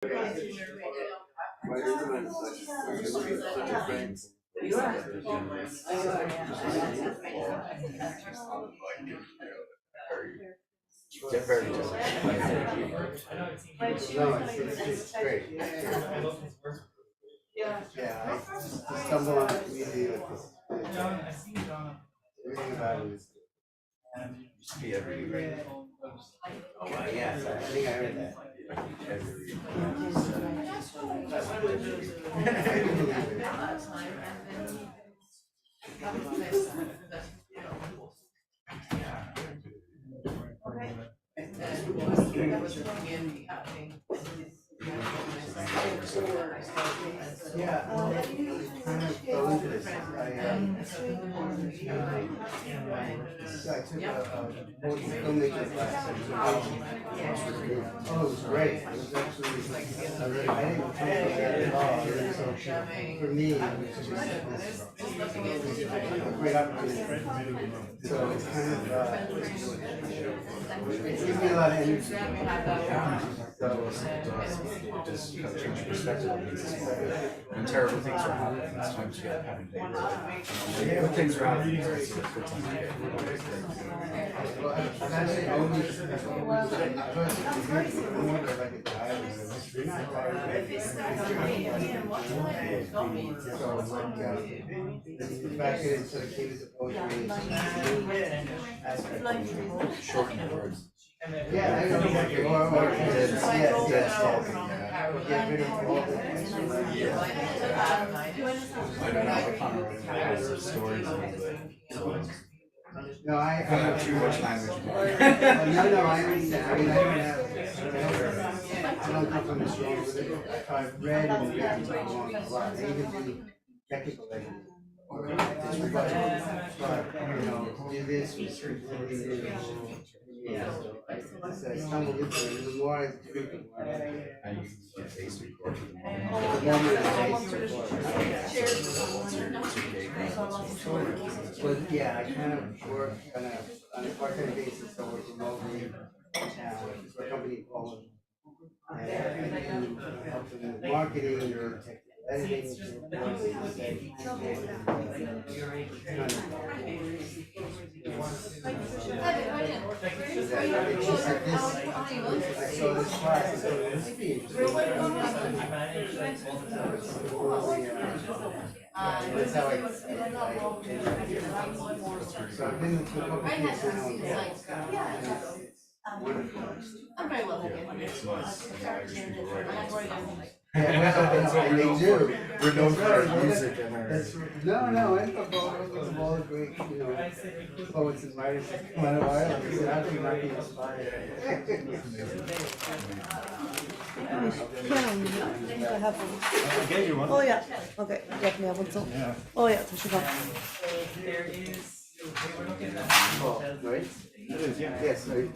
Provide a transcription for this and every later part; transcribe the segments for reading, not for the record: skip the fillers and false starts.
They're very different. No, it's great. Yeah, I stumbled on a community like this. Everything about it is used to be every year. Oh, yes, I think I heard that. Every year. Yeah, kind of fell into this. I took a filmmaker class. Oh, it was great. It was actually, I didn't come from that at all. So for me, it was just a great opportunity. So it's kind of, it gives me a lot of energy. So just kind of change perspective on these. When terrible things are happening, it's time to get happy things. Good things are happening, it's a good time to get. Well, I'm actually only back into the cadence of poetry. Shorten the words. Yeah, I know. Get rid of all the extra language. I don't know. I kind of stories a little bit. No, I have too much language. No, I understand. I mean, I don't come from this world with it. I've read and written a lot. I even do technical language. Disregard, do this, I stumbled into it. The more I drink, the more I get taste record. The moment I taste record. But yeah, I kind of work on a part-time basis. I work remotely for a company called and I do help them with marketing or technical editing. I saw this class, so this would be interesting. That's how I so I've been to a couple of kids now and it's wonderful. I'm very well. Yeah, they do. We're known for our music and our. No, I thought of all the great, poets and writers that come out of Ireland. So how can you not be inspired? I have one. I'll get you one. Oh yeah. Okay. Definitely have one. So. Yeah. Oh yeah. For sure. There is. Oh, right? It is, yeah. Yes, right.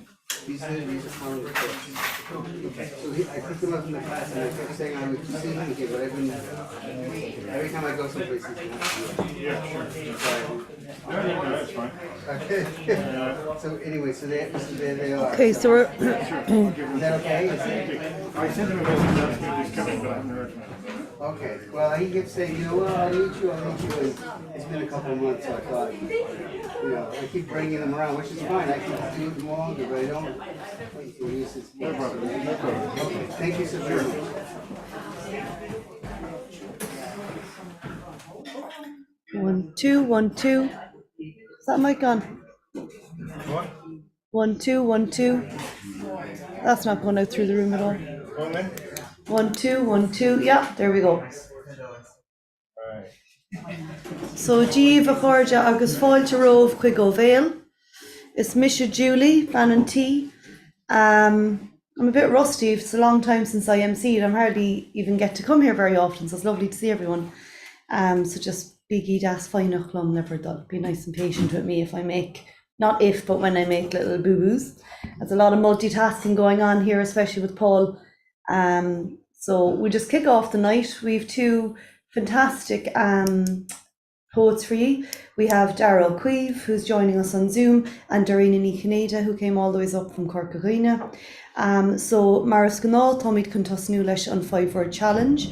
These are common reports. Okay. So I picked them up in the class and I kept saying I would see him again, but I've been every time I go someplace he's Yeah, sure. No, that's fine. okay. So anyway, so there they are. Okay. So we're. Is that okay? I sent him a message. He's coming, but I haven't heard from him. Okay. Well, he kept saying, well, I'll meet you. And it's been a couple of months, so I thought, I keep bringing them around, which is fine. I can do them longer, but I don't. No problem. Okay. Thank you so very much. 1 2 1 2. Is that mic on? What? 1 2 1 2. That's not going out through the room at all. 1 2 1 2. Yeah, there we go. So Díomh a chuirde agus fáilte romh chuig ó bhéal. It's Misha Julie, Bannon T. I'm a bit rusty. It's a long time since I emceed. I'm hardly even get to come here very often, so it's lovely to see everyone. So just biggie das fáinach lom never done. Be nice and patient with me if I make, not if, but when I make little boo-boos. There's a lot of multitasking going on here, especially with Paul. So we just kick off the night. We've two fantastic Poets for Ye. We have Darragh who's joining us on Zoom, and Dairena Chinnéide, who came all the way up from Cork. So Maris Gná Tomid Contusnu Lesh on 5-word challenge.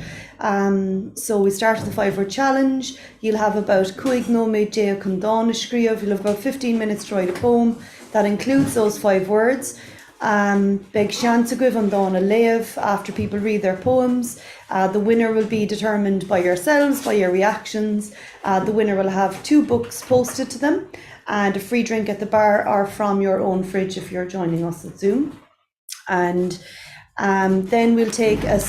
So we started the 5-word challenge. You'll have about Cuig no me Dea Condon You'll have about 15 minutes to write a poem that includes those 5 words. Beg Sean to give on Donna Lev after people read their poems. The winner will be determined by yourselves, by your reactions. The winner will have 2 books posted to them and a free drink at the bar or from your own fridge if you're joining us at Zoom. And then we'll take a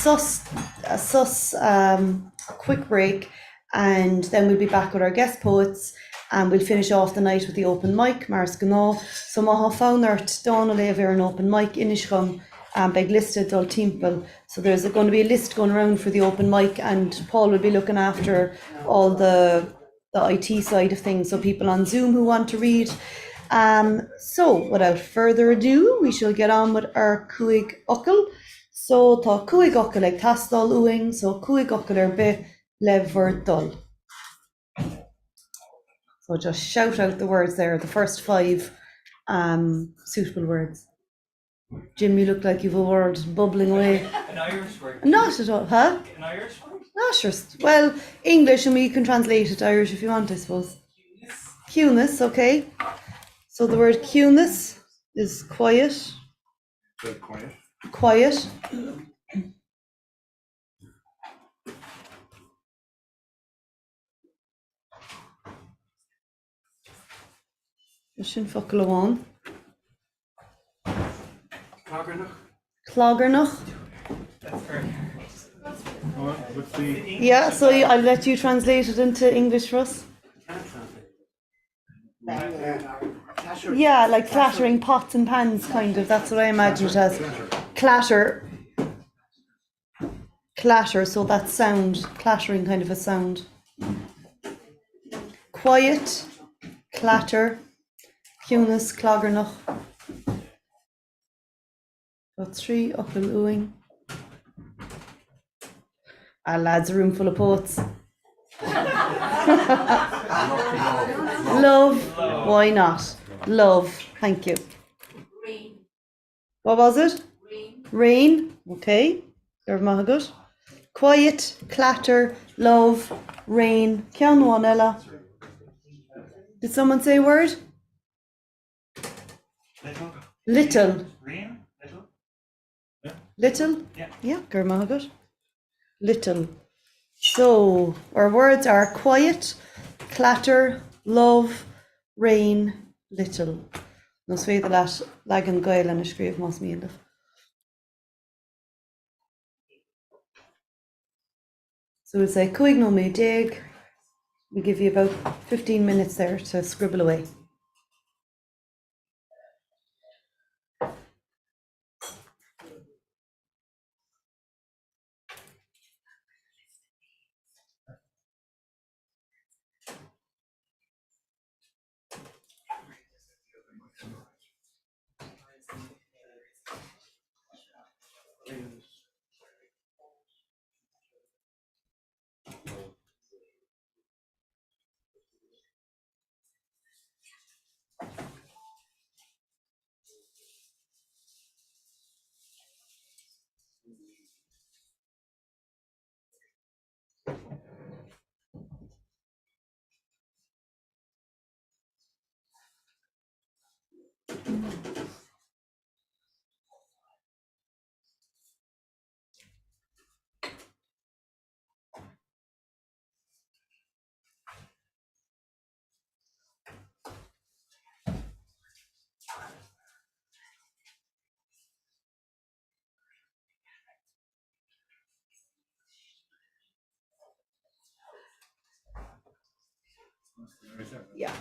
quick break, and then we'll be back with our guest poets, and we'll finish off the night with the open mic, Mars Gná. So Maha Faunert, Donna Lever an open mic, Inishcom, and beg listed Dol Timpel. So there's going to be a list going around for the open mic, and Paul will be looking after all the IT side of things, so people on Zoom who want to read. So without further ado, we shall get on with our Cuig Ockle. So tá Cuig Ockle ag tastal uing, so Cuig Ockle be lever dul. So just shout out the words there, the first 5 suitable words. Jim, you look like you've a word bubbling away. An Irish word. Not at all, huh? An Irish word? Not sure. Well, English, and we can translate it to Irish if you want, I suppose. Cueness, okay. So the word cueness is quiet. Quiet. Quiet. Sin focail amháin. Clogernach. That's correct. What's the... Yeah, so I'll let you translate it into English for us. Yeah, like clattering pots and pans, kind of. That's what I imagine it as. Clatter. Clatter, so that sound. Clattering, kind of a sound. Quiet. Clatter. Cueness, clogernach. Got 3, Ockle Uing. Lads, a room full of poets. Love. Why not? Love. Thank you. Rain. What was it? Rain. Rain. Okay. You're good. Quiet. Clatter. Love. Rain. Ceann one Ella. Did someone say a word? Little. Rain? Little? Little? Yeah. Yeah, good. Little. So our words are quiet, clatter, love, rain, little. Nos féidir leat lag an gael an scríomh más míle. So we'll say Cuig no me dig. We give you about 15 minutes there to scribble away. Yeah.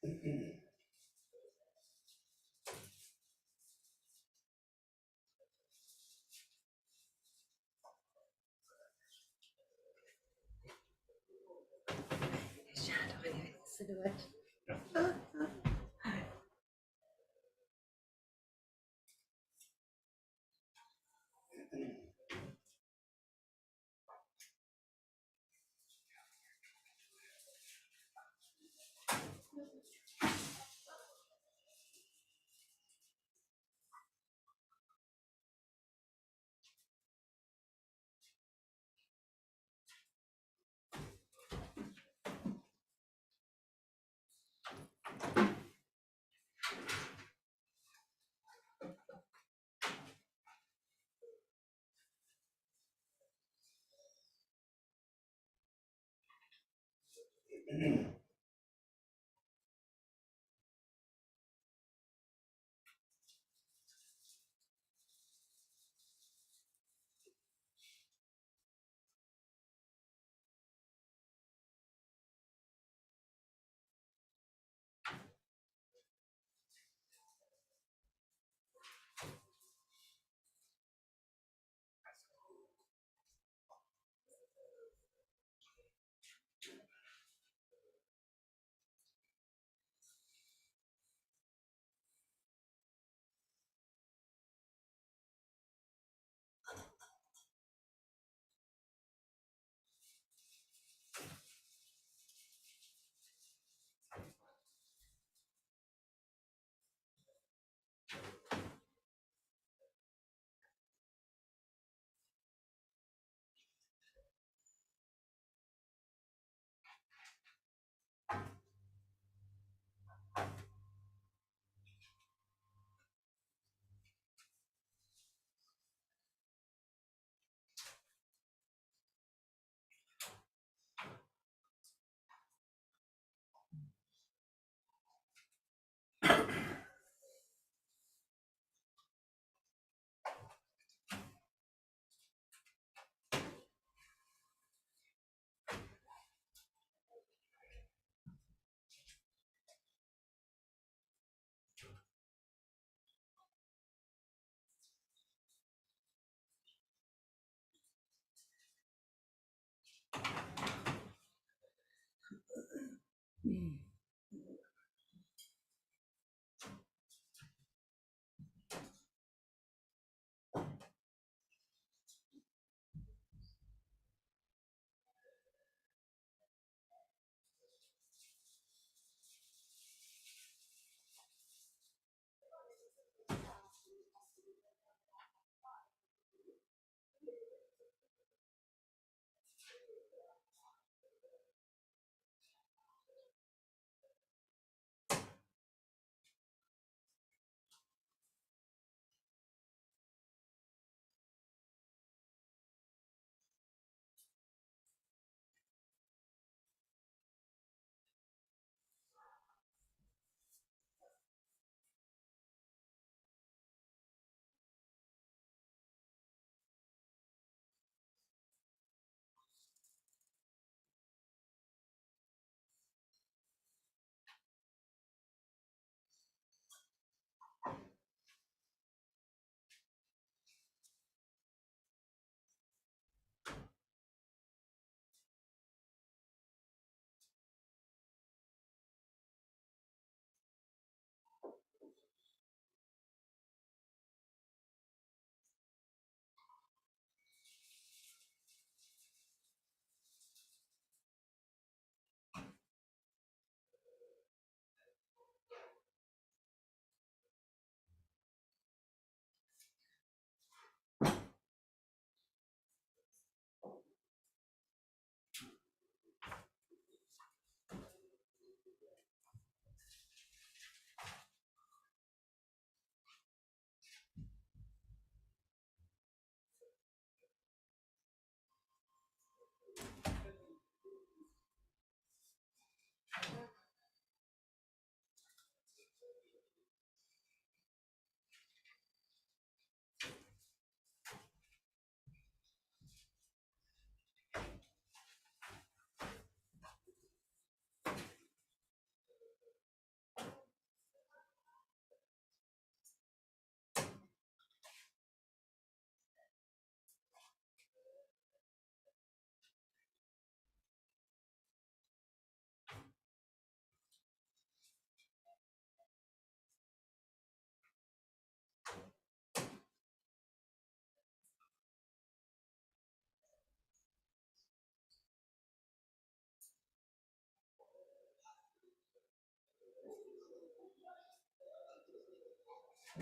Silhouette. I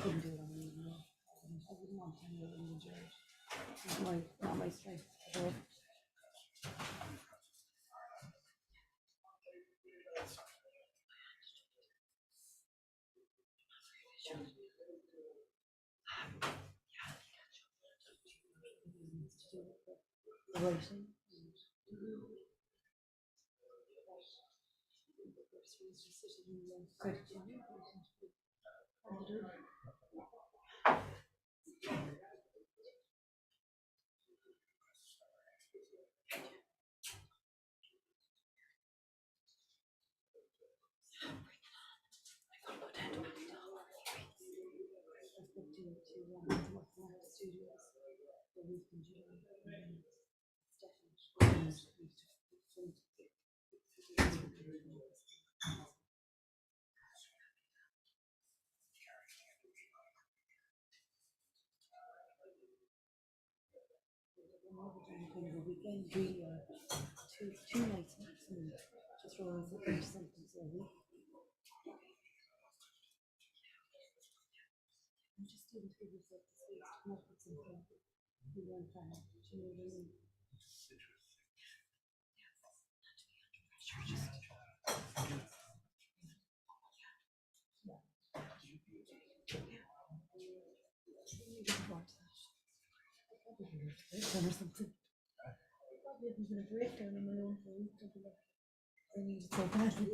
couldn't do it on the I wouldn't want anyone injured. Not my strength at all. The writing. Credit to you. Two nights maximum, just roll for 30 something a week. I'm just didn't give yourself the space to come up with something you weren't planning. Do you know what I mean? Or something. I probably haven't been a breakdown on my own for a week. I need it so badly.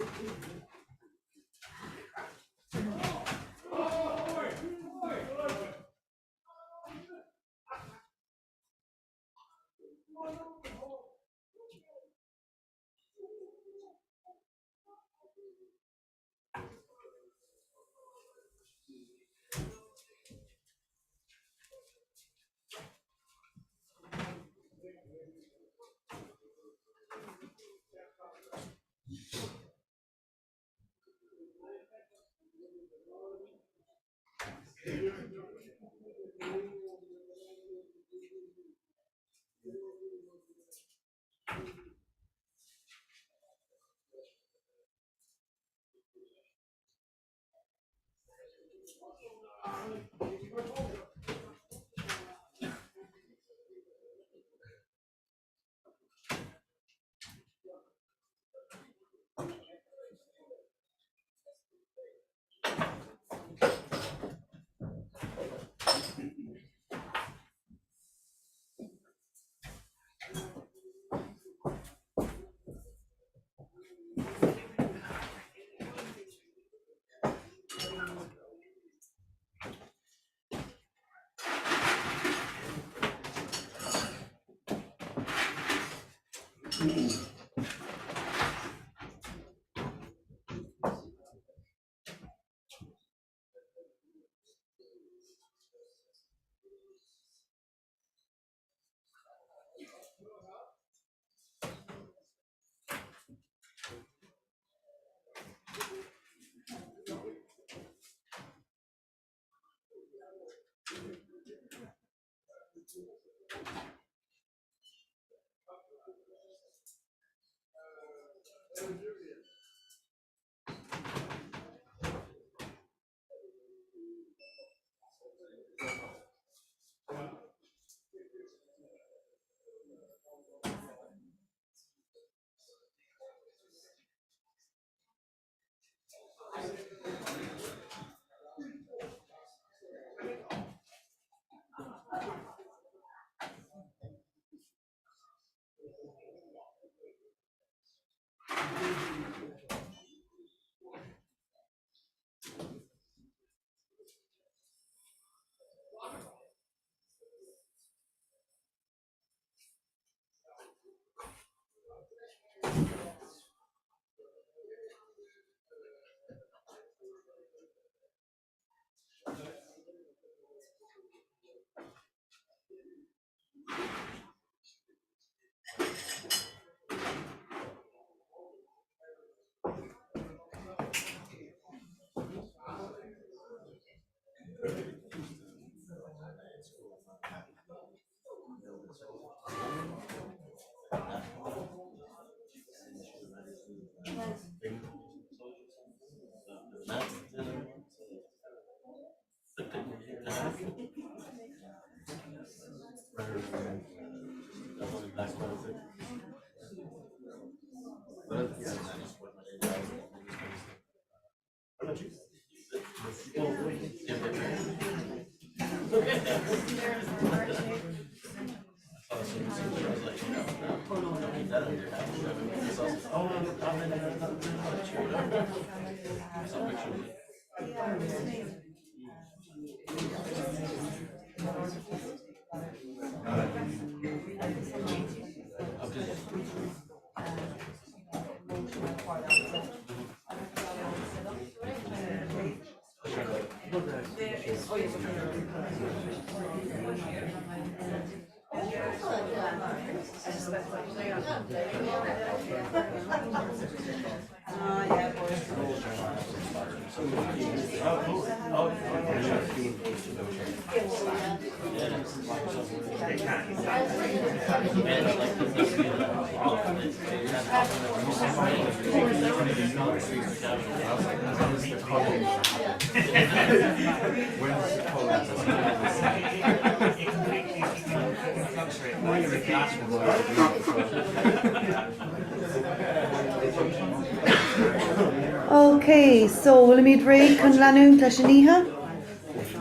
Okay, so will I break on Lanun Chinnéide?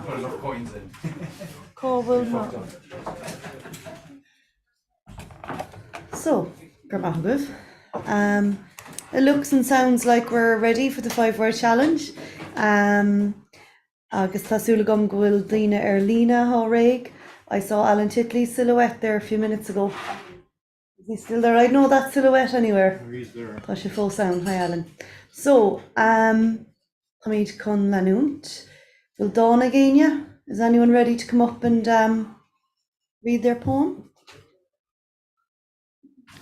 Put enough coins in. So, Gramagov. It looks and sounds like we're ready for the 5-word challenge. Agus tasúla gom go bhfuil daoine ar líne á réig. I saw Alan Titley's silhouette there a few minutes ago. Is he still there? I know that silhouette anywhere. He's there. Tá sé full sound. Hi Alan. So, Hamid con Lanunt. Will Dawn again? Is anyone ready to come up and read their poem?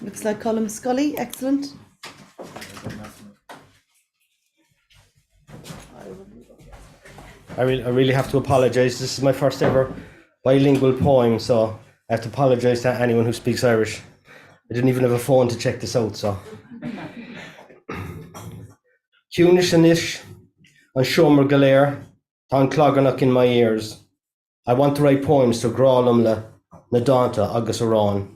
Looks like Colm Scully. Excellent. I really have to apologise. This is my first ever bilingual poem, so I have to apologise to anyone who speaks Irish. I didn't even have a phone to check this out, so. Cúnis anish, an Shomer Galer, tan cloganach in my ears. I want to write poems to Grálum le na Danta agus Arán.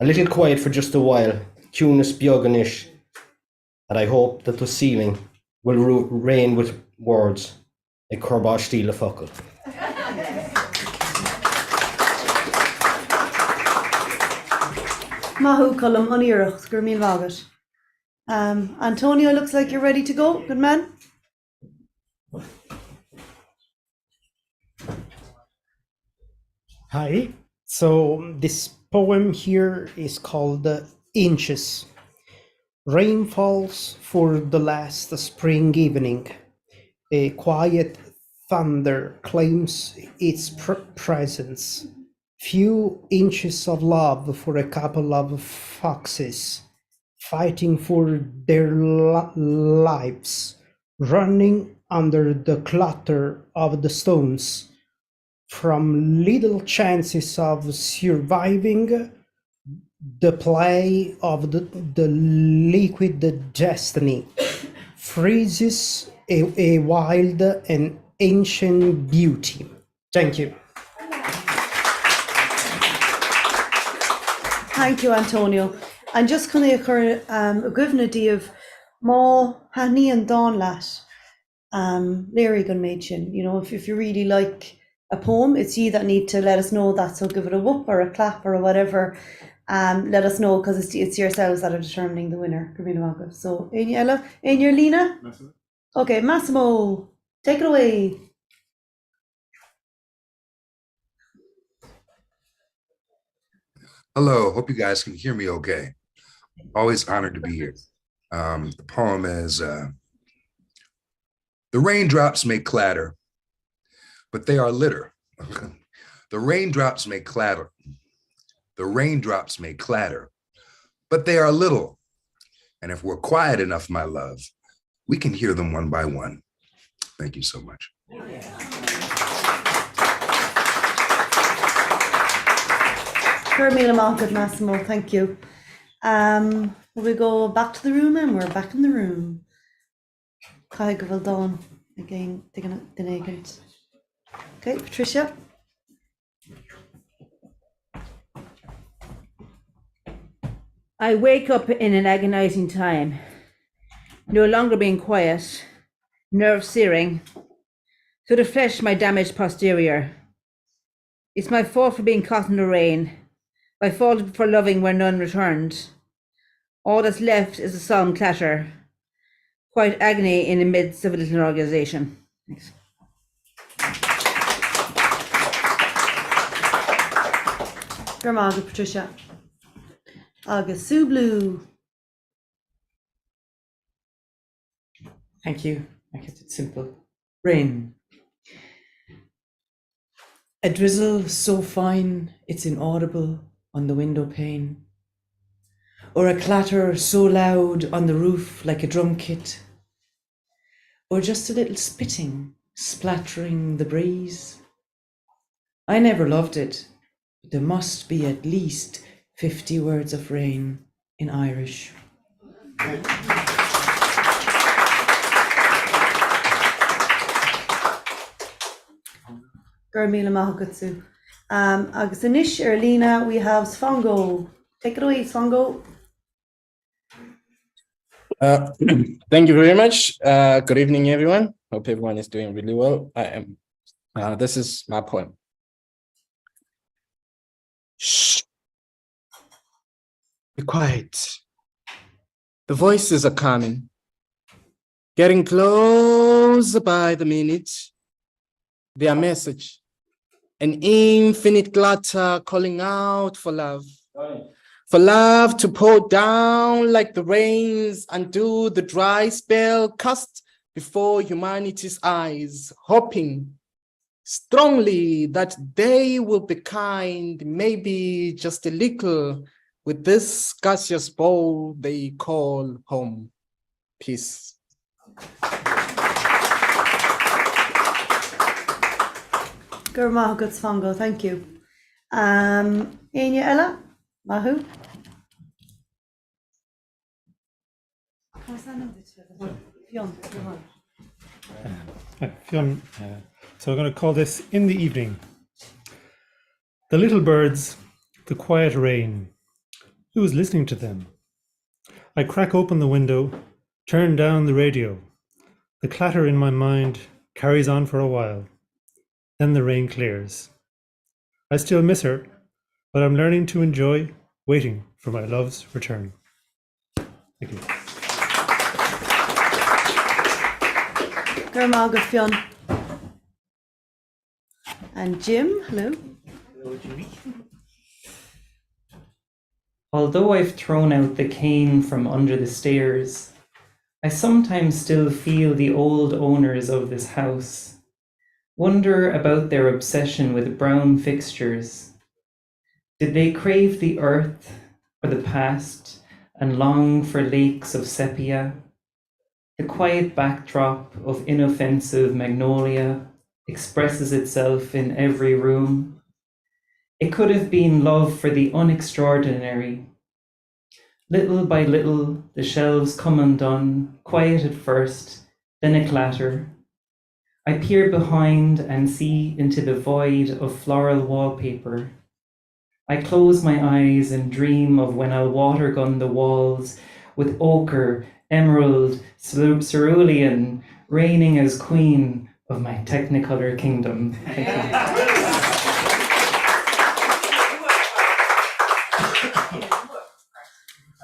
A little quiet for just a while, Cúnis bioganish, and I hope that the ceiling will rain with words. Ag corbá stíle focail. Mahu Colm Onirach, gur míl mágat. Antonio, looks like you're ready to go. Good man. Hi. So this poem here is called Inches. Rain falls for the last spring evening. A quiet thunder claims its presence. Few inches of love for a couple of foxes, fighting for their lives, running under the clatter of the stones. From little chances of surviving the play of the liquid destiny, freezes a wild and ancient beauty. Thank you. Thank you, Antonio. And just kind of occur a gwibna díobh má Hanni and Dawn lat Larry gon méidsin. You know, if you really like a poem, it's you that need to let us know that. So give it a whoop or a clap or whatever. Let us know, because it's yourselves that are determining the winner. So, Ella, in your Lena? Okay, Massimo, take it away. Hello, hope you guys can hear me okay. Always honored to be here. The poem is, the raindrops may clatter, but they are litter. The raindrops may clatter. The raindrops may clatter, but they are little. And if we're quiet enough, my love, we can hear them one by one. Thank you so much. Good Massimo, thank you. We go back to the room, and we're back in the room. Caoimh go bhfuil Dawn again, taking the naked. Okay, Patricia. I wake up in an agonizing time, no longer being quiet, nerves searing, to the flesh my damaged posterior. It's my fault for being caught in the rain, my fault for loving where none returned. All that's left is a solemn clatter, quiet agony in the midst of a little organisation. Thanks. Good Patricia. Agus Sue Blue. Thank you. I kept it simple. Rain. A drizzle so fine it's inaudible on the window pane, or a clatter so loud on the roof like a drum kit, or just a little spitting splattering the breeze. I never loved it, but there must be at least 50 words of rain in Irish. Gur míle maith agat sú. Agus inis ar lína we have Sfango. Take it away, Sfango. Thank you very much. Good evening, everyone. Hope everyone is doing really well. This is my poem. Shh. Be quiet. The voices are coming, getting closer by the minute. Their message, an infinite clatter calling out for love to pour down like the rains, undo the dry spell cast before humanity's eyes, hoping strongly that they will be kind, maybe just a little, with this gaseous bowl they call home. Peace. Gur maith agat Sfango, thank you. Aine Ella, Mahu. Fionn, so we're going to call this In the Evening. The little birds, the quiet rain. Who is listening to them? I crack open the window, turn down the radio. The clatter in my mind carries on for a while. Then the rain clears. I still miss her, but I'm learning to enjoy waiting for my love's return. Thank you. Gur maith agat Fionn. And Jim, hello. Hello, Julie. Although I've thrown out the cane from under the stairs, I sometimes still feel the old owners of this house, wonder about their obsession with brown fixtures. Did they crave the earth or the past and long for lakes of sepia? The quiet backdrop of inoffensive magnolia expresses itself in every room. It could have been love for the unextraordinary. Little by little, the shelves come undone, quiet at first, then a clatter. I peer behind and see into the void of floral wallpaper. I close my eyes and dream of when I'll water gun the walls with ochre, emerald, cerulean, reigning as queen of my Technicolor kingdom. Thank you.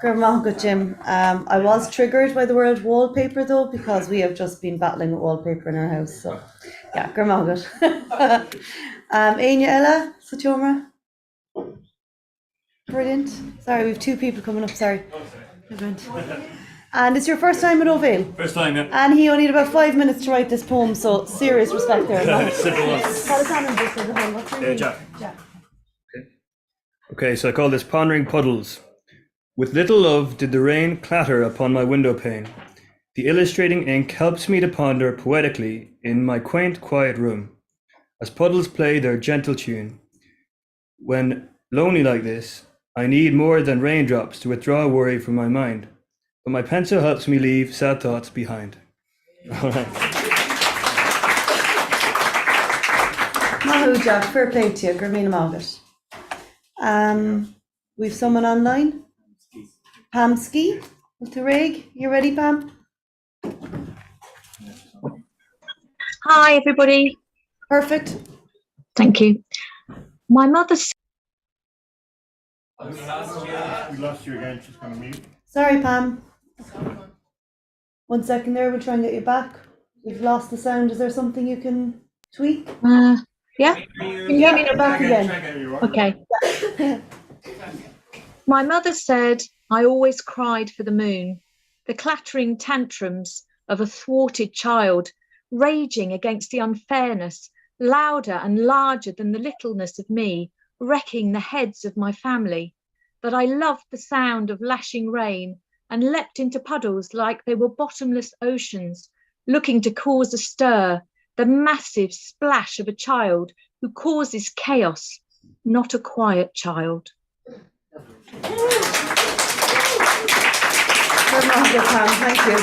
Gur maith agat Jim. I was triggered by the word wallpaper though, because we have just been battling with wallpaper in our house. So yeah, gur maith agat. Aine Ella, Satomra. Brilliant. Sorry, we have two people coming up, sorry. And it's your first time at O'Vale? First time, yeah. And he only had about 5 minutes to write this poem, so serious respect there. Simple one. What's your name? Jack. Okay, so I call this Pondering Puddles. With little love did the rain clatter upon my window pane. The illustrating ink helps me to ponder poetically in my quaint, quiet room, as puddles play their gentle tune. When lonely like this, I need more than raindrops to withdraw worry from my mind, but my pencil helps me leave sad thoughts behind. All right. Mahu Jack, fair play to you, gur míle maith agat. We've someone online. Pam Ski, with the rig. You ready, Pam? Hi, everybody. Perfect. Thank you. My mother said. We lost you again, she's going to mute. Sorry, Pam. 1 second there, we'll try and get you back. We've lost the sound. Is there something you can tweak? Yeah? Can you hear me now? Back again. Okay. My mother said I always cried for the moon, the clattering tantrums of a thwarted child, raging against the unfairness louder and larger than the littleness of me, wrecking the heads of my family, that I loved the sound of lashing rain and leapt into puddles like they were bottomless oceans, looking to cause a stir, the massive splash of a child who causes chaos, not a quiet child. Thank you.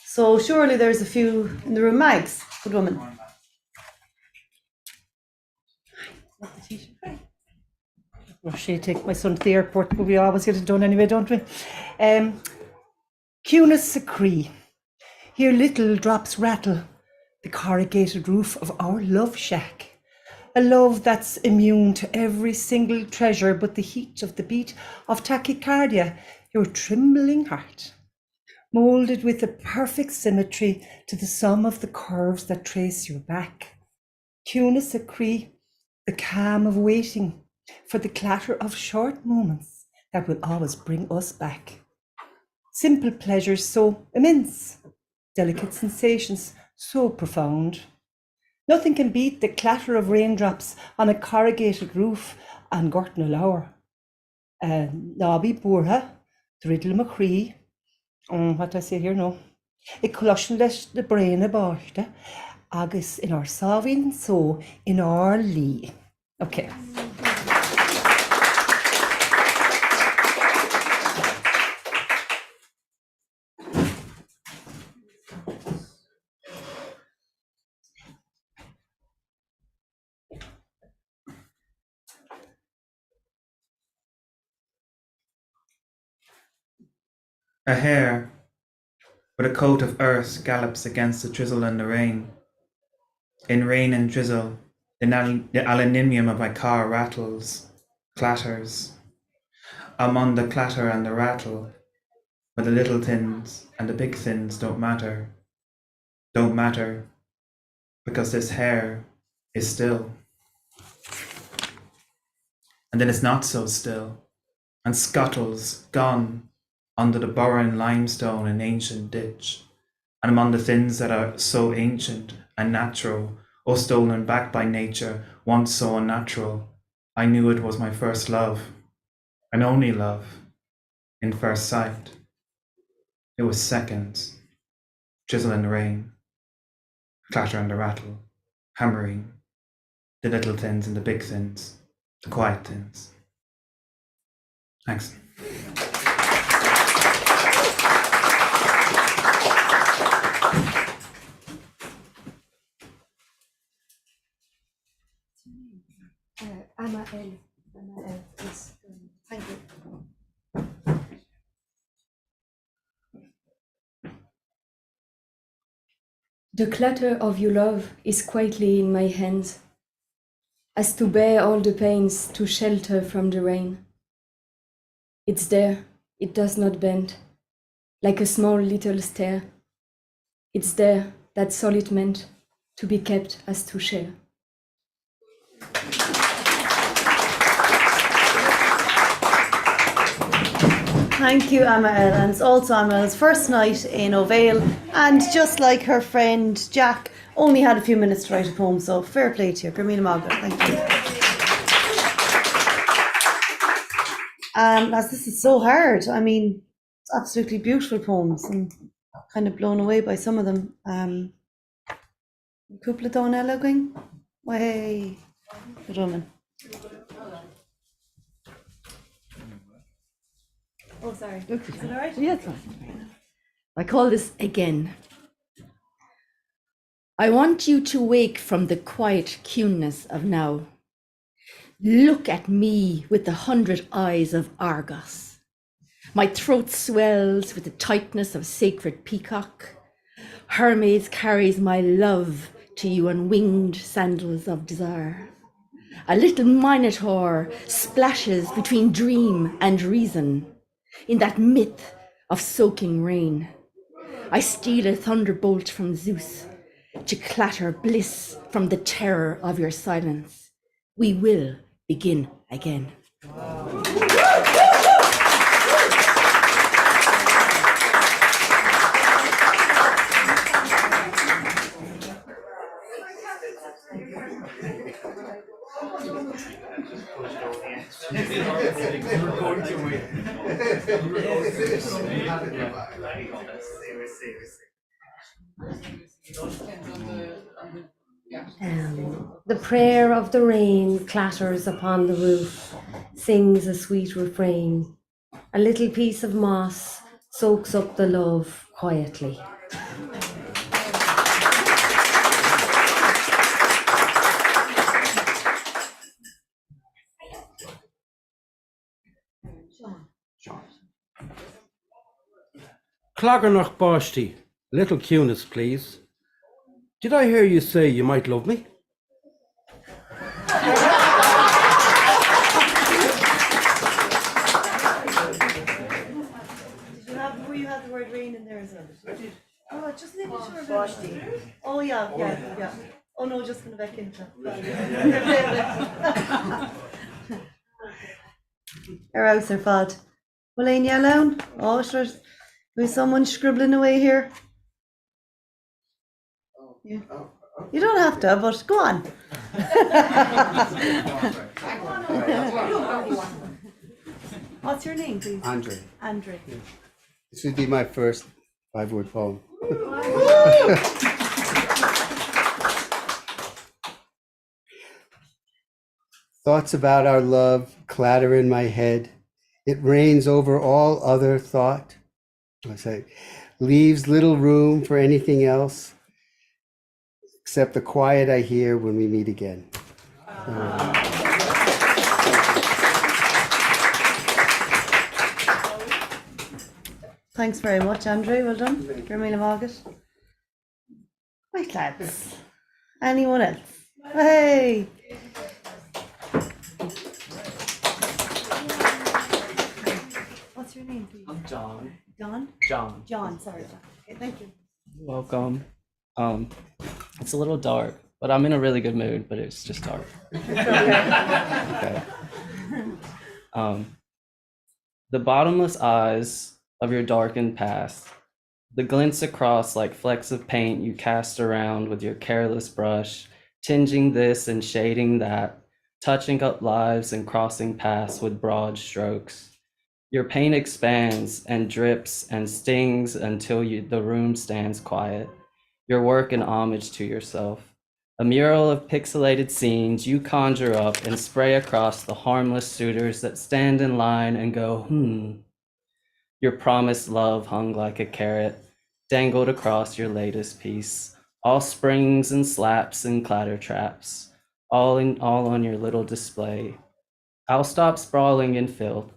So surely there's a few in the room. Mags, good woman. Rushy, take my son to the airport, but we always get it done anyway, don't we? Cunis Cree. Hear little drops rattle the corrugated roof of our love shack. A love that's immune to every single treasure but the heat of the beat of tachycardia, your trembling heart. Moulded with a perfect symmetry to the sum of the curves that trace your back. Cunis Cree, the calm of waiting for the clatter of short moments that will always bring us back. Simple pleasures so immense, delicate sensations so profound. Nothing can beat the clatter of raindrops on a corrugated roof an Gortna Lower. Nobby Burha, Driddle McCree, what do I say here now? I clushin leis the Dairena báiste, agus in our Savin, so in our Lee. Okay. A hare with a coat of earth gallops against the drizzle and the rain. In rain and drizzle, the aluminium of my car rattles, clatters. I'm on the clatter and the rattle, but the little things and the big things don't matter. Don't matter, because this hare is still. And then it's not so still, and scuttles, gone, under the burren limestone and ancient ditch, and among the things that are so ancient and natural, or stolen back by nature, once so unnatural. I knew it was my first love, and only love, in first sight. It was seconds, drizzle and rain, clatter and the rattle, hammering, the little things and the big things, the quiet things. Thanks. Anna L. Yes. Thank you. The clatter of your love is quietly in my hands, as to bear all the pains to shelter from the rain. It's there, it does not bend, like a small little stair. It's there, that's all it meant, to be kept as to share. Thank you, Emma L. And it's also Emma's first night in Ovale, and just like her friend Jack, only had a few minutes to write a poem, so fair play to you. Gurmina Maga, thank you. As this is so hard, I mean, it's absolutely beautiful poems, and kind of blown away by some of them. Cúpla dán eile going? Way, good woman. Oh, sorry. Is it all right? Yes. I call this again. I want you to wake from the quiet cuteness of now. Look at me with the 100 eyes of Argos. My throat swells with the tightness of sacred peacock. Hermes carries my love to you on winged sandals of desire. A little minotaur splashes between dream and reason in that myth of soaking rain. I steal a thunderbolt from Zeus to clatter bliss from the terror of your silence. We will begin again. The prayer of the rain clatters upon the roof, sings a sweet refrain. A little piece of moss soaks up the love quietly. Cloggernoch Boshti, little Cunis, please. Did I hear you say you might love me? Where you had the word rain in there as well? I did. Oh, just making sure. Oh yeah. Oh no, just gonna back into. Our house are fad. Well, ain't you alone? Oh, sure. There's someone scribbling away here. Yeah. You don't have to, but go on. What's your name, please? Andre. Andre. This would be my first 5-word poem. Thoughts about our love clatter in my head. It reigns over all other thought. I say, leaves little room for anything else except the quiet I hear when we meet again. Thanks very much, Andre. Well done. Gurmila Margaret. Right, lads. Anyone else? Hey! What's your name, please? I'm John. John? John. John, sorry. Okay, thank you. Welcome. It's a little dark, but I'm in a really good mood, but it's just dark. Okay. The bottomless eyes of your darkened past, the glints across like flecks of paint you cast around with your careless brush, tinging this and shading that, touching up lives and crossing paths with broad strokes. Your paint expands and drips and stings until the room stands quiet. Your work an homage to yourself. A mural of pixelated scenes you conjure up and spray across the harmless suitors that stand in line and go, Your promised love hung like a carrot, dangled across your latest piece. All springs and slaps and clatter traps, all on your little display. I'll stop sprawling in filth,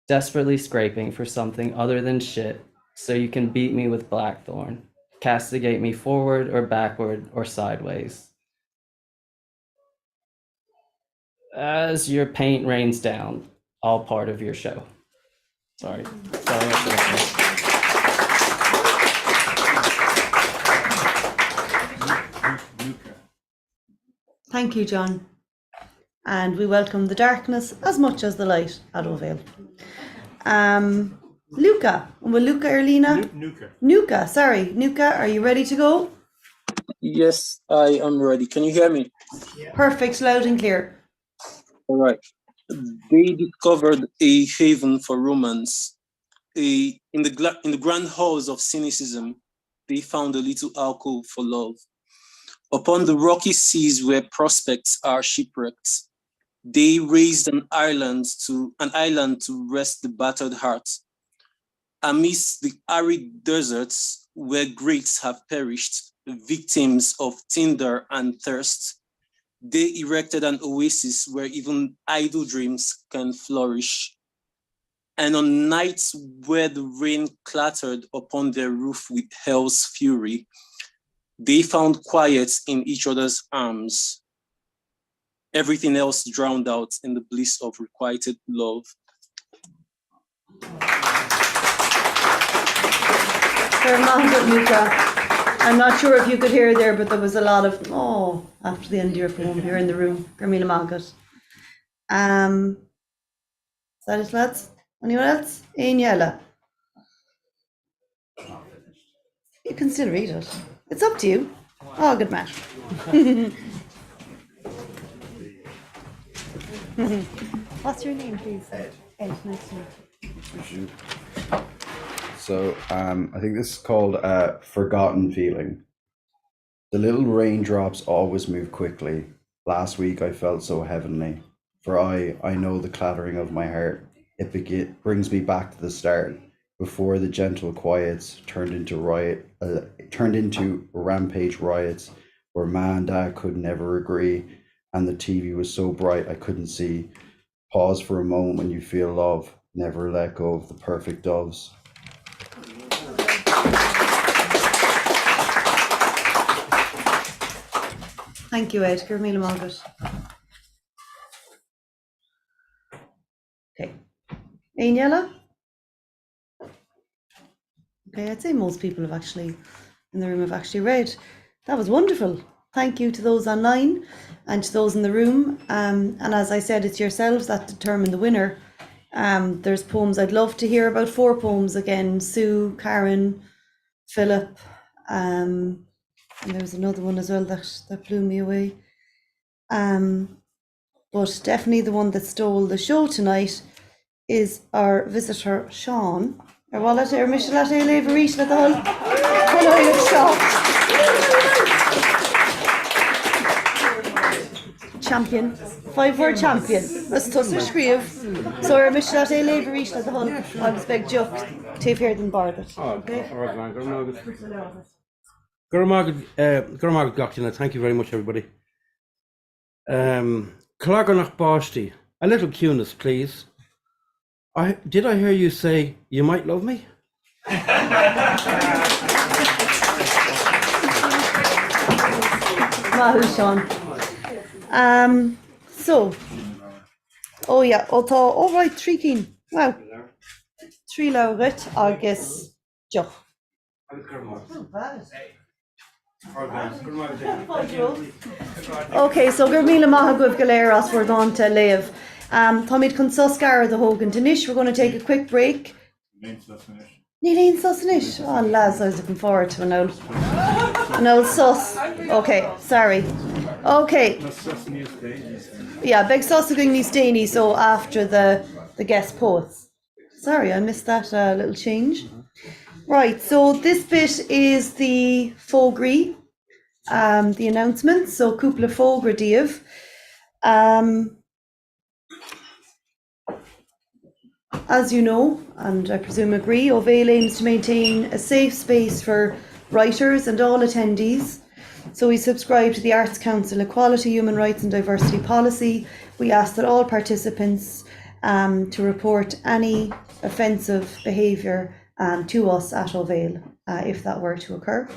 desperately scraping for something other than shit, so you can beat me with blackthorn, castigate me forward or backward or sideways. As your paint rains down, all part of your show. Sorry. Thank you, John. And we welcome the darkness as much as the light at O'Vale. Luca. Will Luca or Lena? Nuka, sorry. Nuka, are you ready to go? Yes, I am ready. Can you hear me? Perfect, loud and clear. All right. They discovered a haven for romance. In the grand halls of cynicism, they found a little alcove for love. Upon the rocky seas where prospects are shipwrecked, they raised an island to rest the battered heart. Amidst the arid deserts where greats have perished, victims of tinder and thirst, they erected an oasis where even idle dreams can flourish. And on nights where the rain clattered upon their roof with hell's fury, they found quiet in each other's arms. Everything else drowned out in the bliss of requited love. Very good, Luca. I'm not sure if you could hear there, but there was a lot of after the end of your poem here in the room. Gurmila Margaret. Is that it, lads? Anyone else? Aniela. You can still read it. It's up to you. Oh, good match. What's your name, please? Ed. Ed, nice to meet you. So I think this is called Forgotten Feeling. The little raindrops always move quickly. Last week I felt so heavenly. For I know the clattering of my heart. It brings me back to the start, before the gentle quiets turned into rampage riots, where man and dad could never agree, and the TV was so bright I couldn't see. Pause for a moment when you feel love. Never let go of the perfect doves. Thank you, Ed. Give me a moment. Okay. Ainella? Okay, I'd say most people have actually, in the room, have actually read. That was wonderful. Thank you to those online and to those in the room. And as I said, it's yourselves that determine the winner. There's poems I'd love to hear about. 4 poems again: Sue, Karen, Philip, and there was another one as well that blew me away. But definitely the one that stole the show tonight is our visitor, Sean. Ar wallet ar Michel lever reach le dol. Hello, Sean. Champion. 5-word champion. That's tough to scream. So ar Michel lever reach le dol. I was big joke. Take here than Bardet. Okay. Gurmagad Gachina, thank you very much, everybody. Clogernach Bashti, a little cuteness, please. Did I hear you say you might love me? Mahu, Sean. So, oh yeah, all right, 3 keen. Wow. 3 lauret agus joch. Okay, so gur míle maith go galéir as we're on to live. Tomid chun suscar the Hogan Danish. We're going to take a quick break. Níl susnish. Oh lads, I was looking forward to an old sus. Okay, sorry. Okay. Yeah, big sus going ní stainy, so after the guest poets. Sorry, I missed that little change. Right, so this bit is the Fogri, the announcement. So Cúpla Fógra Díobh. As you know, and I presume agree, Ovale aims to maintain a safe space for writers and all attendees. So we subscribe to the Arts Council Equality, Human Rights and Diversity Policy. We ask that all participants to report any offensive behaviour to us at Ovale, if that were to occur.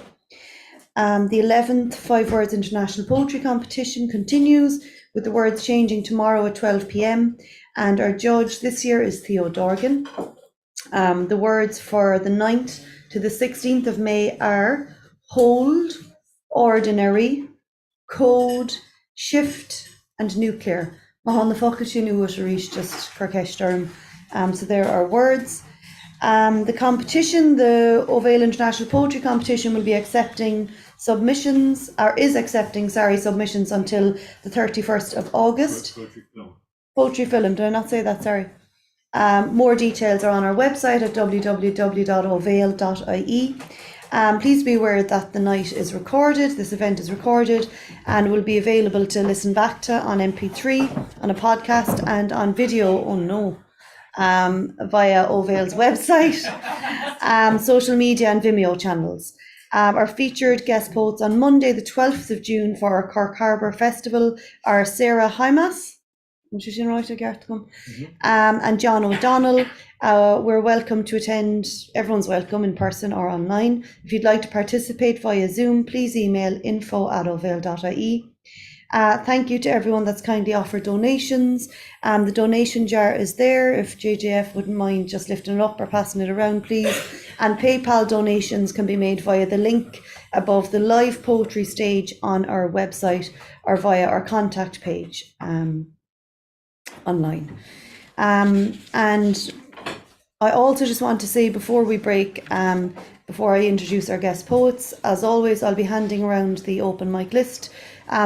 The 11th 5 Words International Poetry Competition continues, with the words changing tomorrow at 12 p.m. And our judge this year is Theo Dorgan. The words for the 9th to the 16th of May are hold, ordinary, code, shift, and nuclear. Mahan the focus you knew to reach just Kirkeshterm. So there are words. The competition, the Ovale International Poetry Competition, will be accepting submissions, or is accepting, submissions until the 31st of August. Poetry film, did I not say that? Sorry. More details are on our website at www.ovale.ie. Please be aware that the night is recorded, this event is recorded, and will be available to listen back to on MP3, on a podcast, and on video, via Ovale's website, social media and Vimeo channels. Our featured guest poets on Monday the 12th of June for our Cork Harbour Festival are Sarah Hymas, and John O'Donnell. We're welcome to attend, everyone's welcome in person or online. If you'd like to participate via Zoom, please email info@ovale.ie. Thank you to everyone that's kindly offered donations. The donation jar is there. If JJF wouldn't mind just lifting it up or passing it around, please. And PayPal donations can be made via the link above the live poetry stage on our website or via our contact page online. And I also just want to say before we break, before I introduce our guest poets, as always, I'll be handing around the open mic list.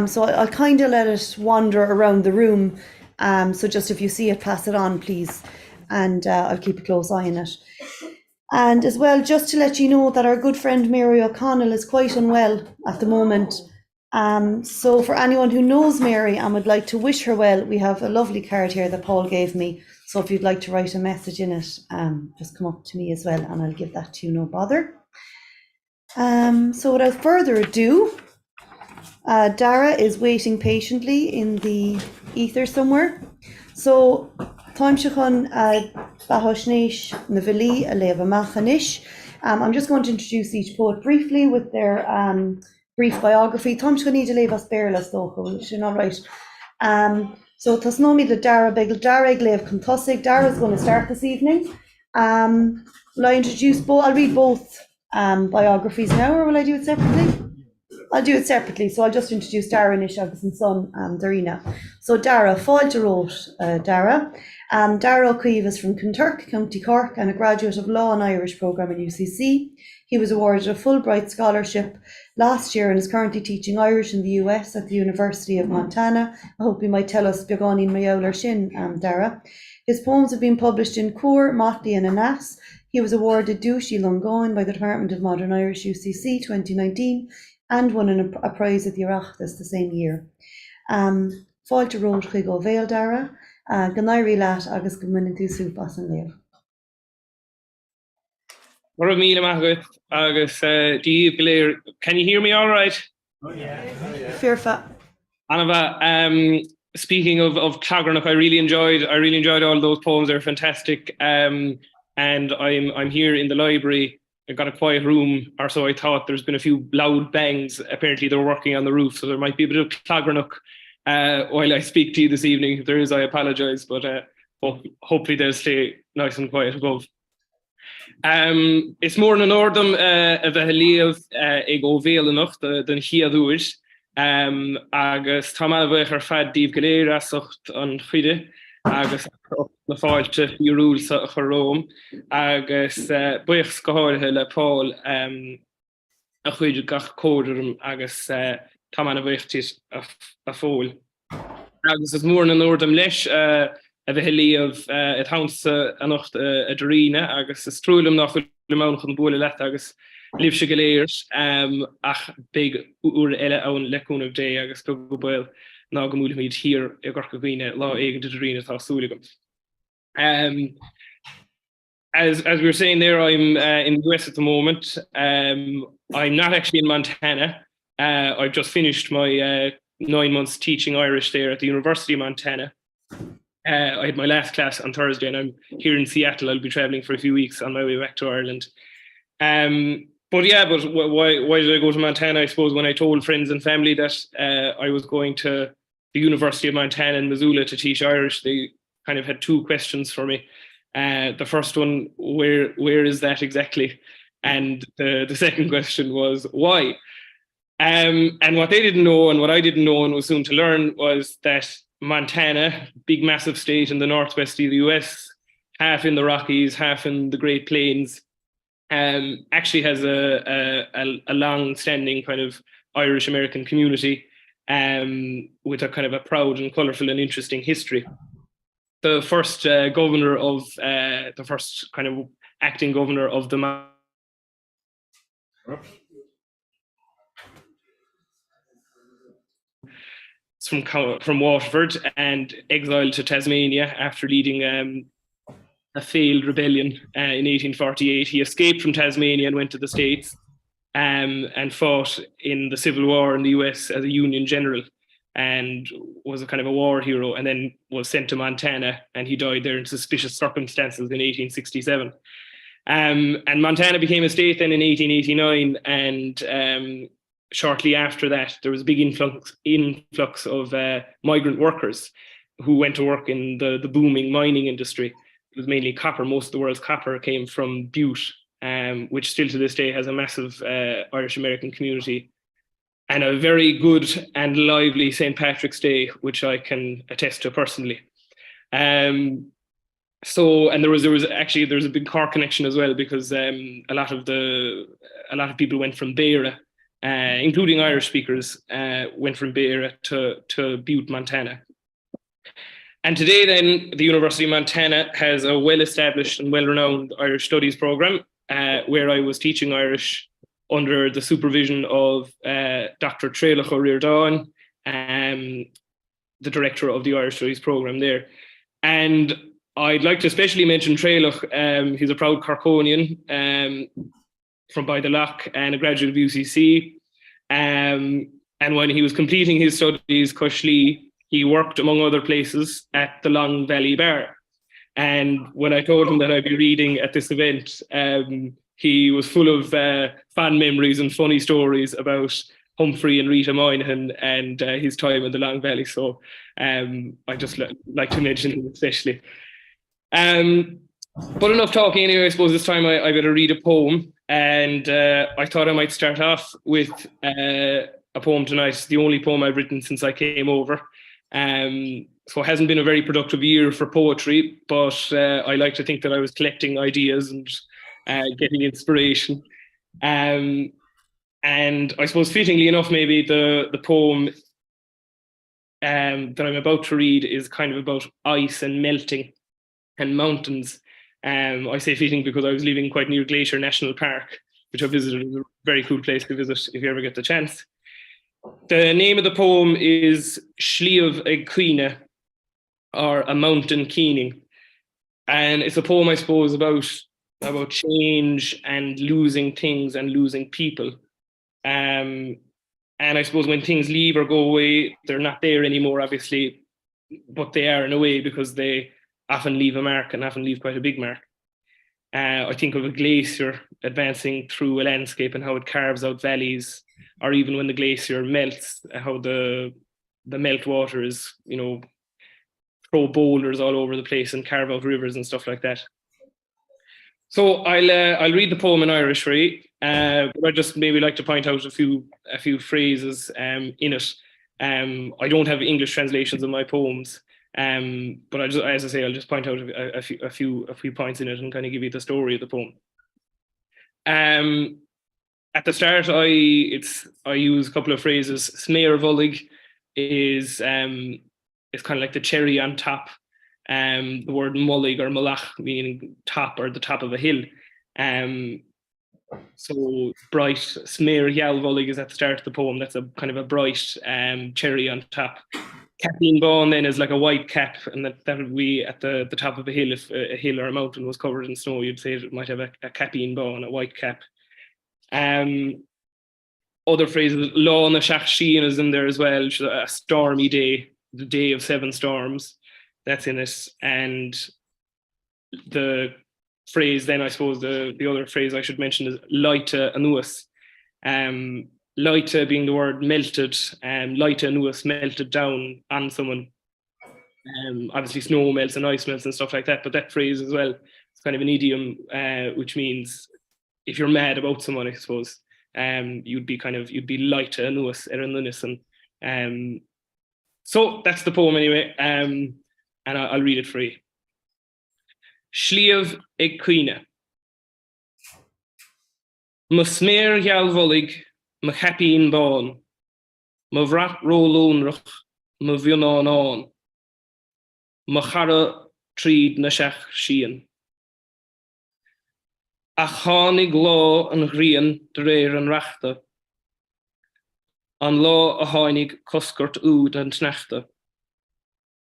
So I'll kind of let it wander around the room So just if you see it, pass it on, please. And I'll keep a close eye on it. And as well, just to let you know that our good friend Mary O'Connell is quite unwell at the moment. So for anyone who knows Mary and would like to wish her well, we have a lovely card here that Paul gave me. So if you'd like to write a message in it, just come up to me as well and I'll give that to you, no bother. So without further ado, Darragh is waiting patiently in the ether somewhere. So Táim se chun Bahosnéis na Bhilí a léamh amach anois. I'm just going to introduce each poet briefly with their brief biography. Táim se chun iad a léamh as béarlas dócha, is all right. So tas nómí le Darragh begel Darragh léamh chun tosaigh. Darragh is going to start this evening. Will I introduce both? I'll read both biographies now, or will I do it separately? I'll do it separately, so I'll just introduce Darragh Nish agus and son, Dairena. So Darragh, fáilte wrote Darragh. Darragh Caoimh is from Kinturk, County Cork, and a graduate of Law and Irish programme at UCC. He was awarded a Fulbright scholarship last year and is currently teaching Irish in the US at the University of Montana. I hope you might tell us Beagání Mayolar Shin, Darragh. His poems have been published in Cúr, Motley and Anas. He was awarded Dúisí Longáin by the Department of Modern Irish UCC 2019 and won a prize at the Oireachtas the same year. Fáilte wrote chuig ó bhéal Darragh, ganairí leat agus go minic tú súpa as an léamh. Mura míle maith agus díobh go léir. Can you hear me all right? Oh yeah. Fearfa. Anava, speaking of Clogranach, I really enjoyed all those poems. They're fantastic. And I'm here in the library. I got a quiet room, or so I thought. There's been a few loud bangs. Apparently they're working on the roof, so there might be a bit of Clogranach while I speak to you this evening. If there is, I apologise, but hopefully they'll stay nice and quiet above. It's more an ordum a bheith léamh ag ó bhéal enough den chiaadúis. Agus tá mana bheith ar fad díobh go léir asocht an chuide, agus na fáilte fiúrúil sa choróm, agus buíoch go háirithe le Paul a chuide gach códarm agus tá mana bheith tíos a fóil. Agus is mór an ordum leis a bheith léamh a thamsa anocht a Dairena, agus is trúlam nach le mán chun bóla leat agus líbse go léir ach big úr eile ann leúnmh dé agus go bhfuil ná go múla míad hir I gcur go bhíine lá éige de Dairena tá súlagam. As we were saying there, I'm in the US at the moment. I'm not actually in Montana. I've just finished my 9 months teaching Irish there at the University of Montana. I had my last class on Thursday and I'm here in Seattle. I'll be traveling for a few weeks on my way back to Ireland. But why did I go to Montana? I suppose when I told friends and family that I was going to the University of Montana in Missoula to teach Irish, they kind of had two questions for me. The first one, where is that exactly? And the second question was, why? And what they didn't know and what I didn't know and was soon to learn was that Montana, big massive state in the northwest of the US, half in the Rockies, half in the Great Plains, actually has a long-standing kind of Irish-American community with a kind of a proud and colourful and interesting history. The first governor of, the first kind of acting governor of the from Waterford and exiled to Tasmania after leading a failed rebellion in 1848. He escaped from Tasmania and went to the States and fought in the Civil War in the US as a Union general and was a kind of a war hero, and then was sent to Montana and he died there in suspicious circumstances in 1867. And Montana became a state then in 1889, and shortly after that, there was a big influx of migrant workers who went to work in the booming mining industry. It was mainly copper. Most of the world's copper came from Butte, which still to this day has a massive Irish-American community and a very good and lively St. Patrick's Day, which I can attest to personally. So, and there was a big Cork connection as well, because a lot of people went from Dairagh, including Irish speakers, went from Dairagh to Butte, Montana. And today then, the University of Montana has a well-established and well-renowned Irish Studies program where I was teaching Irish under the supervision of Dr. Darragh O'Riordan, the director of the Irish Studies program there. And I'd like to especially mention Darragh. He's a proud Corkonian from by the Lough and a graduate of UCC. And when he was completing his studies, Cushlee, he worked, among other places, at the Long Valley Bar. And when I told him that I'd be reading at this event, he was full of fond memories and funny stories about Humphrey and Rita Moynihan and his time in the Long Valley. So I just like to mention him especially. But enough talking anyway. I suppose this time I better read a poem. And I thought I might start off with a poem tonight. It's the only poem I've written since I came over. So it hasn't been a very productive year for poetry, but I like to think that I was collecting ideas and getting inspiration. And I suppose fittingly enough, maybe the poem that I'm about to read is kind of about ice and melting and mountains. I say fitting because I was living quite near Glacier National Park, which I visited. It was a very cool place to visit if you ever get the chance. The name of the poem is Sliabh ag Cuine, or A Mountain Keening. And it's a poem, I suppose, about change and losing things and losing people. And I suppose when things leave or go away, they're not there anymore, obviously, but they are in a way because they often leave a mark and often leave quite a big mark. I think of a glacier advancing through a landscape and how it carves out valleys, or even when the glacier melts, how the meltwater is, throw boulders all over the place and carve out rivers and stuff like that. So I'll read the poem in Irish for you, but I'd just maybe like to point out a few phrases in it. I don't have English translations of my poems, but as I say, I'll just point out a few points in it and kind of give you the story of the poem. At the start, I use a couple of phrases. Smear Vullig is kind of like the cherry on top. The word mullig or malach meaning top or the top of a hill. So bright, smear Yal Vullig is at the start of the poem. That's a kind of a bright cherry on top. Capeen Bawn then is like a white cap, and that would be at the top of a hill. If a hill or a mountain was covered in snow, you'd say it might have a Capeen Bawn, a white cap. Other phrases, Law na Shach Shean is in there as well, which is a stormy day, the day of 7 storms. That's in it. And the phrase then, I suppose the other phrase I should mention is Laita anuas. Laita being the word melted, Laita anuas, melted down on someone. Obviously snow melts and ice melts and stuff like that, but that phrase as well, it's kind of an idiom which means if you're mad about someone, I suppose, you'd be Laita anuas eranunison. So that's the poem anyway. And I'll read it for you. Sliabh ag Cuine. Ma smear Yal Vullig, ma Capeen Bawn, ma vrat rolónrach, ma bhionán án, ma chara tríd na Shach Shean. A chánig lá an ghrian de réir an rachta, an lá a hánig coscart úd an tnachta,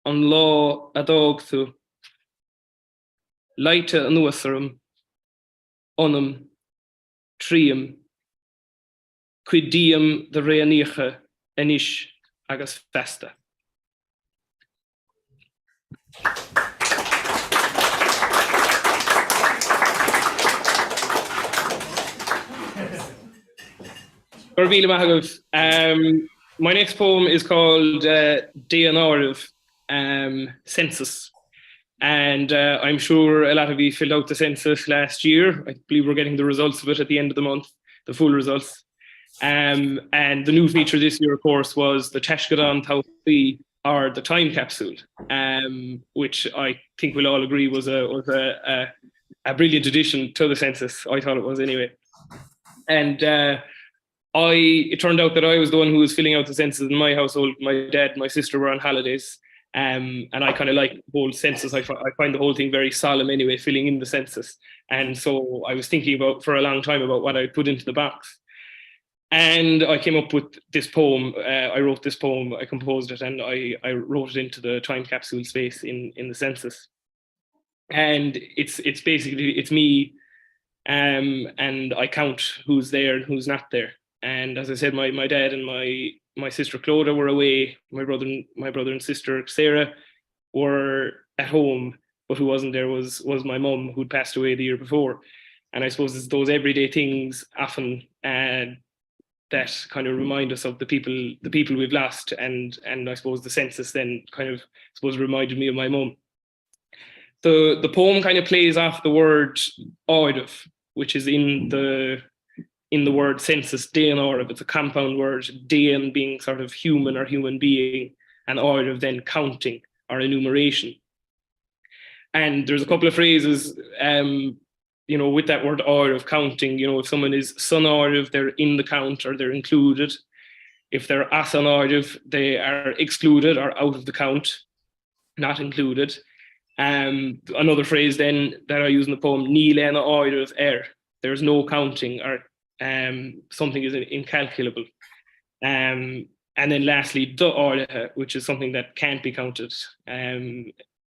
an lá a dogthu, Laita an uasarum, onum, trium, quidium de reanicha, enish agus festa. My next poem is called Dairena, Census. And I'm sure a lot of you filled out the census last year. I believe we're getting the results of it at the end of the month, the full results. And the new feature this year, of course, was the Tashkadan Taufi, or the time capsule, which I think we'll all agree was a brilliant addition to the census. I thought it was anyway. And it turned out that I was the one who was filling out the census in my household. My dad and my sister were on holidays. And I kind of like the whole census. I find the whole thing very solemn anyway, filling in the census. And so I was thinking about for a long time about what I'd put into the box. And I came up with this poem. I wrote this poem, I composed it, and I wrote it into the time capsule space in the census. And it's basically, it's me, and I count who's there and who's not there. And as I said, my dad and my sister Clodagh were away. My brother and sister Sarah were at home, but who wasn't there was my mum, who'd passed away the year before. And I suppose it's those everyday things often that kind of remind us of the people we've lost, and I suppose the census then kind of, I suppose, reminded me of my mum. The poem kind of plays off the word áireamh, which is in the word census, Dairena. It's a compound word, Dain being sort of human or human being, and áireamh then counting or enumeration. And there's a couple of phrases, with that word áireamh, counting. If someone is son áireamh, they're in the count or they're included. If they're as an áireamh, they are excluded or out of the count, not included. Another phrase then that I use in the poem, ní lena áireamh there's no counting, or something is incalculable. And then lastly, d'áirithe, which is something that can't be counted,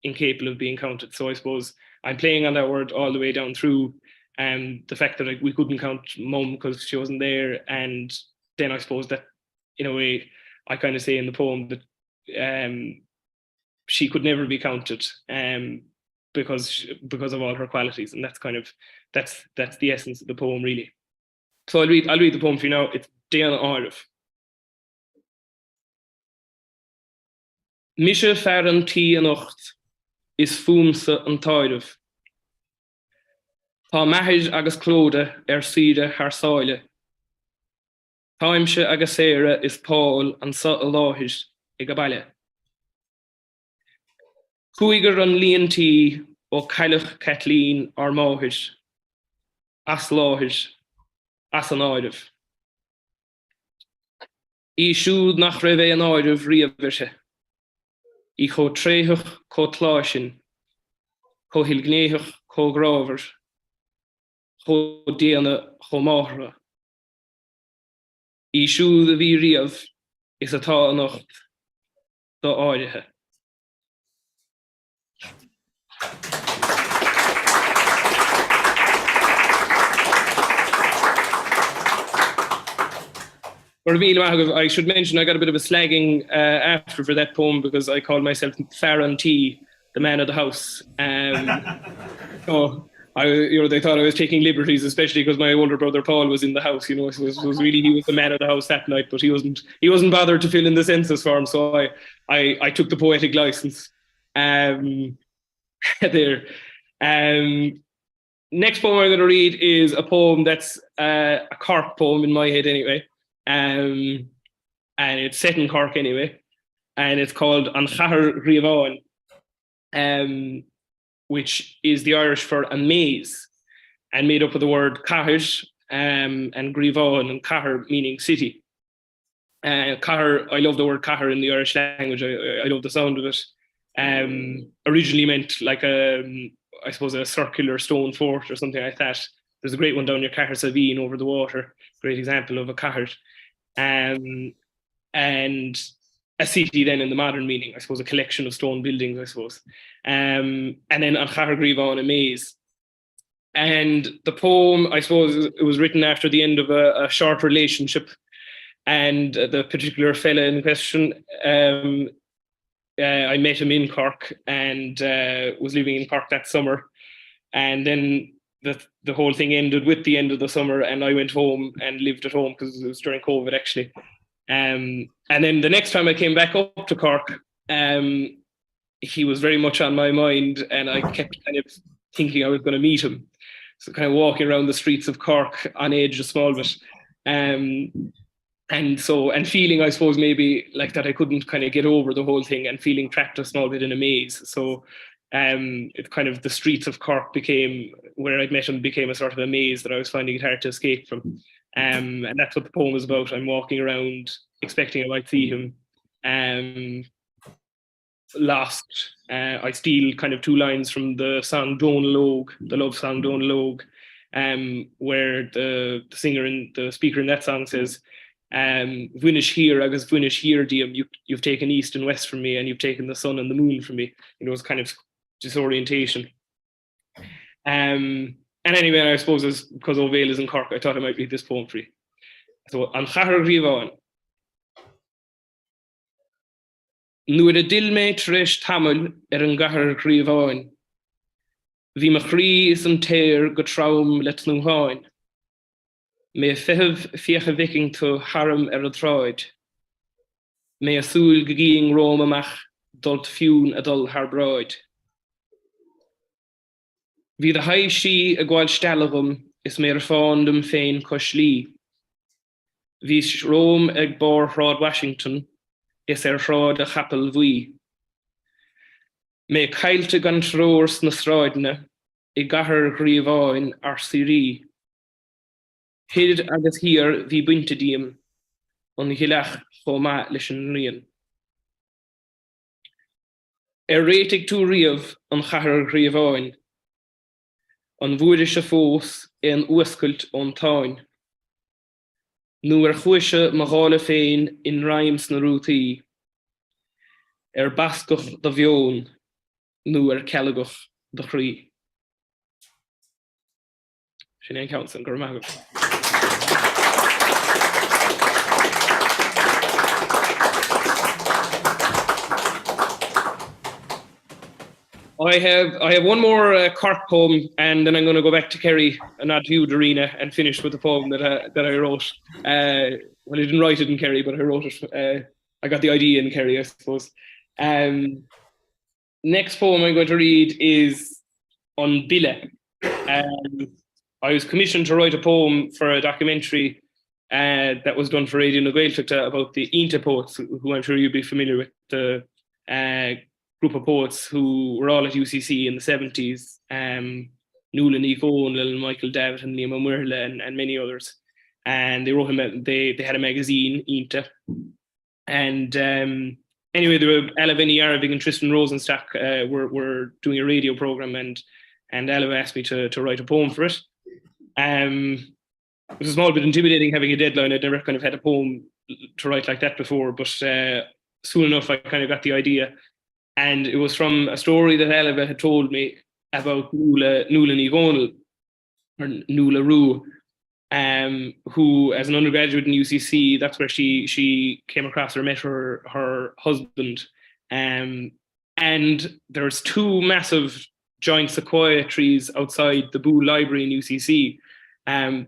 incapable of being counted. So I suppose I'm playing on that word all the way down through, the fact that we couldn't count mum because she wasn't there. And then I suppose that in a way I kind of say in the poem that she could never be counted, because of all her qualities. And that's the essence of the poem, really. So I'll read the poem for you now. It's Dairena áireamh. Mise fearan tí an ocht is fumsa an táireamh. Tá maithid agus Clodagh siide haar sáile. Caoimh agus Éire is Paul an sa a láthid ag a baile. Chuigear an líontí ó Caillich Kathleen ar máthid, as láthid, as an áireamh. Í siúd nach raibh é an áireamh riamhirse. Í cho tréithich có tláisin, có hilgnéithich có grábhar, cho déana cho máthra. Í siúd a bhí riamh is atá an ocht do áirithe. I should mention I got a bit of a slagging after for that poem because I called myself Farron T, the man of the house. So they thought I was taking liberties, especially because my older brother Paul was in the house. So it was really, he was the man of the house that night, but he wasn't bothered to fill in the census form. So I took the poetic license there. Next poem I'm going to read is a poem that's a Cork poem in my head anyway. And it's set in Cork anyway, and it's called An Chathair Gríomháin, which is the Irish for amaze, and made up of the word chathair and Gríomháin, and chathair meaning city. Chathair, I love the word chathair in the Irish language. I love the sound of it. Originally meant like I suppose a circular stone fort or something like that. There's a great one down near Cahir Savine over the water, great example of a chathair. And a city then in the modern meaning, I suppose a collection of stone buildings, I suppose. And then An Chathair Gríomháin, a maze. And the poem, I suppose, it was written after the end of a short relationship. And the particular fella in question, I met him in Cork and was living in Cork that summer. And then the whole thing ended with the end of the summer, and I went home and lived at home because it was during COVID actually. And then the next time I came back up to Cork, he was very much on my mind, and I kept kind of thinking I was going to meet him. So kind of walking around the streets of Cork on edge a small bit. And feeling, I suppose, maybe like that I couldn't kind of get over the whole thing, and feeling trapped a small bit in a maze. So it kind of, the streets of Cork became, where I'd met him, became a sort of a maze that I was finding it hard to escape from. And that's what the poem is about. I'm walking around expecting I might see him. And lost. I steal kind of two lines from the song Dón Lóg, the love song Dón Lóg, where the singer and the speaker in that song says, Bhuinis here agus bhuinis here, Diam, you've taken east and west from me, and you've taken the sun and the moon from me. You know, it's kind of disorientation. And anyway, I suppose because O'Vale is in Cork, I thought I might read this poem for you. So, An Chahar Riváin. Nuair a dil mé treis tamil an gahar Riváin. Bhí me chrí is an téir go traum le tnúháin. Mé feheh fiecha viking to haram a tráid. Mé a súil go gíing Róm amach dult fiún a dul haar braid. Bhí the haid sí a gháil stelagum is mé fándum féin coslí. Bhí Róm ag bor hrád Washington is hrád a chapel bhuí. Mé cailte gan trórs na sráidne I gahar Riváin ar sirí. Hid agus hir bhí buinte díam an hileach chomá leis an rian. Réitigh tú riamh an chahar Riváin. An bhuaidir se fós an uascailt ón táin. Nuair chuise magála féin in raims na rútaí. Bascach do bheon, nuair cealagach do chrí. Sin éon count san gur maith. I have one more Cork poem, and then I'm going to go back to Kerry and nod to you, Dairena, and finish with the poem that I wrote. Well, I didn't write it in Kerry, but I wrote it. I got the idea in Kerry, I suppose. Next poem I'm going to read is on Bille. I was commissioned to write a poem for a documentary that was done for Radio na Gaeltachta about the Inta poets, who I'm sure you'll be familiar with, the group of poets who were all at UCC in the 70s, Nuala Ní Chónaill, Michael Davitt and Liam O'Muirla and many others. And they wrote him, they had a magazine, Inta. And anyway, there were Ella Benny Arabic and Tristan Rosenstock were doing a radio program, and Ella asked me to write a poem for it. It was a small bit intimidating having a deadline. I'd never kind of had a poem to write like that before, but soon enough I kind of got the idea. And it was from a story that Ella had told me about Nuala Ní Chónaill, or Nuala Rue, who, as an undergraduate in UCC, that's where she came across or met her husband. And there's two massive giant sequoia trees outside the Boo Library in UCC.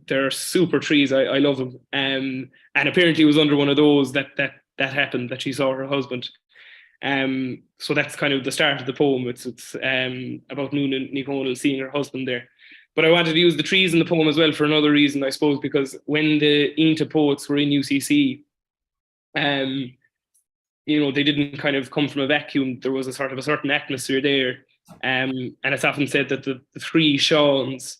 They're super trees. I love them. And apparently it was under one of those that happened, that she saw her husband. So that's kind of the start of the poem. It's about Nuala Ní Chónaill seeing her husband there. But I wanted to use the trees in the poem as well for another reason, I suppose, because when the Inta poets were in UCC, you know, they didn't kind of come from a vacuum. There was a certain atmosphere there. And it's often said that the three Seans,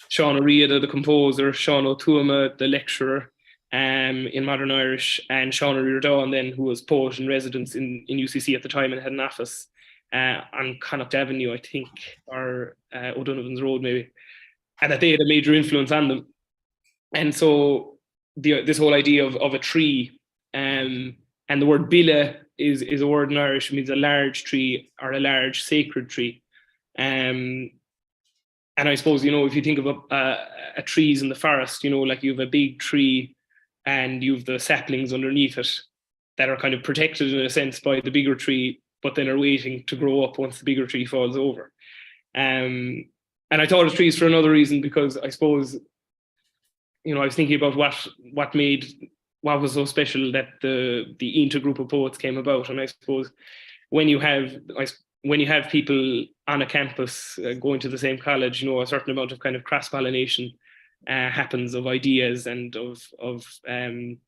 Sean O'Riada, the composer, Sean O'Tuama, the lecturer in modern Irish, and Sean O'Riordan, then, who was poet in residence in UCC at the time and had an office on Connacht Avenue, I think, or O'Donovan's Road maybe, and that they had a major influence on them. And so this whole idea of a tree, and the word Bille is a word in Irish, it means a large tree or a large sacred tree. And I suppose, you know, if you think of a trees in the forest, you know, like you have a big tree and you have the saplings underneath it that are kind of protected in a sense by the bigger tree, but then are waiting to grow up once the bigger tree falls over. And I thought of trees for another reason, because I suppose, you know, I was thinking about what was so special that the Inta group of poets came about. And I suppose when you have people on a campus going to the same college, you know, a certain amount of kind of cross-pollination happens of ideas and of the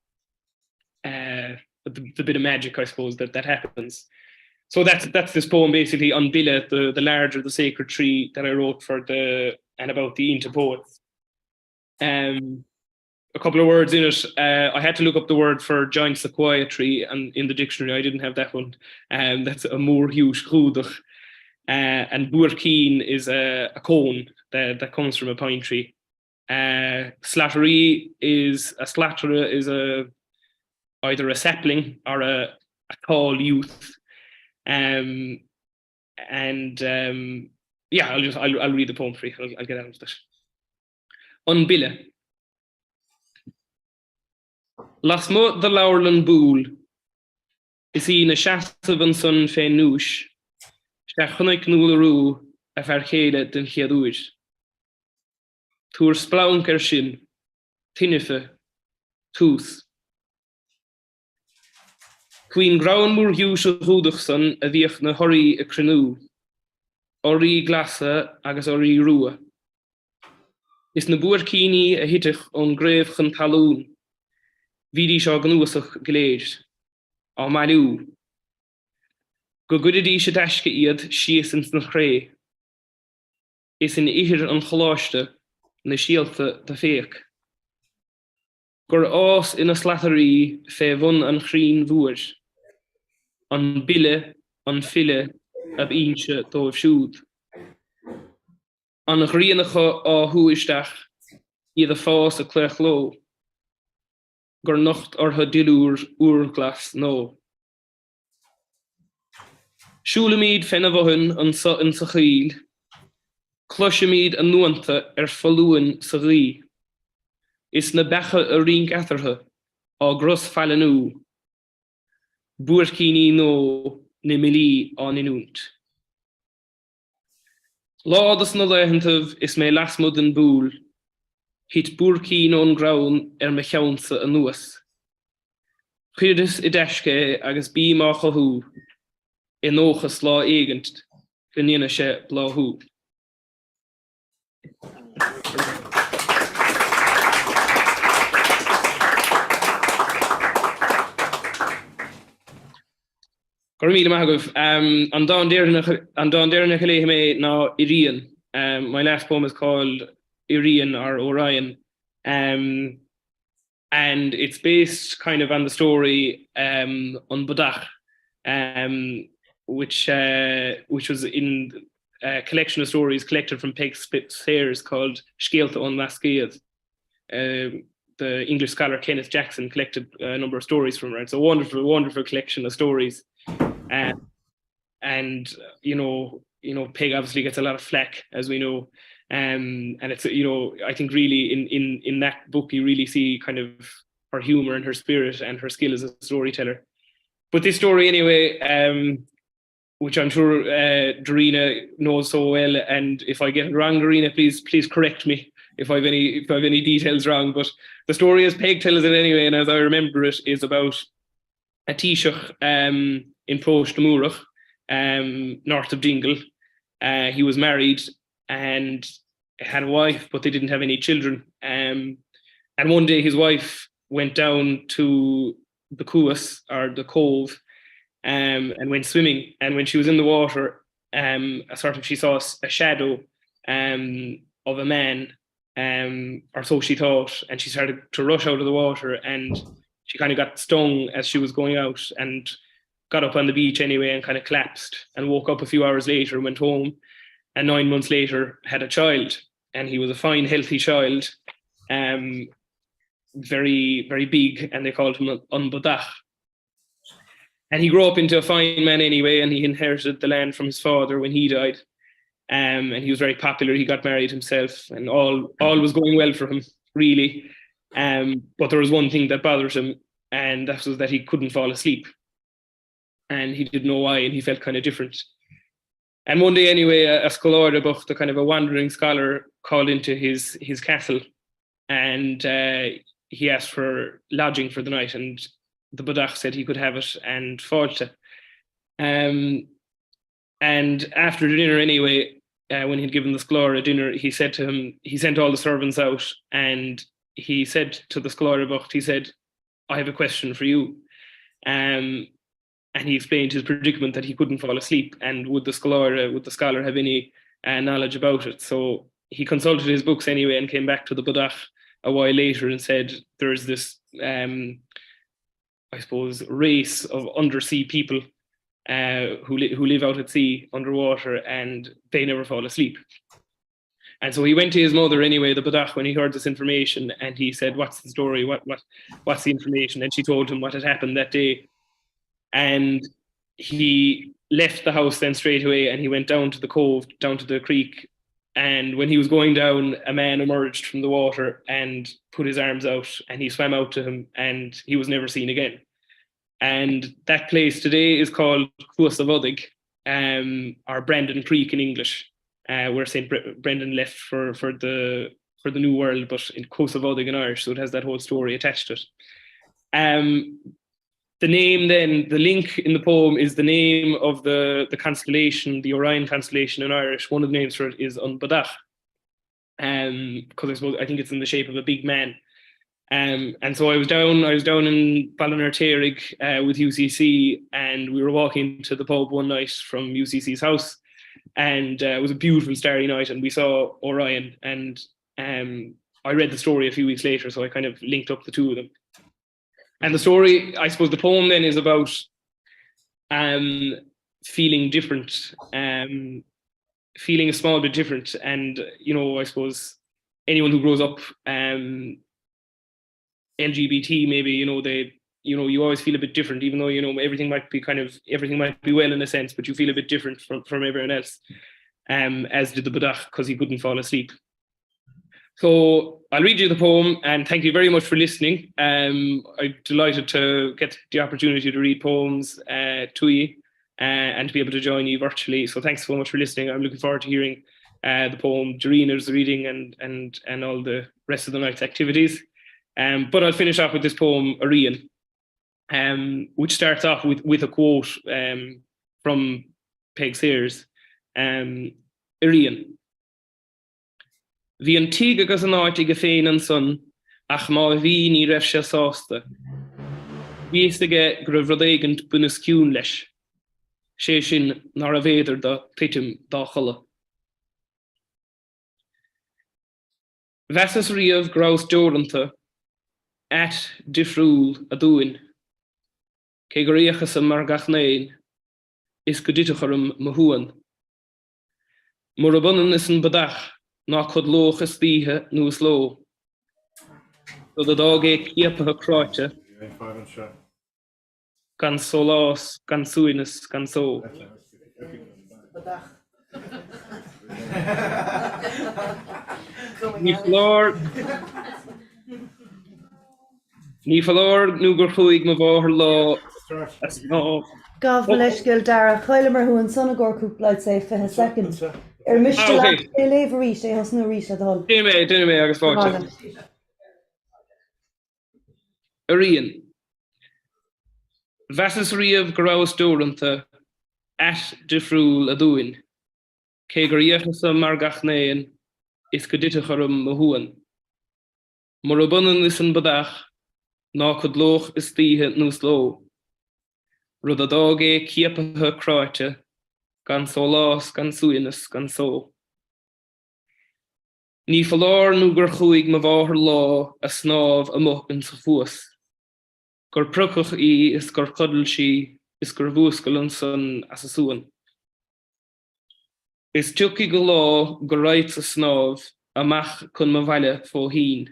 bit of magic, I suppose, that happens. So that's this poem basically on Bille, the larger, the sacred tree that I wrote for and about the Inta poets. a couple of words in it. I had to look up the word for giant sequoia tree, and in the dictionary I didn't have that one. That's a more huge grúdach. And buarcín is a cone that comes from a pine tree. Slattery is either a sapling or a tall youth. Yeah, I'll read the poem for you. I'll get out of it. On bille. Las mo the laurlan bool is in a shasta van sun fe noosh. Shachnik nulru a vergele den chiaduid. Tour splaun kershin, tinife, tooth. Queen Ground moor hús a húdachson a bhíoch na horí a crenú. Orí glasa agus orí rua. Is na buarcíní a hitich ón gréibh chun talún. Bhídí seo gnúasach gléir. Á mailú. Go gudidí se deisce iad siasins na chré. Is in ihir an choláiste na síalta da féach. Gur ás in a slatterí fé bhun an chrín bhuair. An bille, an fille, ab inse dóibh siúd. An ghrianacha á huaisteach iad a fás a clech lo. Gur nocht ortha dilúr úrglas nó. Siúlamíd fenna bhohin an sa chíl. Cloisimíd an nuanta falúin sa rí. Is na becha a ring athartha á gros fallanú. Buarcíní nó na milí an inúnt. Ládas na leihantamh is mé lasmud an búl. Hit buarcín ón graun me cheansa an nuas. Chuidas I deisce agus bí má chothú. I nóchas lá éigent gníana sé bláthú. Gormíle maithagah. An dá Dairena chaléthe mé ná Irian. My last poem is called Irian or Orion. And it's based kind of on the story on Budach, which was in a collection of stories collected from Peg Sayers called Scialta on Lascéad. The English scholar Kenneth Jackson collected a number of stories from her. It's a wonderful, wonderful collection of stories. And Peg obviously gets a lot of flack, as we know. And it's, I think really in that book you really see kind of her humor and her spirit and her skill as a storyteller. But this story anyway, which I'm sure Dairena knows so well, and if I get it wrong, Dairena, please correct me if I've any details wrong. But the story as Peg tells it anyway, and as I remember it, is about a Taoiseach in Prost Amurach, north of Dingle. He was married and had a wife, but they didn't have any children. And one day his wife went down to the Cuas, or the cove, and went swimming. And when she was in the water, she saw a shadow of a man, or so she thought, and she started to rush out of the water, and she kind of got stung as she was going out, and got up on the beach anyway and kind of collapsed, and woke up a few hours later, went home, and 9 months later had a child. And he was a fine, healthy child, very, very big, and they called him an Budach. And he grew up into a fine man anyway, and he inherited the land from his father when he died. And he was very popular. He got married himself, and all was going well for him, really. But there was one thing that bothered him, and that was that he couldn't fall asleep. And he didn't know why, and he felt kind of different. And one day anyway, a scholar, the kind of a wandering scholar, called into his castle, and he asked for lodging for the night, and the Budach said he could have it and fáilte. And after the dinner anyway, when he'd given the scholar a dinner, he said to him, he sent all the servants out, and he said to the scholar, he said, I have a question for you. And he explained his predicament that he couldn't fall asleep, and would the scholar have any knowledge about it. So he consulted his books anyway and came back to the Budach a while later and said there's this, I suppose, race of undersea people who live out at sea underwater, and they never fall asleep. And so he went to his mother anyway, the Badach, when he heard this information, and he said, "What's the story? What's the information?" And she told him what had happened that day. And he left the house then straight away, and he went down to the cove, down to the creek. And when he was going down, a man emerged from the water and put his arms out, and he swam out to him, and he was never seen again. And that place today is called Cuasa or Brandon Creek in English, where St. Brendan left for the New World, but in Cuasa in Irish, so it has that whole story attached to it. The name then, the link in the poem is the name of the constellation, the Orion constellation in Irish. One of the names for it is An Badach, because I think it's in the shape of a big man. And so I was down in Ballinartairig with UCC, and we were walking to the pub one night from UCC's house, and it was a beautiful starry night, and we saw Orion, and I read the story a few weeks later, so I kind of linked up the two of them. And the story, I suppose the poem then is about feeling different, feeling a small bit different. And, I suppose anyone who grows up LGBT, maybe, you always feel a bit different, even though, everything might be well in a sense, but you feel a bit different from everyone else, as did the Badach, because he couldn't fall asleep. So I'll read you the poem, and thank you very much for listening. I'm delighted to get the opportunity to read poems to you and to be able to join you virtually. So thanks so much for listening. I'm looking forward to hearing the poem Dairena reading and all the rest of the night's activities. But I'll finish off with this poem, Arian, which starts off with a quote from Peg Sayers. Arian. Bhí an tí agus an áit ag a féin an son, ach má bhí ní raibh sé sásta. Bhí éistige go raibh rud éigent bunas ciún leis, sé sin nar a bhéidir dá titim dá chola. Bheasas riamh grás deoranta, at difriúil a dúin, cé go riachas an mar gachnain, is go ditachar mo huan. Mor a bunan is an Badach, ná chud loch is títhe nuas ló. So the dog céapatha cráite, gan solás, gan suinas, gan só. Ní falár nó gur chuig mo bháthar lá as ná. Gav Malishgil Darragh, Caoimh who and son of Gorku Blight say for his second. Mr. Lever Reach, they has no reach at all. Dine agus fáte. Arian. Bheasas riamh grás deoranta, at difriúil a dúin, cé gur riachas an mar gachnain, is go ditachar mo huan. Mor a bunan is an Badach, ná chud loch is títhe nuas ló. Rud a dog céapatha cráite, gan solás, gan suinas, gan só. Ní falár nó gur chuig mo bháthar lá a snáb a muc in sa fuas. Gur prucach is gur chudal si, is gur bhuascail an son as a suan. Is tuci go lá gur ráit a snáb amach chun mo bhaile fó hín.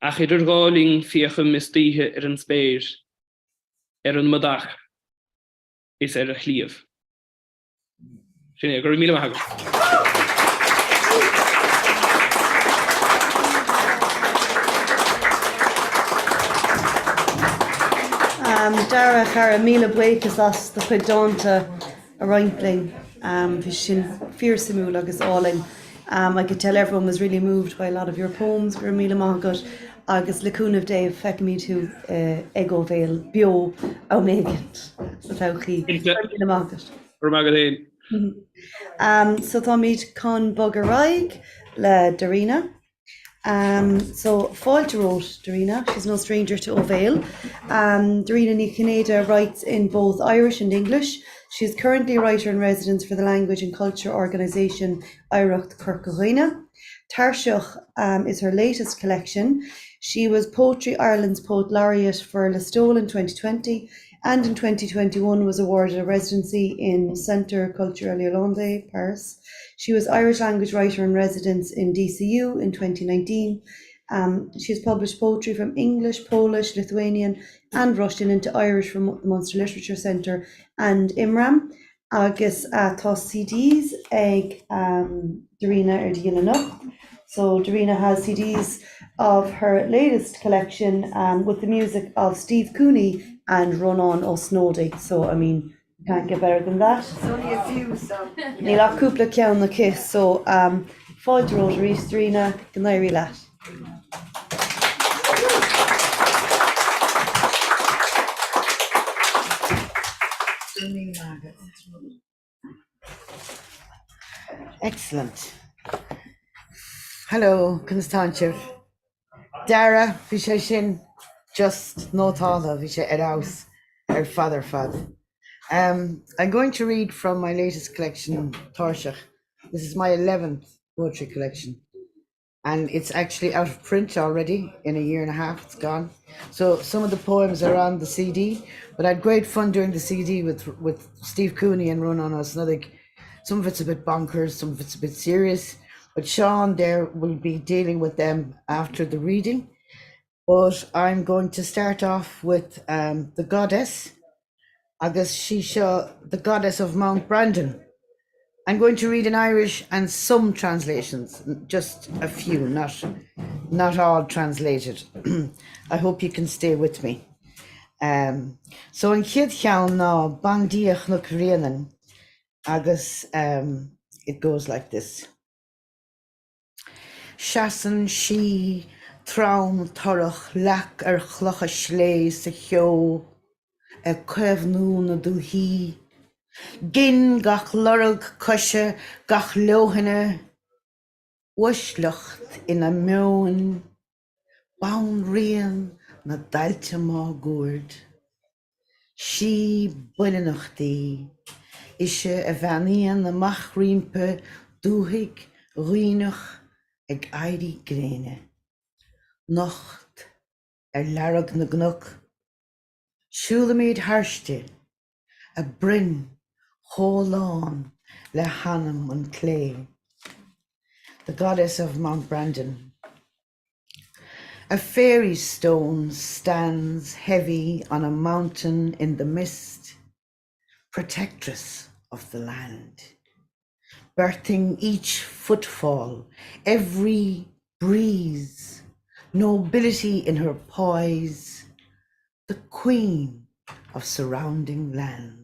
Ach idir gáling fiacham is títhe an spéir, an Badach, is a chliamh. Chinnéide, gur míle maith Darragh ar a míle buchas as the chuid dáanta a roiintling, bhí sin fíorsamú agus áling. I could tell everyone was really moved by a lot of your poems, gur míle maith agus lecúnamh Dave feic me to ego veil bio omegant. So tauchi. Míle maith. Gur magadéin. So tá míid con bugaraig le Dairena. So fáilte wrote Dairena, she's no stranger to O'Vale. Dairena ní Chinnéide writes in both Irish and English. She is currently a writer in residence for the language and culture organisation Oidhreacht Caoimh. Darragh is her latest collection. She was Poetry Ireland's Poet Laureate for Listowel in 2020 and in 2021 was awarded a residency in Centre Culturel Hollande, Paris. She was Irish language writer in residence in DCU in 2019. She has published poetry from English, Polish, Lithuanian and Russian into Irish from the Munster Literature Centre and Imram. Agus tá CDs ag Dairena Dairena Nucht. So Dairena has CDs of her latest collection with the music of Steve Cooney and Ronan O'Snowdy. So I mean, you can't get better than that. It's only a few, so. Ní lá cúpla ceann na kiss. So fáilte rud rís Dairena gnairi leat. Excellent. Hello, Constantia. Darragh, bhí sé sin just nótála, bhí sé ar house, ar father fad. I'm going to read from my latest collection, Darragh. This is my 11th poetry collection. And it's actually out of print already. In a year and a half, it's gone. So some of the poems are on the CD, but I had great fun doing the CD with Steve Cooney and Ronan O'Snowdy. Some of it's a bit bonkers, some of it's a bit serious, but Sean there will be dealing with them after the reading. But I'm going to start off with the goddess, agus Shisha, the goddess of Mount Brandon. I'm going to read in Irish and some translations, just a few, not all translated. I hope you can stay with me. So in Chiad Cheann ná Bandiach na Críanan, agus it goes like this. Shasan she traum torach lac chlocha shlé sa cheo a cuimhnú na dúhí. Gin gach lorug cushe gach lohanne washlucht in a meon bound rian na dalta má gourd. She buinachtaí ishe a bhanían na mach rimpe dúhig rianach ag airi gréine. Nocht larug na gnuk. Siúlamid harste a brin Holán le Hannam and Clay, the goddess of Mount Brandon. A fairy stone stands heavy on a mountain in the mist, protectress of the land, birthing each footfall, every breeze, nobility in her poise, the queen of surrounding lands.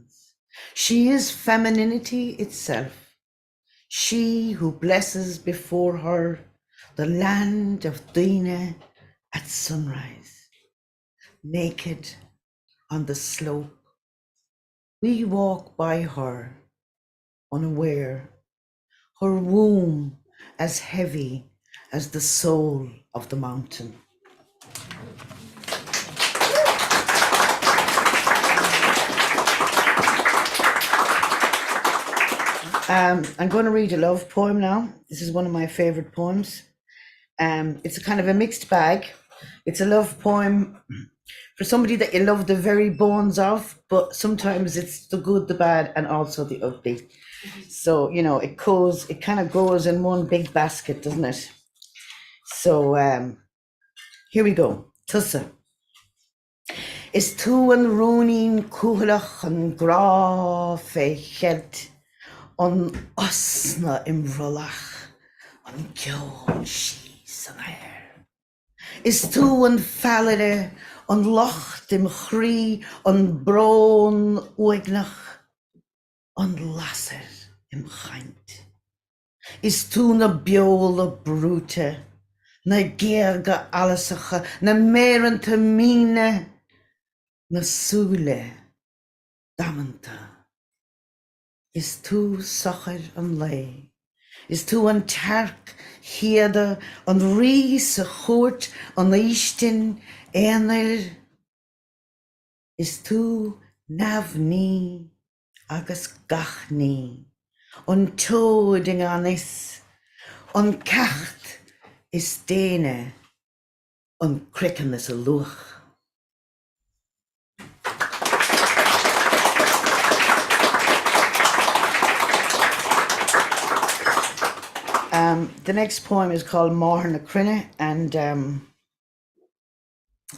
She is femininity itself, she who blesses before her the land of Dairena at sunrise. Naked on the slope, we walk by her, unaware, her womb as heavy as the soul of the mountain. I'm going to read a love poem now. This is one of my favorite poems. It's a kind of a mixed bag. It's a love poem for somebody that you love the very bones of, but sometimes it's the good, the bad, and also the ugly. So, you know, it kind of goes in one big basket, doesn't it? So here we go. Tusa. Is tú an rúnin cúhalach an grá fé chead an osna imhrolach an ceol síos an air. Is tú an fallide an locht im chrí an brón uignach an lasser im chaint. Is tú na beol a brúte na géarga alasacha na méranta míne na súle damanta. Is tú sochar an lei. Is tú an tarc hiada an rís a chót an ístin éanair. Is tú navní agus gachní, an tóding anis, an cecht is déine, an crickan is a luach. The next poem is called Máthar na Cruinne, and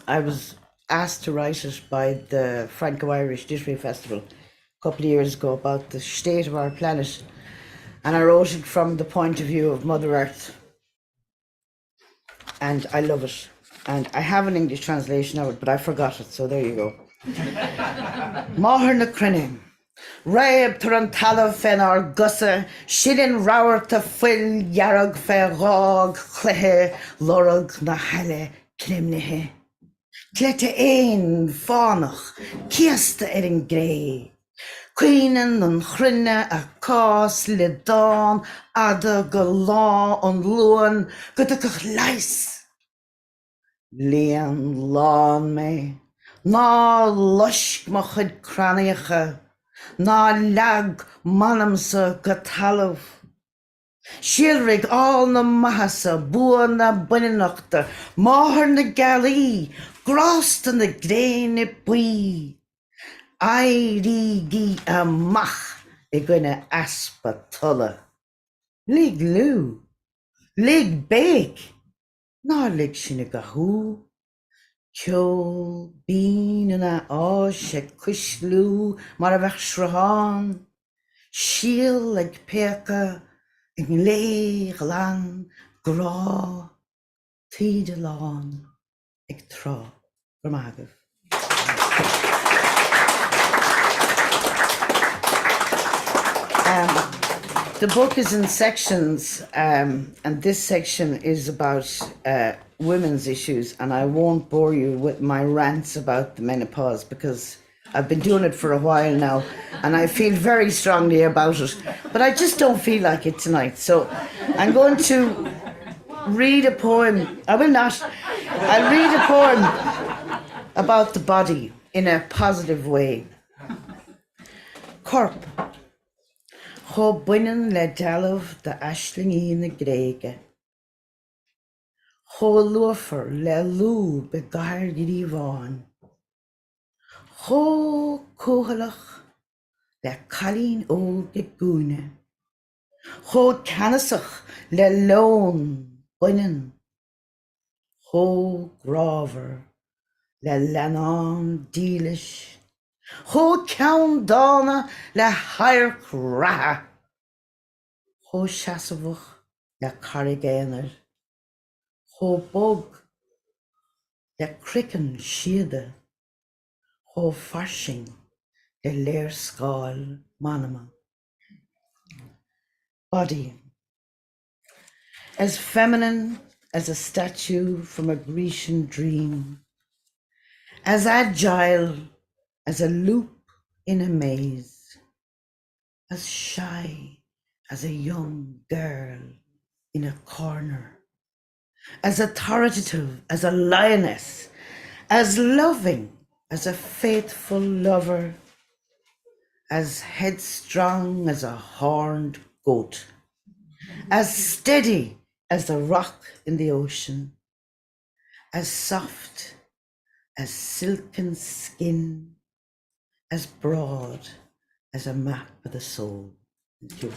I was asked to write it by the Franco-Irish Literary Festival a couple of years ago about the state of our planet, and I wrote it from the point of view of Mother Earth, and I love it. And I have an English translation of it, but I forgot it, so there you go. Máthar na Cruinne. Raib tar an talamh fen ar gusa, Shilin rawarta fuil yarag fe rog chlehe, lorag na hele krimnehe. Clete ein fánach, kiasta an grey. Queenan an chrinne a cás le dán, ada go lá an luan, gudagach leis. Lean lán me, ná lusk ma chud craniacha, ná lag manamsa go talamh. Shilrig all na mahasa, bua na buninachta, Máthar na galí, grasta na gréine bui. Airigi a mach I gine aspa tulla. Lig lú, lig big, ná lig sinna gahú. Ceol bín na se cuislú mar a bheith srahán. Síl ag peca ag léigh lan grá. Tíde lán ag trá. Ramagah. The book is in sections, and this section is about women's issues, and I won't bore you with my rants about the menopause because I've been doing it for a while now and I feel very strongly about it, but I just don't feel like it tonight. So I'm going to read a poem. I will not. I'll read a poem about the body in a positive way. Corp. Cho buineann le dealamh de aisling na gréige. Cho luafar le lú be gair gríomháin. Cho cóhalach le calín ó go gúine. Cho canasach le lón buineann. Cho grábhar le leanán dílis. Cho ceann dána le hairc ratha. Cho seasamhach le carigéanar. Cho bog le criccan siada. Cho farsing le léir scáil manama. Body. As feminine as a statue from a Grecian dream. As agile as a loop in a maze, as shy as a young girl in a corner, as authoritative as a lioness, as loving as a faithful lover, as headstrong as a horned goat, as steady as the rock in the ocean, as soft as silken skin, as broad as a map of the soul. Thank you.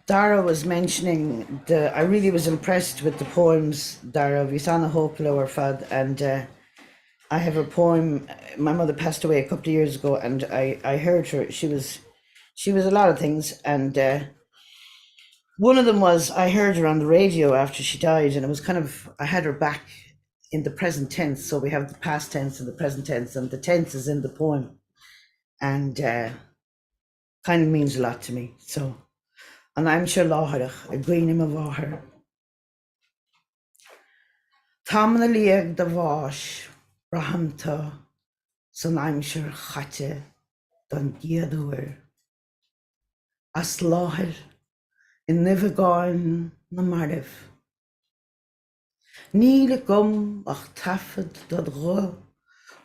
Darragh was mentioning I really was impressed with the poems, Darragh, Visana Hokalo or Fad, and I have a poem. My mother passed away a couple of years ago, and I heard her. She was a lot of things, and one of them was I heard her on the radio after she died, and it was kind of, I had her back in the present tense. So we have the past tense and the present tense, and the tense is in the poem, and kind of means a lot to me. So, and I'm sure láthach a gcuinim a bháthair. Tá na líag de bháis rahamta san aimsir chaite don giadúir. As láthir in nifegáin na maribh. Níle gom ach tafod dod ro,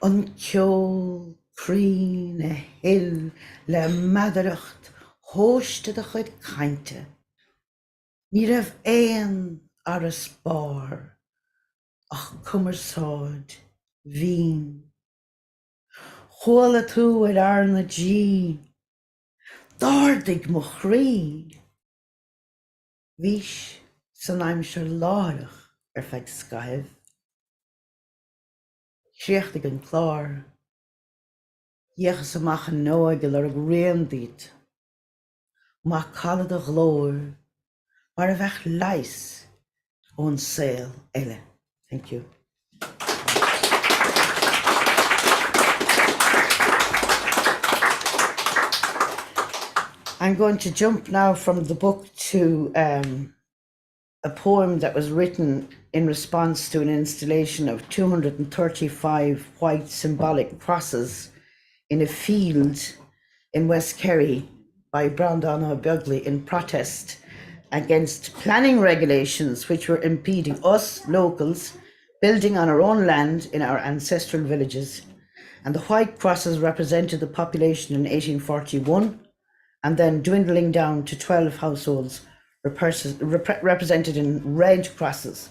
an ceol crín a hill le madaracht hóiste a chud cainte. Ní raibh éan ar a spár, ach cumarsáid, vín. Chóla tú ar arna dí, dardig mo chrí. Vís san aimsir lárach ar feig scaibh. Sríochtaigh an chlár, dhéachas amach an nóigil ar a réandít, má callad a glóir, mar a bheith leis ón saol eile. Thank you. I'm going to jump now from the book to a poem that was written in response to an installation of 235 white symbolic crosses in a field in West Kerry by Brandon Begley in protest against planning regulations which were impeding us locals building on our own land in our ancestral villages. And the white crosses represented the population in 1841 and then dwindling down to 12 households represented in red crosses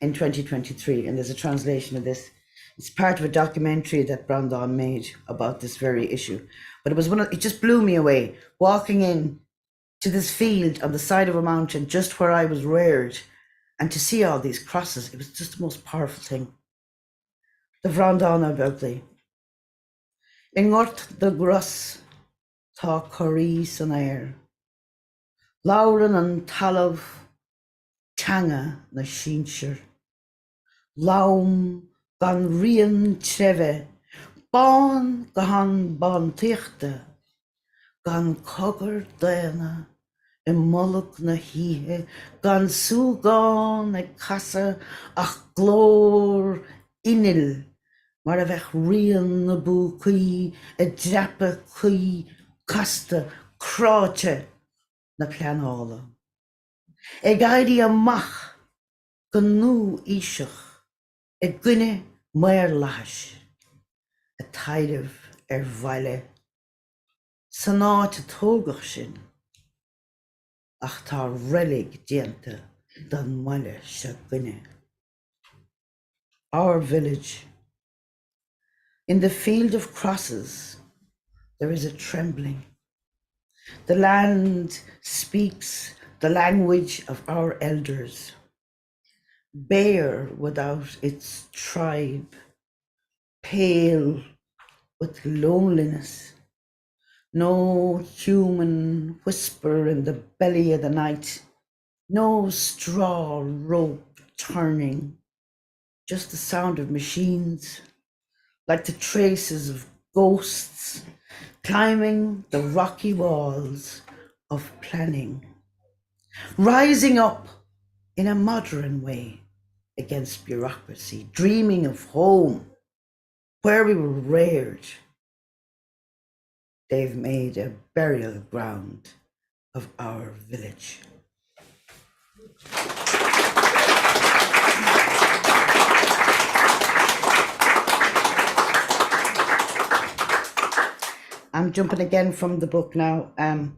in 2023. And there's a translation of this. It's part of a documentary that Brandon made about this very issue. But it just blew me away, walking in to this field on the side of a mountain, just where I was reared, and to see all these crosses. It was just the most powerful thing. The Brandon Begley. In Ngort the Gros, tá chorí san air. Lauren an talamh teanga na sínsir. Laum gan rian treve, bán gahan bán tíochta, gan cogur Dairena I mulloch na híthe, gan súgán ag casa ach glór inil, mar a bheith rian na bú chuí, a dreapa chuí, casta, cráte na pleanála. Ag airí amach go nú íseach, ag gcuine mair leis, a taidemh ar bhaile, san áit a tógach sin, ach tá relig déanta don maile se gcuine. Our village. In the field of crosses, there is a trembling. The land speaks the language of our elders, bare without its tribe, pale with loneliness, no human whisper in the belly of the night, no straw rope turning, just the sound of machines, like the traces of ghosts climbing the rocky walls of planning, rising up in a modern way against bureaucracy, dreaming of home, where we were reared. They've made a burial ground of our village. I'm jumping again from the book now. A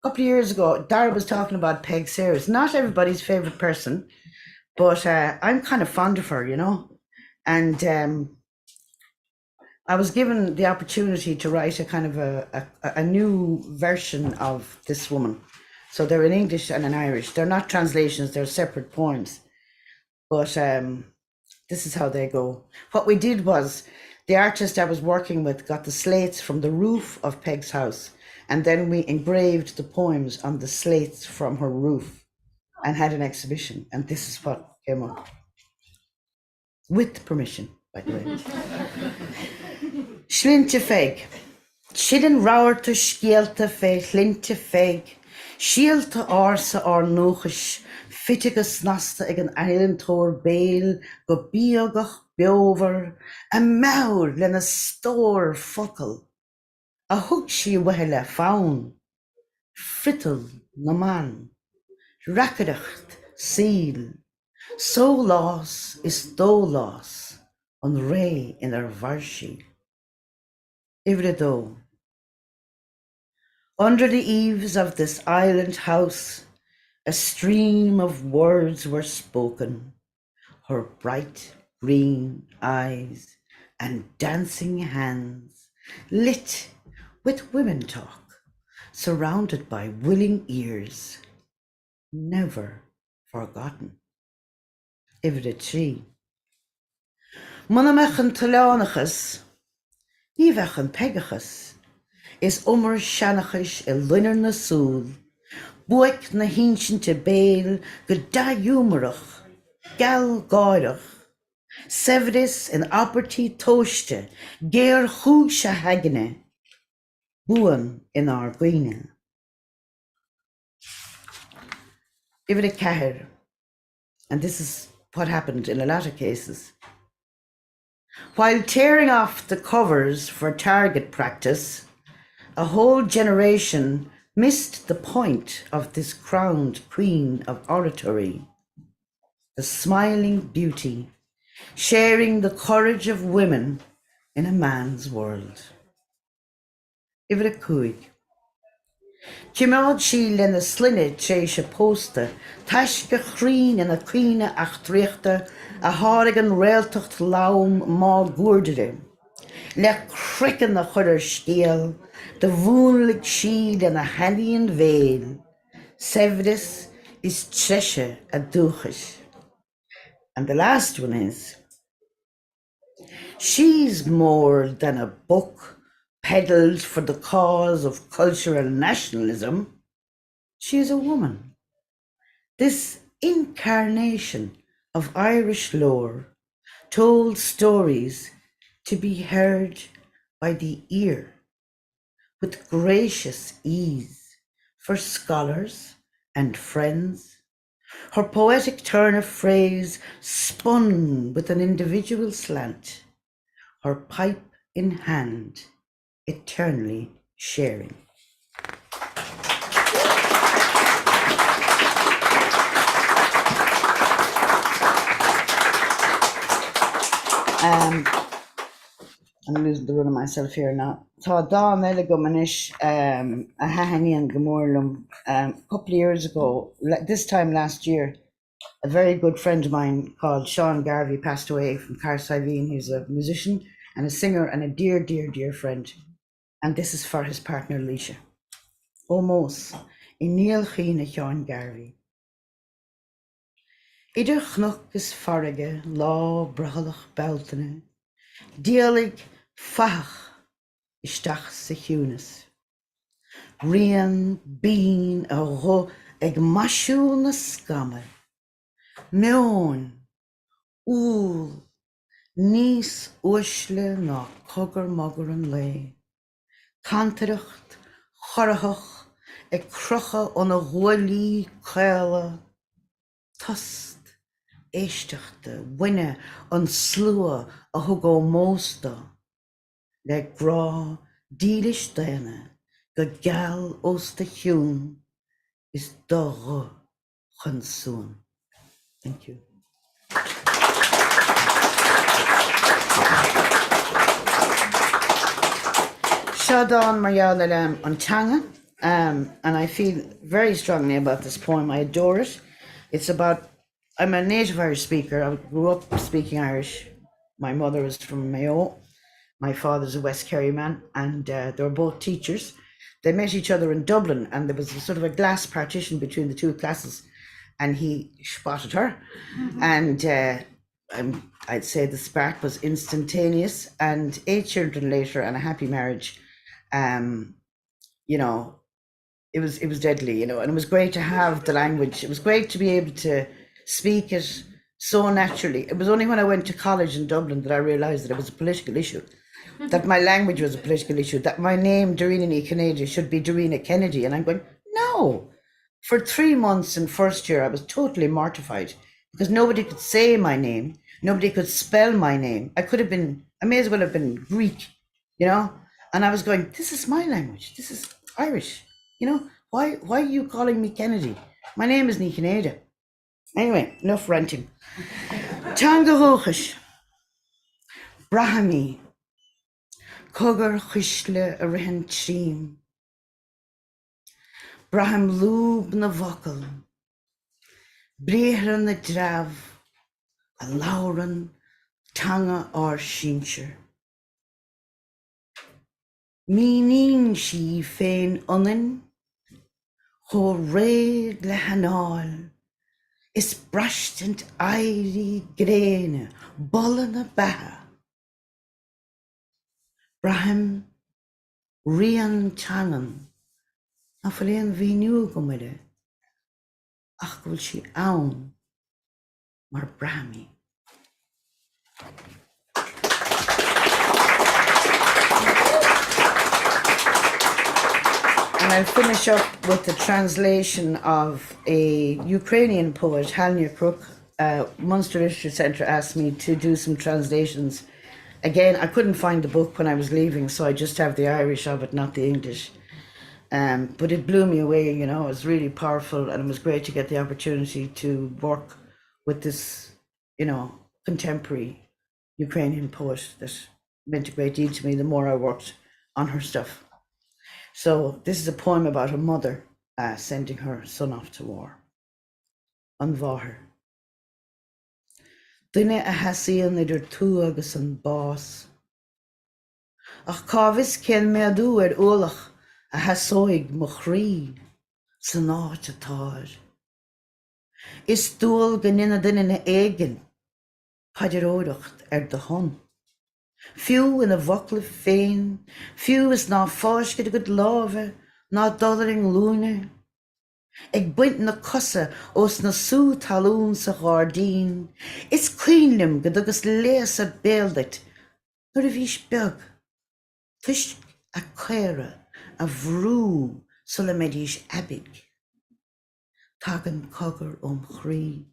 couple of years ago, Darragh was talking about Peg Sayers. Not everybody's favourite person, but I'm kind of fond of her, you know. And I was given the opportunity to write a kind of a new version of this woman. So they're in English and in Irish. They're not translations, they're separate poems. But this is how they go. What we did was, the artist I was working with got the slates from the roof of Peg's house, and then we engraved the poems on the slates from her roof and had an exhibition. And this is what came up. With permission, by the way. Slinte feig. Chilin ráirta scialta fé hlinte feig. Síalta ársa ar nóchas. Fitigus nasta ag an eilintóir béal go bíogach beover a maur lena stór focal. A thug sí wahile faun. Frital na man. Racadacht síl. So loss is though loss on ray in our varshi. Ivrido. Under the eaves of this island house, a stream of words were spoken, her bright green eyes and dancing hands lit with women talk, surrounded by willing ears, never forgotten. Ivrid she. Munamechan talánachas, Nívechan pegachas, is Umar Shanachas a linner na soul, Buick na hinshin te bail, go da humerach, gal gairach, Severis in aperti toaste, geir húsha hagene, buan in our guine. Ivrid a cahir, and this is what happened in a lot of cases. While tearing off the covers for target practice, a whole generation missed the point of this crowned queen of oratory, the smiling beauty, sharing the courage of women in a man's world. Ivre Cuig. Cimod sí lena slinne sé se posta, taisce chrín in a cuine ach tríochta, a hárigan réaltocht laum má gúrdere. Le cricken na chudder scéal, de bhúnlig siad in a haníon veil. Severis is treshe a dúchas. And the last one is, she's more than a book peddled for the cause of cultural nationalism. She is a woman. This incarnation of Irish lore told stories to be heard by the ear with gracious ease for scholars and friends. Her poetic turn of phrase spun with an individual slant, her pipe in hand, eternally sharing. I'm losing the run of myself here now. Tá dá meile go manis a hahaníon gomorlum a couple of years ago, this time last year, a very good friend of mine called Sean Garvey passed away from Carsiveen. He's a musician and a singer and a dear, dear, dear friend. And this is for his partner, Leisha. Almost. In Neil Chine Sean Garvey. Idir chnoch is farige, law brachalach beltene. Dielig fach istach sechunis. Rian bean a ro eg mashu na skamme. Meon, ool, nís uisle na cogur mogur an lei. Canterecht, chorachach, ag crocha on a huili caila. Tust, éisteachta, winne an slua a hugo mósta. Le gra, dílis daine, go gal osta hiún, is dogha chun soon. Thank you. Shadon Mariala Ontanga, and I feel very strongly about this poem. I adore it. It's about, I'm a native Irish speaker. I grew up speaking Irish. My mother was from Mayo. My father's a West Kerry man, and they were both teachers. They met each other in Dublin, and there was sort of a glass partition between the two classes, and he spotted her. And I'd say the spark was instantaneous, and 8 children later and a happy marriage. You know, it was deadly, you know, and it was great to have the language. It was great to be able to speak it so naturally. It was only when I went to college in Dublin that I realized that it was a political issue, that my language was a political issue, that my name, Dairena ní Chinnéide, should be Dairena Kennedy. And I'm going, no. For 3 months in first year, I was totally mortified because nobody could say my name. Nobody could spell my name. I may as well have been Greek, you know? And I was going, this is my language. This is Irish. You know, why are you calling me Kennedy? My name is ní Chinnéide. Anyway, enough ranting. Tanga hochas. Brahmi. Cogar chisle a rihan trim. Braham lúb na vocal. Brehan na drav. A lauren tanga or shincher. Meaning she fein unnen. Ho raid le hanal. Is brushed and airy graine. Bollen a baha. Braham rian tangan. A verleen wie nu gomide. Ach wil she aun. Maar Brahmi. And I'll finish up with the translation of a Ukrainian poet, Hanya Kruk. Munster Literature Centre asked me to do some translations. Again, I couldn't find the book when I was leaving, so I just have the Irish of it, not the English. But it blew me away, you know, it was really powerful, and it was great to get the opportunity to work with this, you know, contemporary Ukrainian poet that meant a great deal to me the more I worked on her stuff. So this is a poem about a mother sending her son off to war. An bmhathair. Duine a heasaíonn idir tú agus an bás. Ach cábhas cén méadú ullach a heasóig mo chrí san áit atáir. Is dúil go nine duine na éigean paidir óireacht de hon. Fiú in a bhocla féin, fiú is ná fáisce go lábhe, ná dodaring lúne. Ag buint na cosa os na sú talún sa gáardín, is cuinim go agus léas a béaldait, nuair a bhís beag. Tuis a caire a bhrú sulla medís abig. Tagan cogur chrí.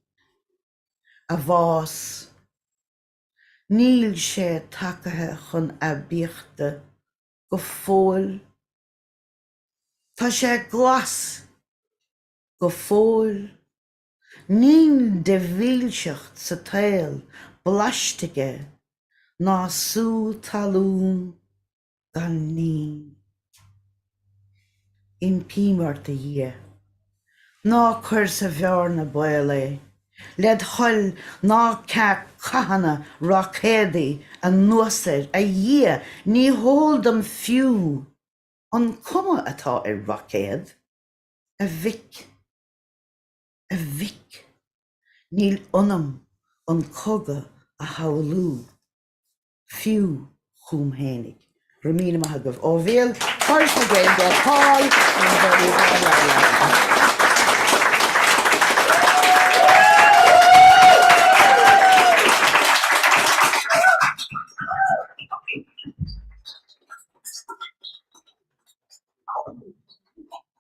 A bhás. Níl sé takathe chun a bíochta go fóil. Tá sé glas go fóil. Níl de bhílseacht sa tail blaistige ná sú talún gan ní. In pímarta dhé. Ná chuir sa bhear na baile. Led hol ná ce cahanna rochédaí a nuasair a dhé ní hóldam fiú an cuma atá I rochéad. A bhic. A bhic. Níl unam an coga a hawlú. Fiú chumhénig. Ramína mahagah ó bhéal, chuirs na gaeilge, Paul, and very well.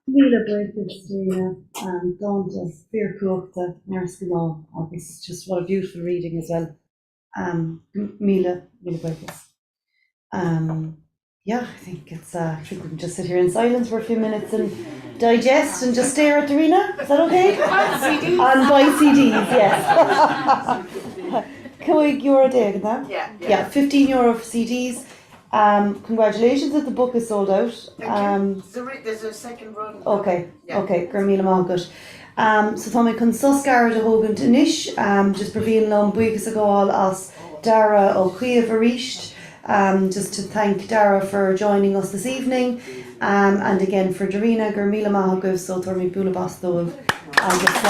Míle buíochas Dairena, Donta, Fíorcúachta, Nearscalá, agus just what a beautiful reading as well. Míle buíochas. Yeah, I think it's I think we can just sit here in silence for a few minutes and digest and just stare at Dairena. Is that okay? Buy CDs. And buy CDs, yes. Caoimh euro a day, isn't that? Yeah. €15 for CDs. Congratulations that the book is sold out. There's a second run. Okay, gur míle mágat. So tá mé chun soscar de hógan inis, just per bhíon lom buíochas a gáil as Darragh ó Caoimh a ríist. Just to thank Darragh for joining us this evening, and again for Dairena, gur míle mágat, so tuair mí búla bastól agus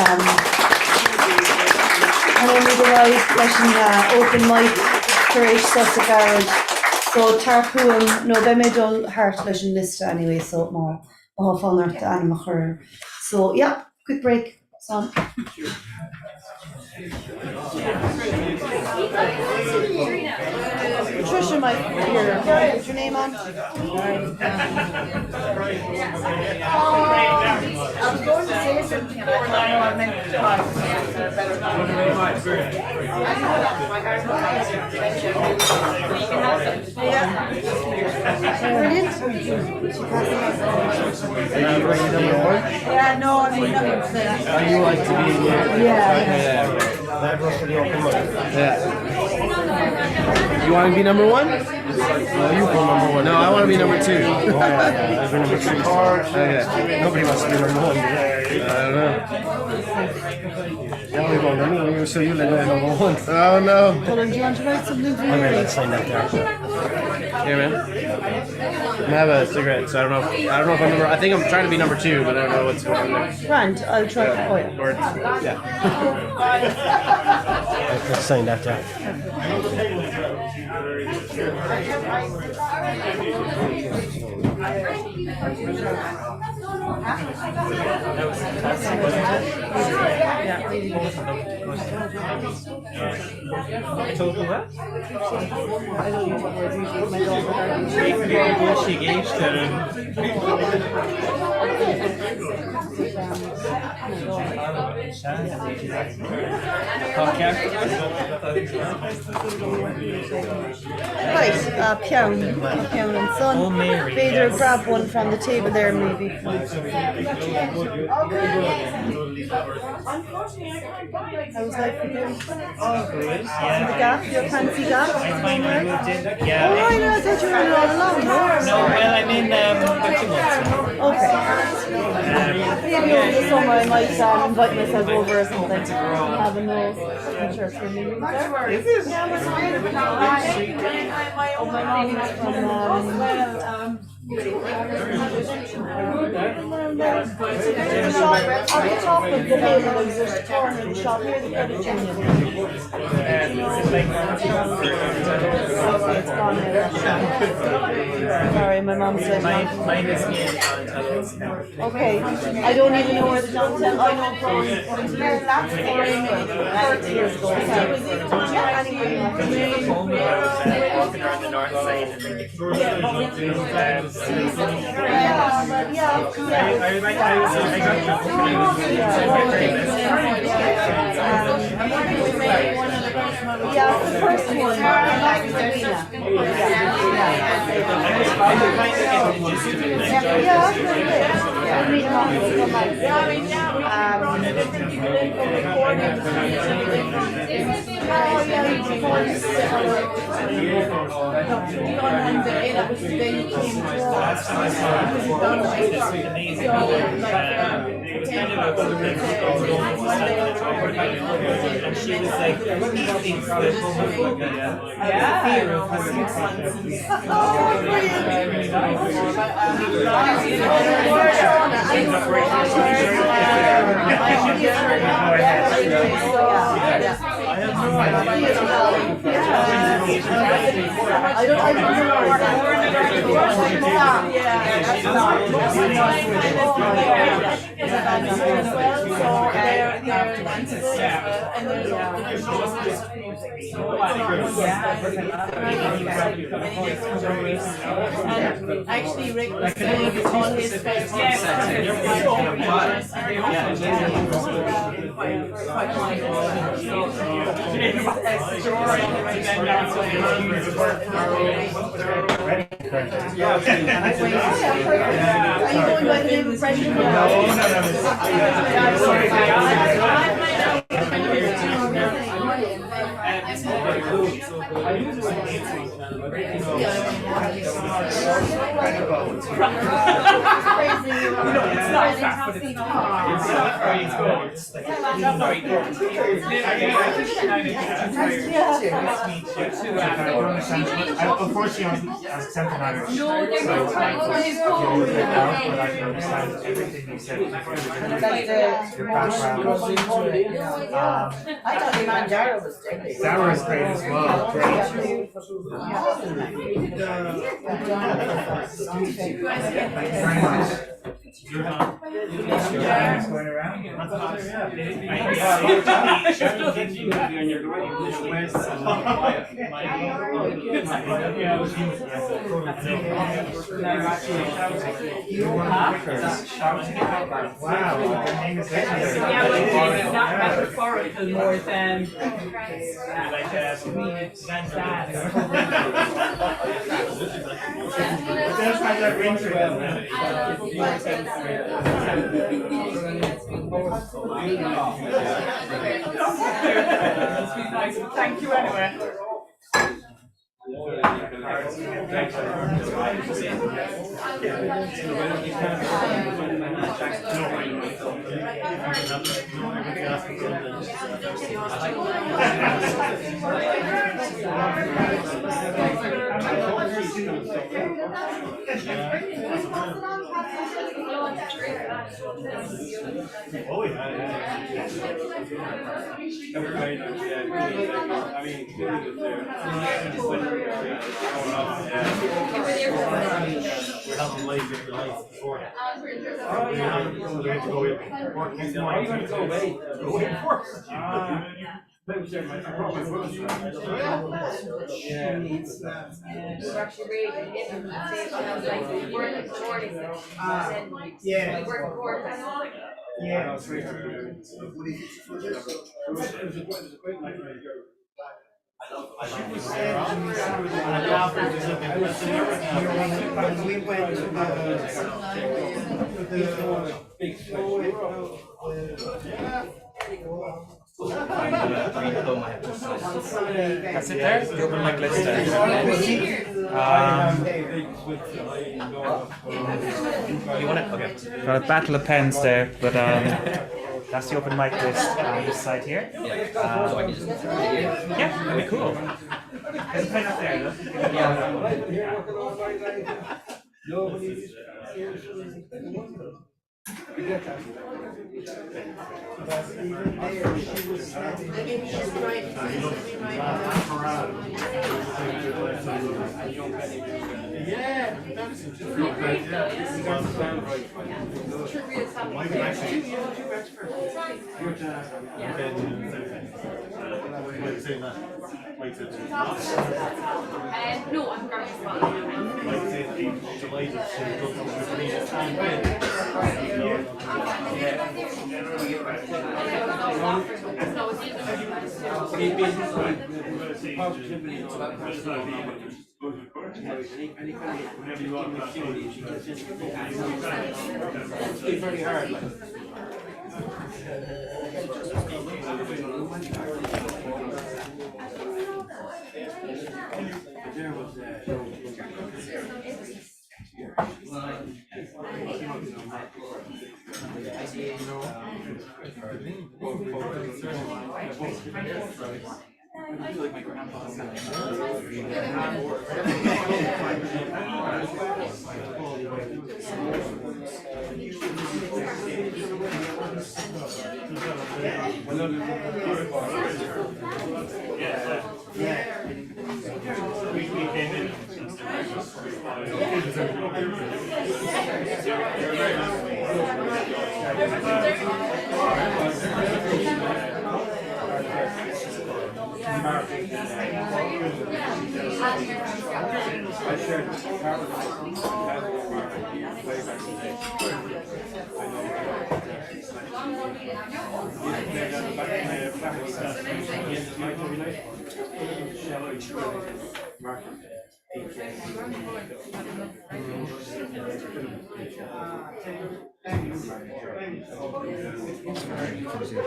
and only the right leis open mic for each such a garage. So tarpuam no bemidol heart leis an list anyway, so more fanart anna chur. So yeah, quick break. So Patricia might be here. What's your name on? I was going to say something and I thought, no, I meant to talk. I know that my heart was you can have some. Yeah. Yeah, no, I mean, nothing to that. Oh, you like to be in here? Yeah. Yeah. You want to be number one? No, you go number one. No, I want to be number two. I'll be number two. Okay. Nobody wants to be number one. I don't know. So you let me number one. Oh no. Colin, do you want to write something for I'm me? gonna sign that there. Here, man. I have a cigarette, so I don't know. If I'm number. I think I'm trying to be number two, but I don't know what's going on there. Grant, I'll try. Oh yeah. Or, yeah. Let's sign that there. Total what? She engaged Right, Pion and Son. Oh, Mary, Vader, yes. grab one from the table there, maybe. Oh, good. The gap, your fancy gap. I finally moved in. Yeah. Oh, right, I thought you were in all along. No, well, I'm in about 2 months. Okay. Maybe over the summer I might invite myself over or something. Have a no interest for me. Is it? Yeah, my mom is from there's a shop at the top of the hill, there's a corner shop near the credit union. It's gone now. Sorry, my mom said Mine is near okay, I don't even know where the downtown, I know from last 30 years ago. Yeah, anyway. Walking around the north side and then Yeah, the first one. and she was like, things that Actually, Rick was saying on his Facebook. Unfortunately, as Central Irish, No, they're not trying to but I can understand everything you said. Your background. I thought your man Darragh was great. Darragh is great as well. Great. Thank you very much. Going around. Wow, your name is Not metaphorical, more than Thank you anyway. Oh yeah. Everybody knows, yeah. I mean, we're having live in the lights before. Oh yeah. We have to go in. Are you going to go away? Go away first. We went to the big That's it there? The open mic list there. You want it? Okay. Got a battle of pens there, but that's the open mic list on this side here. Yeah, that'd be cool. There's a pen up there, though. No, I'm very hard. I feel like my grandpa's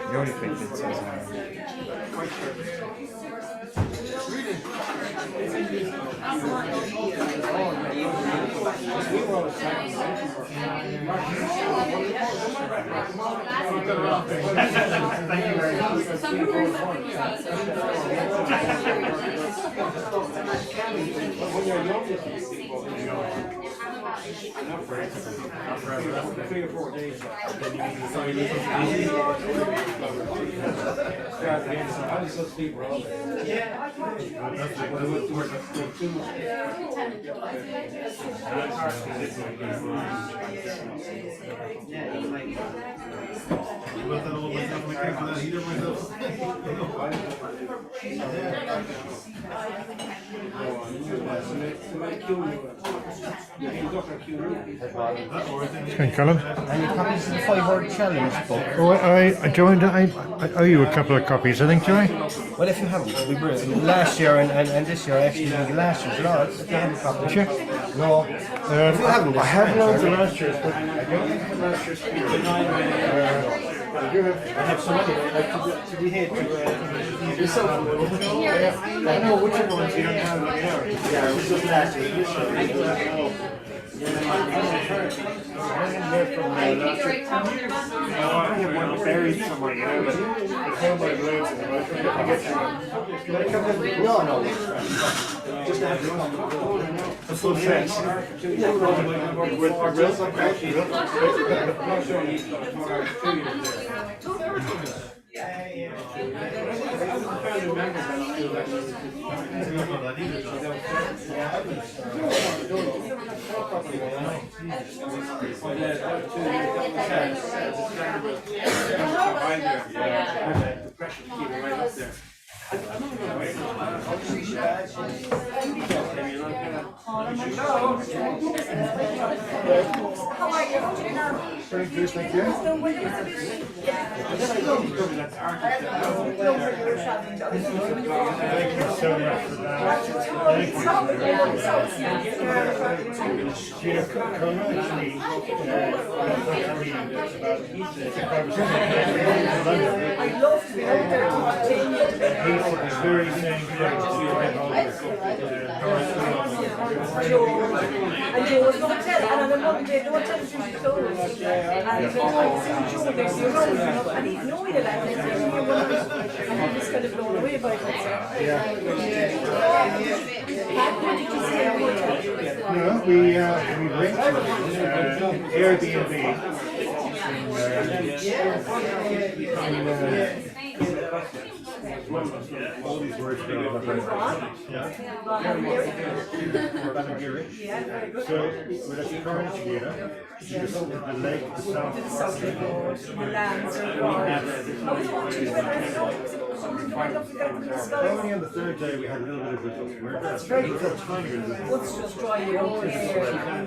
You already printed, so Three or 4 days. I was so sleep all day. Okay, Colin. Any copies of the 5-word challenge book? Oh, I joined. I owe you a couple of copies, I think, do I? Well, if you haven't, it'll be brilliant. Last year and this year, actually, last year's not. If you haven't copied. Did you? No. If you haven't, I have loads of last year's, but I don't have last year's here. I have some other. To be here to yourself. I know which ones you don't have. Yeah, it was just last year. I have one buried somewhere, you know, but it's held by loads of them. I don't know if I get you. No. Just to have the full set. How are you? Very good, thank you. Thank you so much for that. You know, Caoimh actually, I'd love to be out there. he's very saying And Joe was going to tell, and on a Monday, no one tells you she's closed. And I seen Joe next to your house, and he's no idea that, and he was kind of blown away by it. What did you say? No, we rented Airbnb. All these words go on. So we're at the current Chinnéide, just the lake, the south. The lands are gone. I was watching the weather. Only on the third day we had a little bit of result. That's very good. What's just dry your whole hair?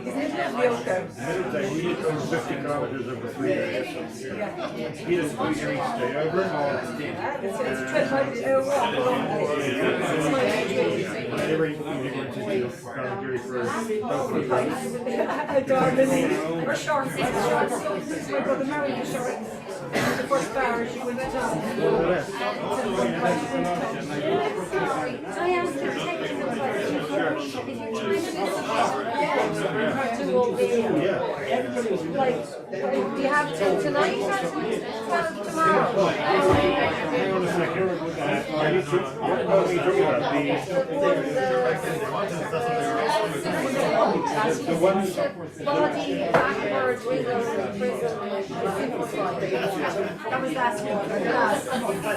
Isn't it lovely out there? Middle day, we did over 50 kilometers over 3 days. He doesn't do your stay over. It's 12 miles walk along Darragh, or shorts. My brother married the shorts. The first bar she went down. I asked her to take you like, do you have 10 tonight or 12 tomorrow? Hang on a second. I need to. What are we talking about? The ones. Body, backwards, windows, and prism. That was last week.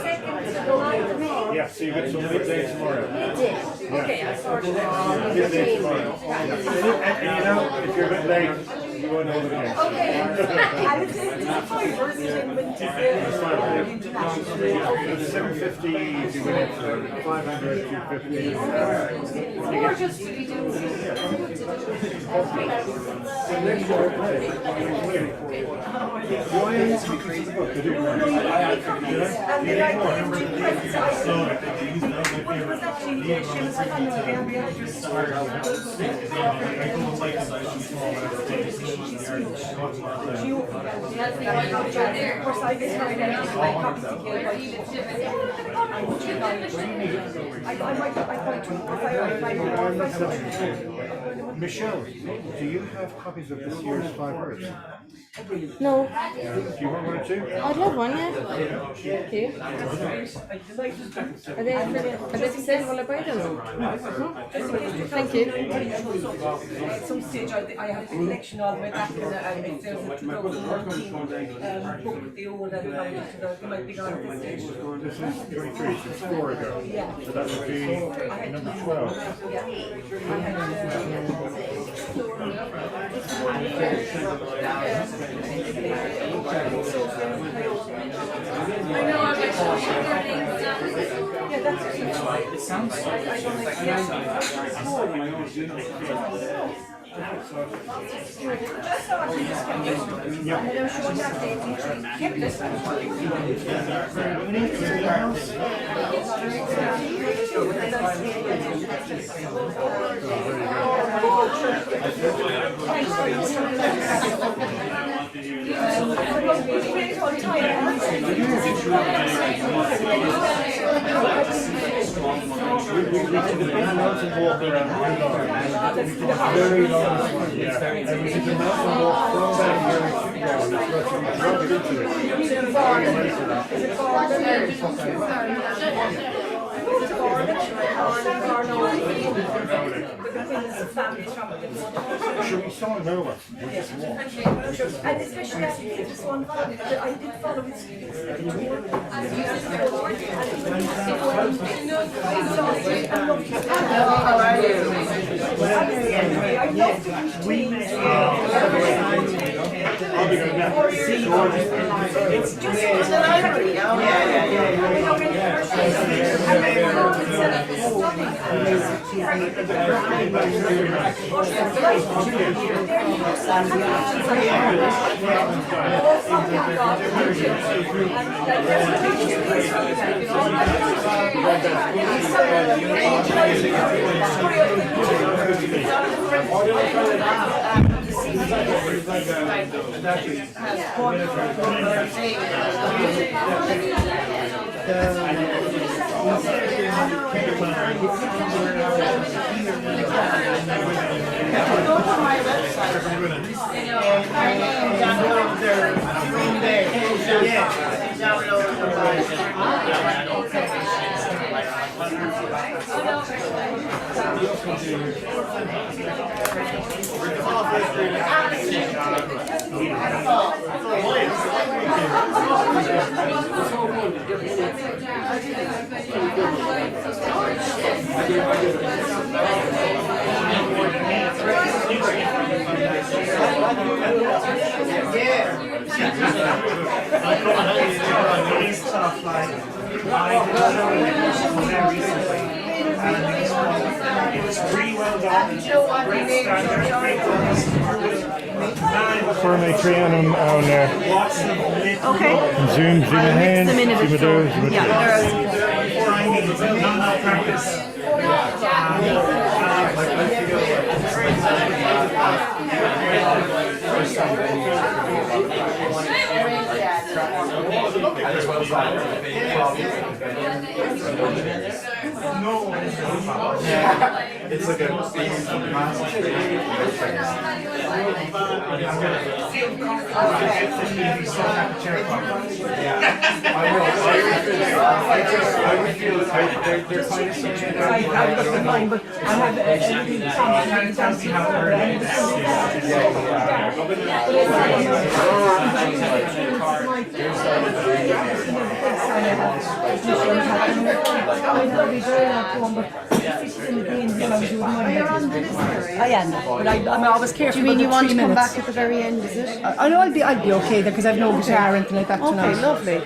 Second to the night. Yeah, so you got some midday tomorrow. Midday. Okay, I sorted Midday tomorrow. And you know, if you're a bit late, you won't know the next. Okay. And it's a 5 versus in It's 750 if you win it, 500 250. Or just to be doing Michelle, do you have copies of this year's 5 words? No. Do you want one or two? I'd love one, yeah. Thank you. Are they for sale? Will I buy them? Thank you. At some stage, I have the collection all the way back, and if there's a 2014 book with the old and it might be gone at this stage. This is 23, so it's 4 ago. Yeah. So that would be number 12. Yeah. I It sounds Very long. And we can mountain walk from that Should we start over? And especially as this one, I did follow it's just Forma Trianum on okay. Zoom ahead, them in a bit Zoom it's like a I would feel they're kind of I am, but I'm always careful. Do you mean about you the want 3 to come minutes. back at the very end, is it? I know I'll be okay because I've no guitar or anything like that tonight. Okay, lovely.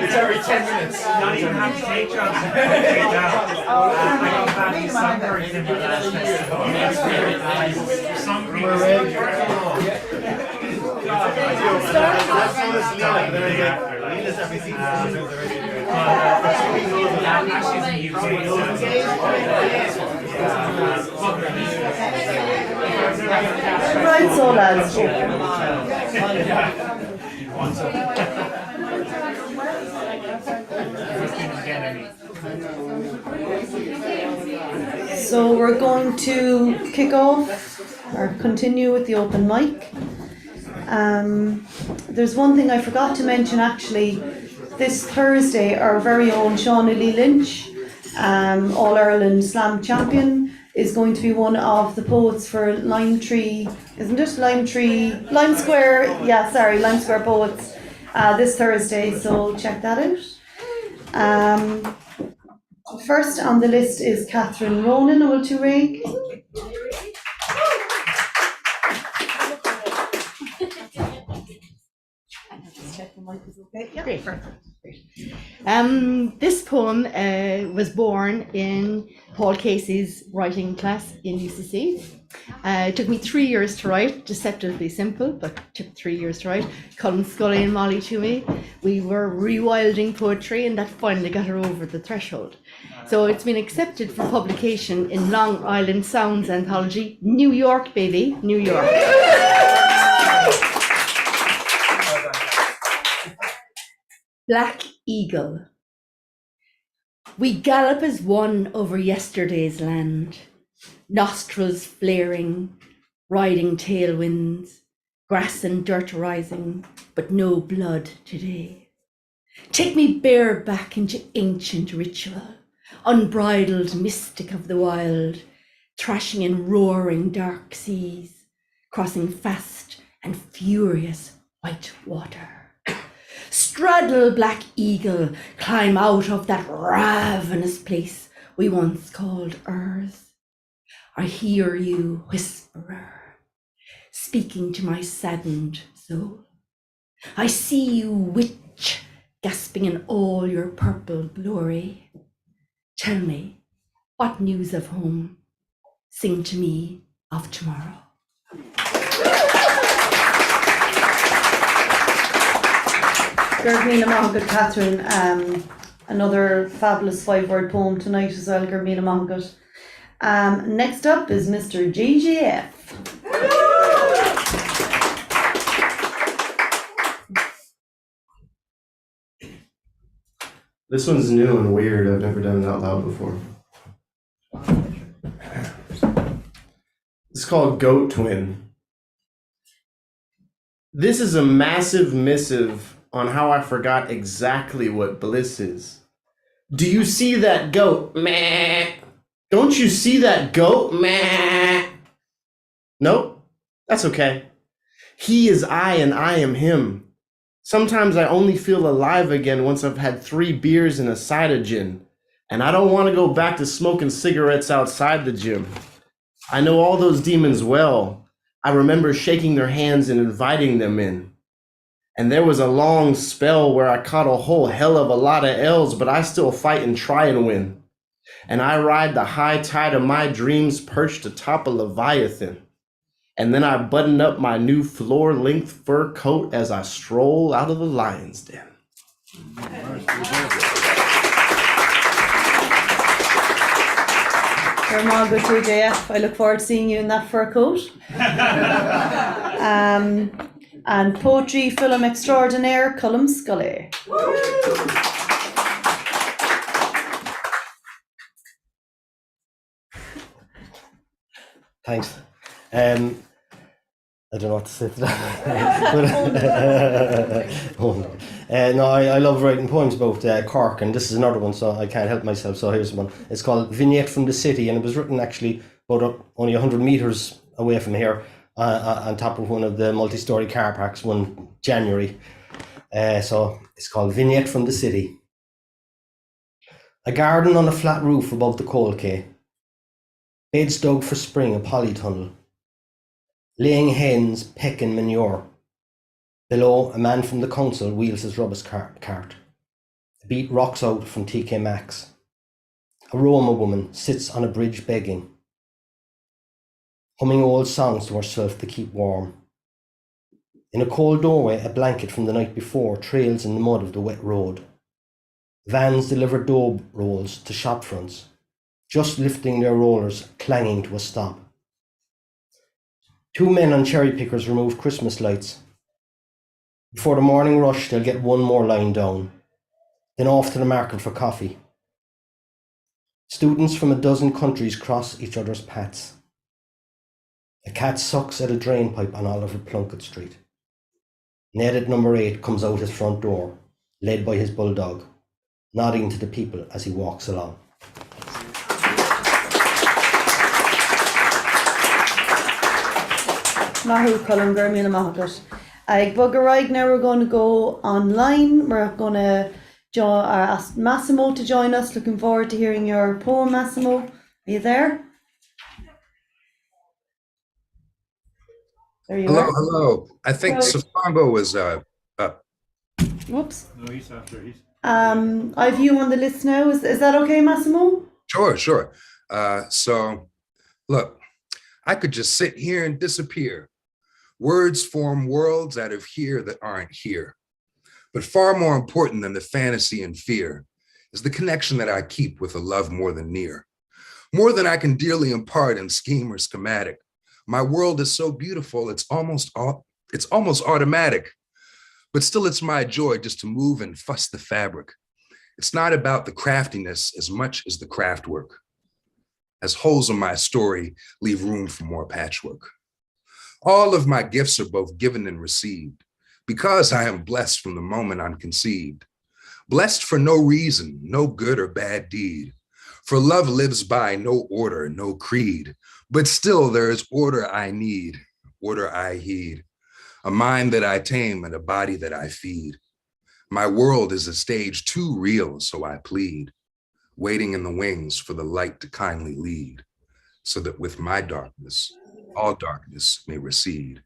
It's every 10 minutes. Not even have to take jobs. I got badly sunburned in my last festival. Sunburned. Right, so lads. So we're going to kick off or continue with the open mic. There's one thing I forgot to mention actually. This Thursday, our very own Shauna Lee Lynch, All Ireland Slam champion, is going to be one of the poets for Lime Tree, isn't it? Lime Square, Lime Square Poets this Thursday, so check that out. First on the list is Catherine Ronan, Will to Rig. Great. This poem was born in Paul Casey's writing class in UCC. It took me 3 years to write, deceptively simple, but took 3 years to write. Colin Scully and Molly Toomey, we were rewilding poetry, and that finally got her over the threshold. So it's been accepted for publication in Long Island Sounds Anthology, New York, baby, New York. Black Eagle. We gallop as one over yesterday's land, nostrils flaring, riding tailwinds, grass and dirt rising, but no blood today. Take me bareback into ancient ritual, unbridled mystic of the wild, thrashing in roaring dark seas, crossing fast and furious white water. Straddle, Black Eagle, climb out of that ravenous place we once called ours. I hear you, whisperer, speaking to my saddened soul. I see you, witch, gasping in all your purple glory. Tell me, what news of home? Sing to me of tomorrow. Gurmina Mahagat, Catherine, another fabulous 5-word poem tonight as well, Gurmina Mahagat. Next up is Mr. GGF. This one's new and weird. I've never done it out loud before. It's called Goat Twin. This is a massive missive on how I forgot exactly what bliss is. Do you see that goat? Meh. Don't you see that goat? Meh. Nope, that's okay. He is I and I am him. Sometimes I only feel alive again once I've had 3 beers and a side of gin. And I don't want to go back to smoking cigarettes outside the gym. I know all those demons well. I remember shaking their hands and inviting them in. And there was a long spell where I caught a whole hell of a lot of L's, but I still fight and try and win. And I ride the high tide of my dreams perched atop a Leviathan. And then I button up my new floor-length fur coat as I stroll out of the lion's den. You're all good too, JF. I look forward to seeing you in that fur coat. And poetry film extraordinaire, Colin Scully. Thanks. I don't know what to say to that. No, I love writing poems about Cork, and this is another one, so I can't help myself. So here's one. It's called Vignette from the City, and it was written actually about only 100 meters away from here, on top of one of the multi-story car parks one January. So it's called Vignette from the City. A garden on a flat roof above the coal quay. Beds dug for spring, a polytunnel. Laying hens, pecking manure. Below, a man from the council wheels his rubbish cart. A beat rocks out from TK Maxx. A Roma woman sits on a bridge begging, humming old songs to herself to keep warm. In a cold doorway, a blanket from the night before trails in the mud of the wet road. Vans deliver dough rolls to shop fronts, just lifting their rollers, clanging to a stop. Two men on cherry pickers remove Christmas lights. Before the morning rush, they'll get one more line down, then off to the market for coffee. Students from a dozen countries cross each other's paths. A cat sucks at a drain pipe on Oliver Plunkett Street. Ned at number 8 comes out his front door, led by his bulldog, nodding to the people as he walks along. Mahu Cullen Gurmi and Mahagat. Ag Bugger now we're going to go online. We're going to ask Massimo to join us. Looking forward to hearing your poem, Massimo. Are you there? There you Hello, are. hello. I think Safambo was up. Whoops. No, he's after. I've you on the list now. Is that okay, Massimo? Sure. So, look, I could just sit here and disappear. Words form worlds out of here that aren't here. But far more important than the fantasy and fear is the connection that I keep with a love more than near. More than I can dearly impart in scheme or schematic. My world is so beautiful, it's almost automatic. But still it's my joy just to move and fuss the fabric. It's not about the craftiness as much as the craft work. As holes in my story leave room for more patchwork. All of my gifts are both given and received because I am blessed from the moment I'm conceived. Blessed for no reason, no good or bad deed. For love lives by no order, no creed. But still there is order I need, order I heed. A mind that I tame and a body that I feed. My world is a stage too real, so I plead. Waiting in the wings for the light to kindly lead. So that with my darkness, all darkness may recede.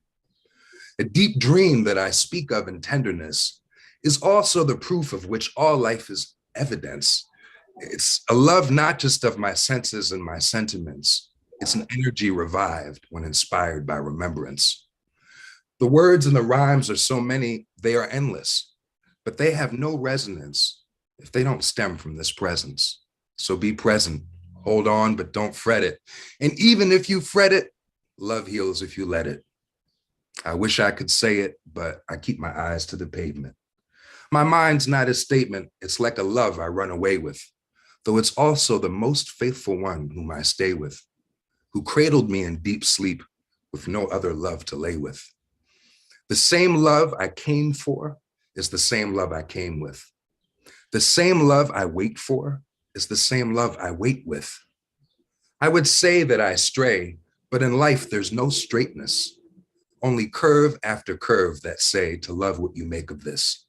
A deep dream that I speak of in tenderness is also the proof of which all life is evidence. It's a love not just of my senses and my sentiments. It's an energy revived when inspired by remembrance. The words and the rhymes are so many, they are endless, but they have no resonance if they don't stem from this presence. So be present, hold on, but don't fret it. And even if you fret it, love heals if you let it. I wish I could say it, but I keep my eyes to the pavement. My mind's not a statement, it's like a love I run away with, though it's also the most faithful one whom I stay with, who cradled me in deep sleep with no other love to lay with. The same love I came for is the same love I came with. The same love I wait for is the same love I wait with. I would say that I stray, but in life there's no straightness, only curve after curve that say to love what you make of this.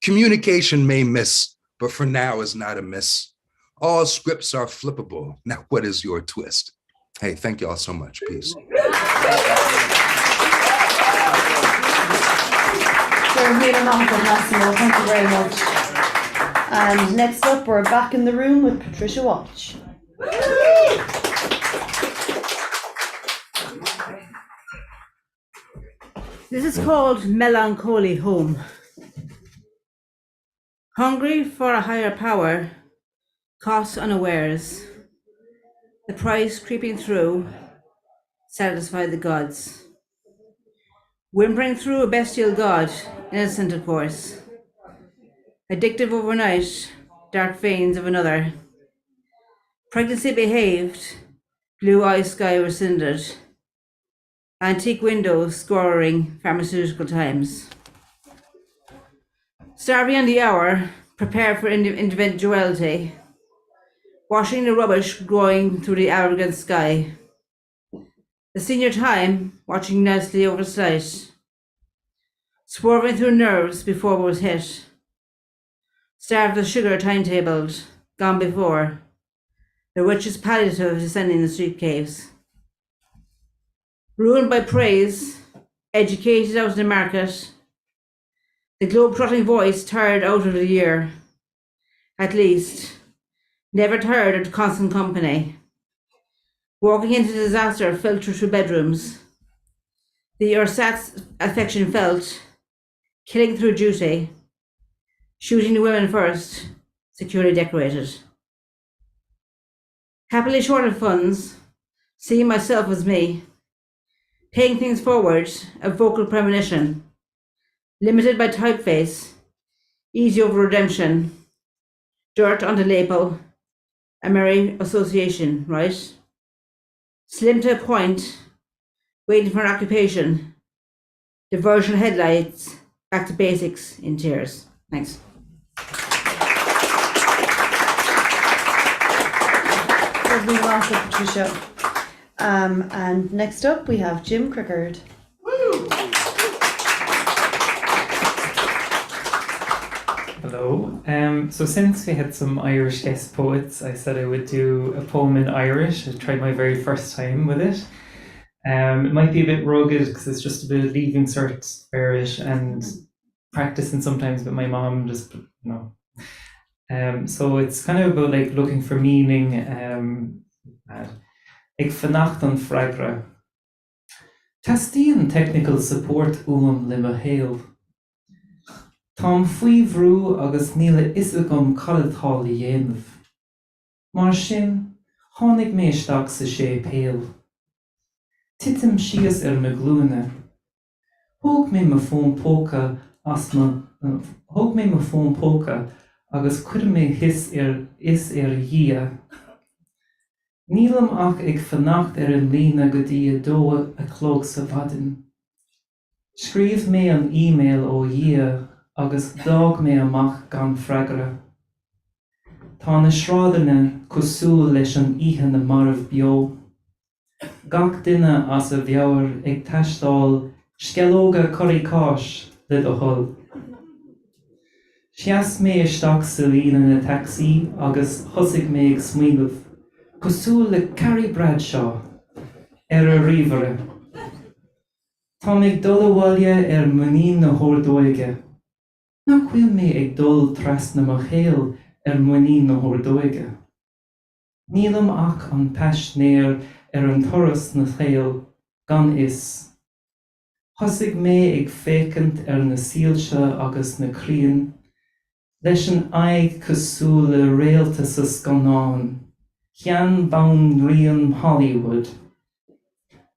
Communication may miss, but for now is not amiss. All scripts are flippable. Now, what is your twist? Hey, thank you all so much. Peace. Thank you very much. And next up, we're back in the room with Patricia Walsh. This is called Melancholy Home. Hungry for a higher power, caught unawares, the price creeping through, satisfy the gods. Whimpering through a bestial god, innocent of course. Addictive overnight, dark veins of another. Pregnancy behaved, blue eye sky rescinded. Antique windows scouring pharmaceutical times. Starving on the hour, prepared for individuality. Washing the rubbish growing through the arrogant sky. The senior time, watching nicely over sight. Swerving through nerves before it was hit. Starved of sugar timetabled, gone before. The richest palliative descending the street caves. Ruined by praise, educated out of the market. The globe-trotting voice tired out of the year. At least, never tired of constant company. Walking into disaster filtered through bedrooms. the ersatz affection felt, killing through duty, shooting the women first, securely decorated. Happily short of funds, seeing myself as me, paying things forward, a vocal premonition, limited by typeface, easy over redemption, dirt on the label, a merry association, right? Slim to a point, waiting for an occupation, diversion headlights, back to basics in tears. Thanks. Lovely answer, Patricia. And next up we have Jim Crickard. Hello. So since we had some Irish guest poets, I said I would do a poem in Irish. I tried my very first time with it. It might be a bit rugged because it's just a bit of leaving cert Irish and practicing sometimes with my mom, just, you know. So it's kind of about like looking for meaning. Ag fannacht an freagra. Tastíon technical support lima hail. Tám faoi bhrú agus níle isagam calatáil I dhéanamh. Mar sin, tháinig mé isteach sa sé péal. Titim síos na glúine. Thóg mé mo phone póca agus cuir mé his is dhia. Nílam ach ag fannacht an lína go dtí dó a clóg sa bhadin. Scríomh mé an email ó dhia agus dág mé amach gan freagra. Tá na sráideanna cosúil leis an ihe na marmh bio. Gach duine as a bheabhar ag taistáil scealóga corricáis le do thuil. Seas mé isteach sa lína na taxi agus thosaigh mé ag smaoinemh cosúil le Carrie Bradshaw a ríomhare. Tá ag dul bhaile muín na hordóige. Nach bhfuil mé ag dul trasna mo chéal muín na hordóige. Nílam ach an peisnéir an toras na chéal gan is. Thosaigh mé ag fécant na síalse agus na crían, leis an aig cosúil le réalta sa scannáin, chean bán rian Hollywood.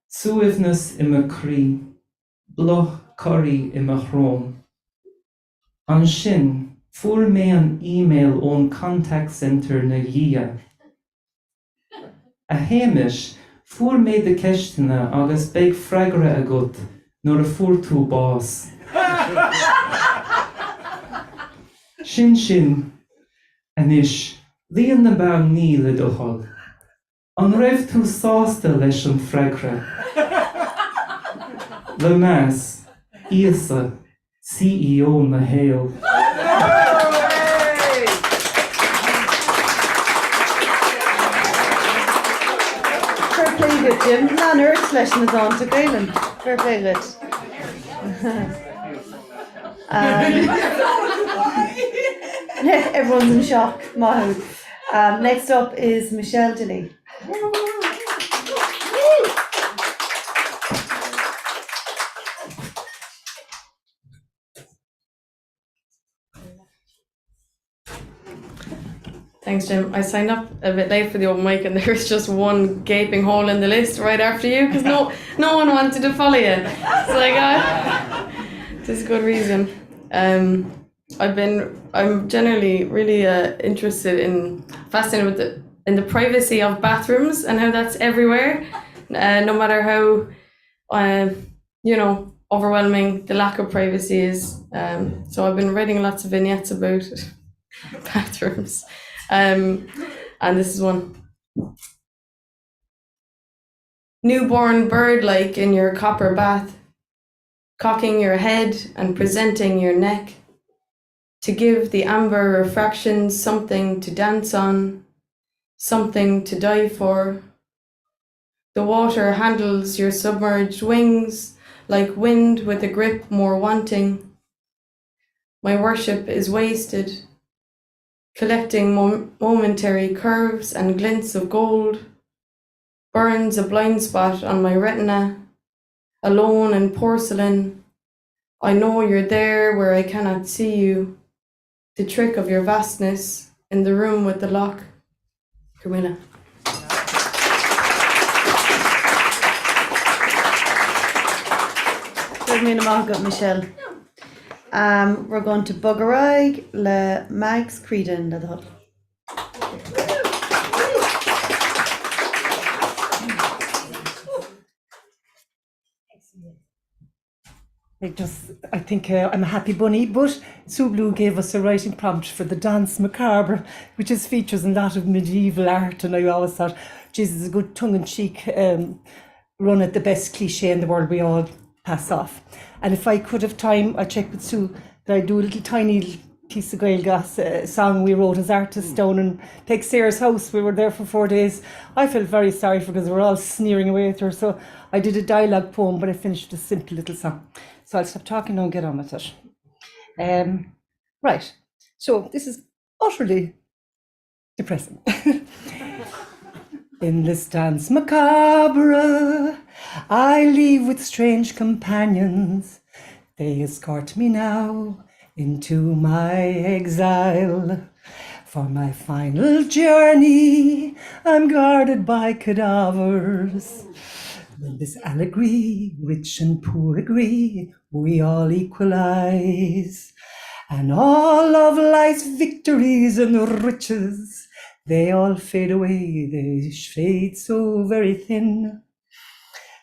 Suaimhnas I mo crí, bloch curry I mo chrón. An sin, fuair mé an email ón contact center na dhia. A Hamish, fuair mé de ceistena agus beag freagra agat nuair a fuair tú bás. Sin, anis, líon na beag ní le do thuil. An raibh tú sásta leis an freagra. Le meas, Íosa, CEO na Hale. Fair play good, Jim. Ná nuirt leis na dáanta Gailen. Fair play good. Everyone's in shock. Mahu. Next up is Michelle Dilly. Thanks, Jim. I signed up a bit late for the open mic and there was just one gaping hole in the list right after you because no one wanted to follow you. It's like, there's a good reason. I'm generally really fascinated in the privacy of bathrooms and how that's everywhere, no matter how, overwhelming the lack of privacy is. So I've been writing lots of vignettes about bathrooms. And this is one. Newborn bird-like in your copper bath, cocking your head and presenting your neck, to give the amber refractions something to dance on, something to die for. The water handles your submerged wings like wind with a grip more wanting. My worship is wasted, collecting momentary curves and glints of gold, burns a blind spot on my retina, alone in porcelain. I know you're there where I cannot see you. The trick of your vastness in the room with the lock. Camilla. Michelle. We're going to Buggerag le Mags Creedon le Hub. I think I'm a happy bunny, but Sue Blue gave us a writing prompt for the Dance Macabre, which is features in a lot of medieval art, and I always thought, Jesus, is a good tongue-in-cheek run at the best cliche in the world we all pass off. And if I could have time, I'd check with Sue that I'd do a little tiny piece of Gaelgas song we wrote as artists down in Peg Sayre's house. We were there for 4 days. I felt very sorry for her because we were all sneering away at her, so I did a dialogue poem, but I finished with a simple little song. So I'll stop talking now and get on with it. Right, so this is utterly depressing. In this dance macabre, I leave with strange companions. They escort me now into my exile. For my final journey, I'm guarded by cadavers. In this allegory, rich and poor agree, we all equalize. And all of life's victories and riches, they all fade away, they fade so very thin.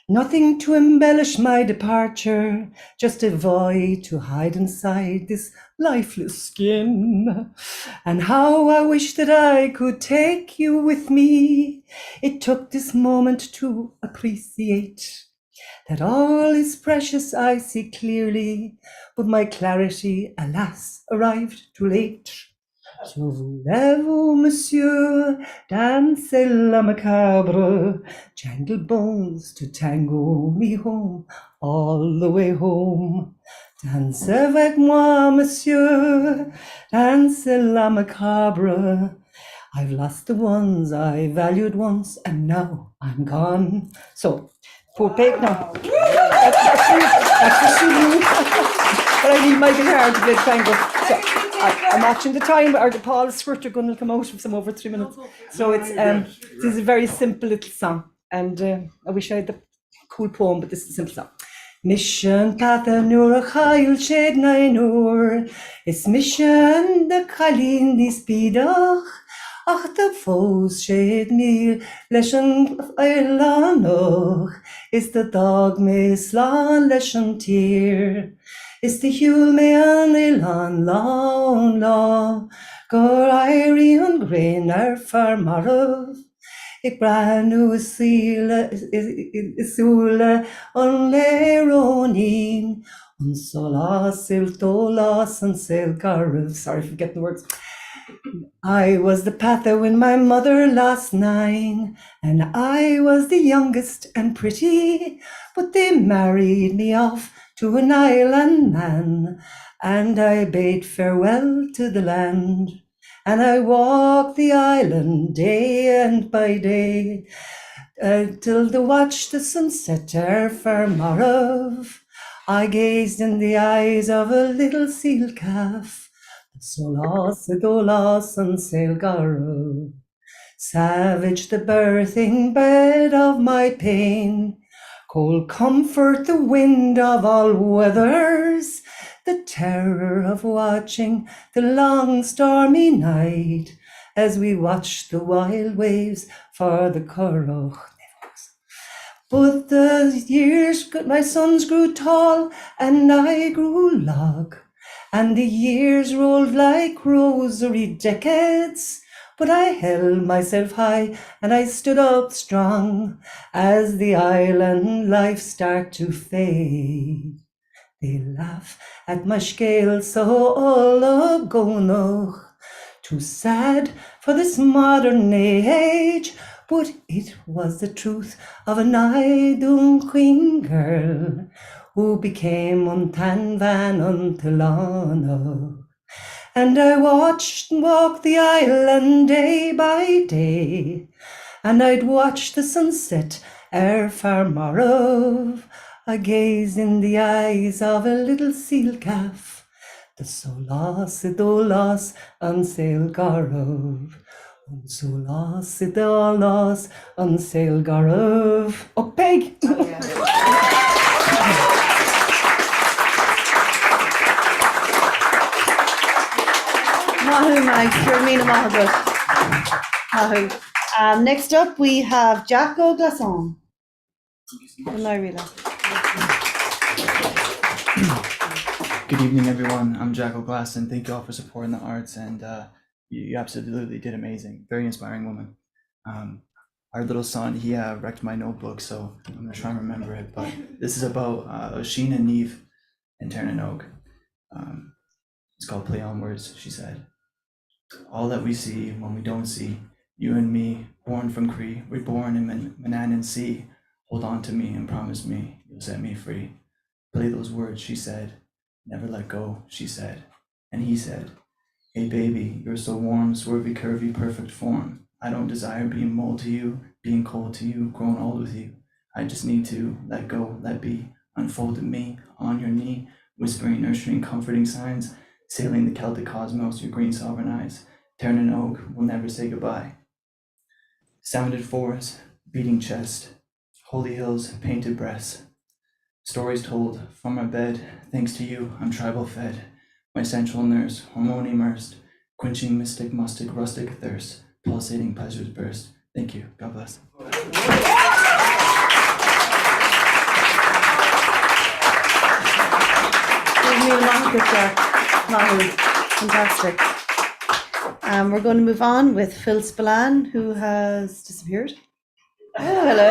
Nothing to embellish my departure, just a void to hide inside this lifeless skin. And how I wish that I could take you with me. It took this moment to appreciate that all is precious, I see clearly, but my clarity, alas, arrived too late. So voulez-vous, monsieur, danser la macabre, jangle bones to tango me home, all the way home. Dance avec moi, monsieur, danser la macabre. I've lost the ones I valued once, and now I'm gone. So, poor pig now. That's the Sue. But I need my guitar to play tango. So, I'm watching the time, or the Paul Squirt are going to come out of some over 3 minutes. So it's this is a very simple little song, and I wish I had the cool poem, but this is a simple song. Mission Patha Nur a Chail Shed Nainur, is mission the Kalin this Bidach, ach the foes shed me lesson Eilanoch, is the dog me slan lesson tear. Is the Hule me an Ilan lawn law, Gor Irie and grain ar farmarov. Ik brand new sile sule on leronin, on sola siltolas and sail garv. Sorry for getting the words. I was the pather when my mother lost 9, and I was the youngest and pretty, but they married me off to an island man, and I bade farewell to the land, and I walked the island day and by day, till the watch the sunset ere Fermarov. I gazed in the eyes of a little seal calf, Solas Dolas and Sailgaro. Savage the birthing bed of my pain, cold comfort the wind of all weathers, the terror of watching the long stormy night, as we watched the wild waves for the Corroch. But the years, my sons grew tall and I grew log, and the years rolled like rosary decades, but I held myself high and I stood up strong as the island life start to fade. They laugh at my scale so all agonoch, too sad for this modern age, but it was the truth of an idle queen girl who became Untan Van Untilano. And I watched and walked the island day by day, and I'd watch the sunset ere Farmarov. I gaze in the eyes of a little seal calf. The solas idolas an sail garov. Solas idolas an sail garov. Oh, peg! Mahu, Max, Jeremina Mahagut. Mahu. Next up, we have Jacko Glasson. Good evening, everyone. I'm Jacko Glass, and thank you all for supporting the arts. And you absolutely did amazing. Very inspiring woman. Our little son, he wrecked my notebook, so I'm gonna try and remember it. But this is about Oisin and Neve and Darragh. It's called Play On Words. She said, "All that we see when we don't see, you and me, born from Cree, we're born in Manan and Sea. Hold on to me and promise me you'll set me free. Play those words," she said. "Never let go," she said. And he said, "Hey baby, you're so warm, swervy, curvy, perfect form. I don't desire being mold to you, being cold to you, growing old with you. I just need to let go, let be, unfolded me on your knee, whispering, nurturing, comforting signs, sailing the Celtic cosmos, your green sovereign eyes. Turning oak, will never say goodbye. Sounded forests, beating chest, holy hills, painted breasts. Stories told from my bed, thanks to you, I'm tribal fed. My central nurse, hormone immersed, quenching mystic, mustic, rustic thirst, pulsating pleasures burst. Thank you. God bless. Fantastic. We're going to move on with Phil Spillane, who has disappeared. Oh, hello.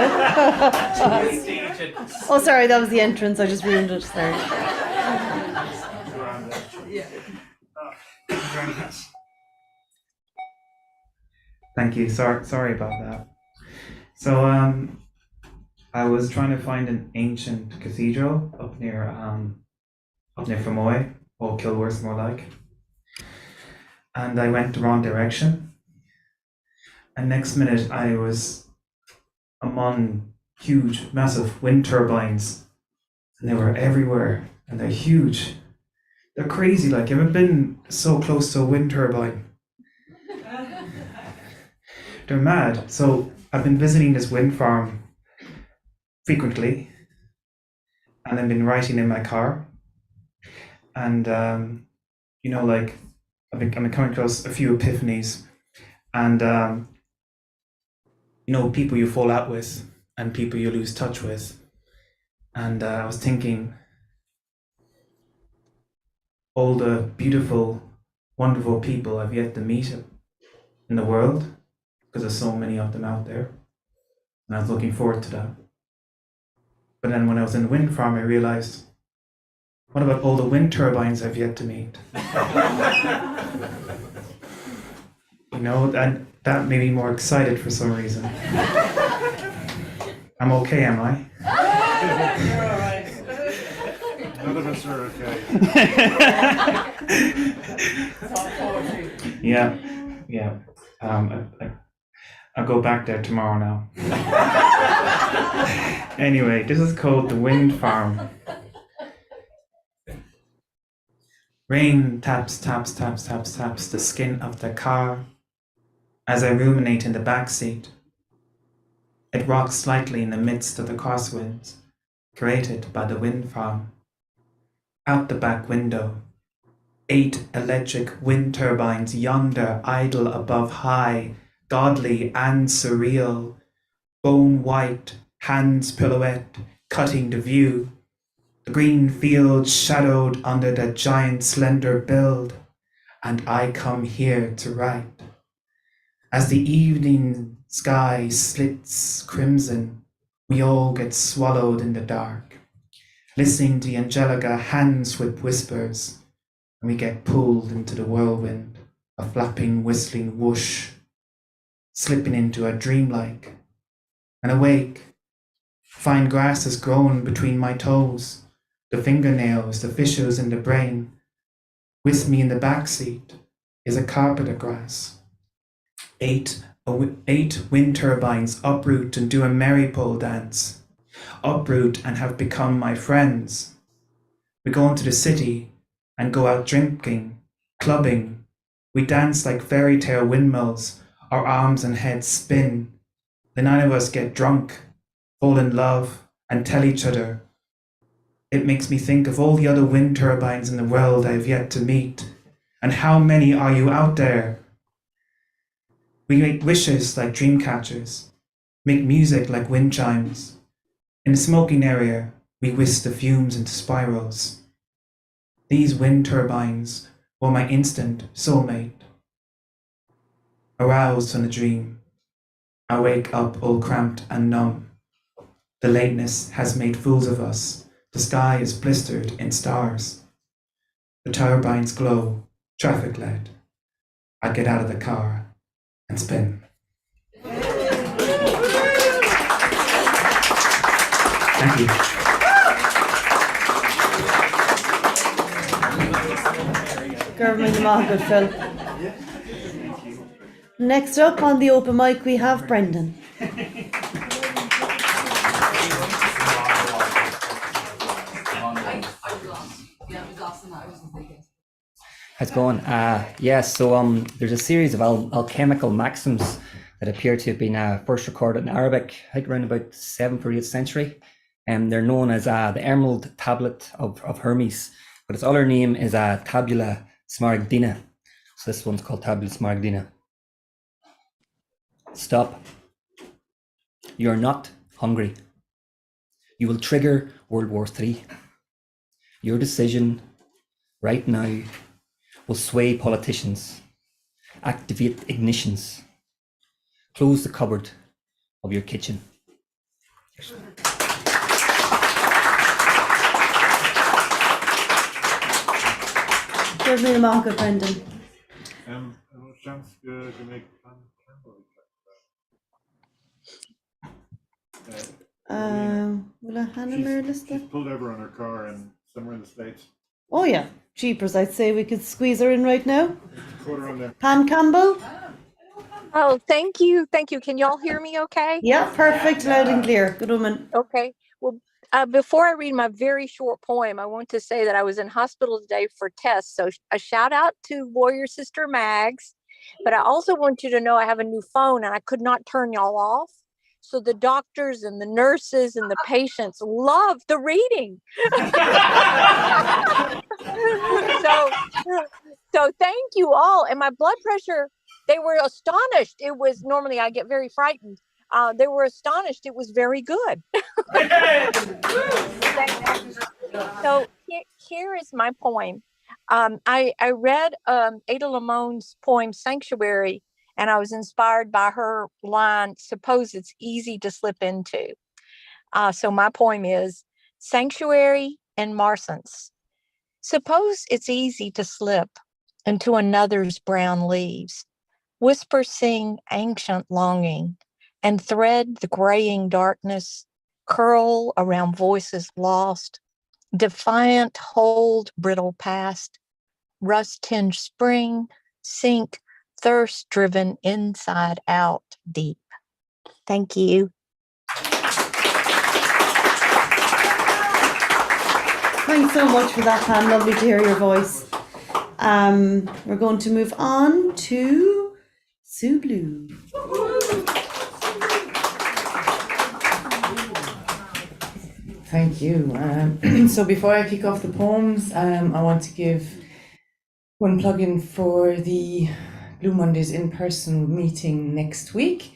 Oh, sorry, that was the entrance. I just ruined it. Sorry. Thank you. Sorry about that. So I was trying to find an ancient cathedral up near Fermoy, or Kilworth more like. And I went the wrong direction. And next minute I was among huge, massive wind turbines. And they were everywhere. And they're huge. They're crazy. Like, I haven't been so close to a wind turbine. They're mad. So I've been visiting this wind farm frequently. And I've been writing in my car. And, you know, like, I've been coming across a few epiphanies. And, you know, people you fall out with and people you lose touch with. And I was thinking, all the beautiful, wonderful people I've yet to meet in the world, because there's so many of them out there. And I was looking forward to that. But then when I was in the wind farm, I realized, what about all the wind turbines I've yet to meet? You know, that made me more excited for some reason. I'm okay, am I? You're all right. None of us are okay. Yeah. I'll go back there tomorrow now. Anyway, this is called the wind farm. Rain taps the skin of the car as I ruminate in the back seat. It rocks slightly in the midst of the crosswinds created by the wind farm. Out the back window, 8 electric wind turbines yonder idle above high, godly and surreal, bone white, hands pirouette, cutting the view. The green fields shadowed under the giant slender build, and I come here to write. As the evening sky slits crimson, we all get swallowed in the dark, listening to Angelica hand-sweep whispers, and we get pulled into the whirlwind, a flapping, whistling whoosh, slipping into a dreamlike, and awake. Fine grass has grown between my toes, the fingernails, the fissures in the brain. With me in the back seat is a carpet of grass. 8 wind turbines uproot and do a merry pole dance. uproot and have become my friends. We go into the city and go out drinking, clubbing. We dance like fairy tale windmills, our arms and heads spin. The nine of us get drunk, fall in love, and tell each other. It makes me think of all the other wind turbines in the world I have yet to meet. And how many are you out there? We make wishes like dream catchers, make music like wind chimes. In the smoking area, we whisk the fumes into spirals. These wind turbines were my instant soulmate. Aroused from a dream, I wake up all cramped and numb. The lateness has made fools of us. The sky is blistered in stars. The turbines glow, traffic-led. I get out of the car and spin. Thank you. Government good Phil. Next up on the open mic we have Brendan. How's it going? So there's a series of alchemical maxims that appear to have been first recorded in Arabic, I think around about 7th or 8th century. They're known as the Emerald Tablet of Hermes, but its other name is Tabula Smaragdina. So this one's called Tabula Smaragdina. Stop. You're not hungry. You will trigger World War III. Your decision right now will sway politicians. Activate ignitions. Close the cupboard of your kitchen. Give me the marker, Brendan. Will I hand him her list? She's pulled over on her car and somewhere in the States. Oh yeah, jeepers, I'd say we could squeeze her in right now. Put her on there. Pam Campbell? Oh, thank you. Thank you. Can y'all hear me okay? Yeah, perfect, loud and clear. Good woman. Okay. Well, before I read my very short poem, I want to say that I was in hospital today for tests. So a shout out to Warrior Sister Mags. But I also want you to know I have a new phone and I could not turn y'all off. So the doctors and the nurses and the patients love the reading. So thank you all. And my blood pressure, they were astonished. It was, normally I get very frightened. They were astonished. It was very good. So here is my poem. I read Ada Lamone's poem Sanctuary, and I was inspired by her line, suppose it's easy to slip into. So my poem is Sanctuary and Marsence. Suppose it's easy to slip into another's brown leaves, whisper sing ancient longing, and thread the graying darkness, curl around voices lost, defiant hold brittle past, rust-tinged spring, sink thirst-driven inside out deep. Thank you. Thanks so much for that, Pam. Lovely to hear your voice. We're going to move on to Sue Blue. Thank you. So before I kick off the poems, I want to give one plug-in for the Blue Mondays in-person meeting next week.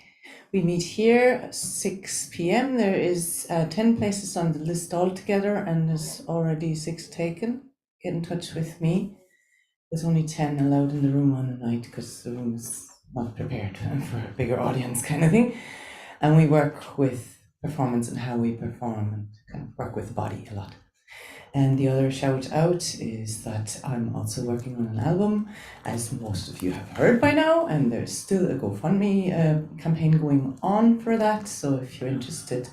We meet here at 6 p.m. There is 10 places on the list altogether, and there's already 6 taken. Get in touch with me. There's only 10 allowed in the room on the night because the room is not prepared for a bigger audience kind of thing. And we work with performance and how we perform and kind of work with the body a lot. And the other shout out is that I'm also working on an album, as most of you have heard by now, and there's still a GoFundMe campaign going on for that. So if you're interested,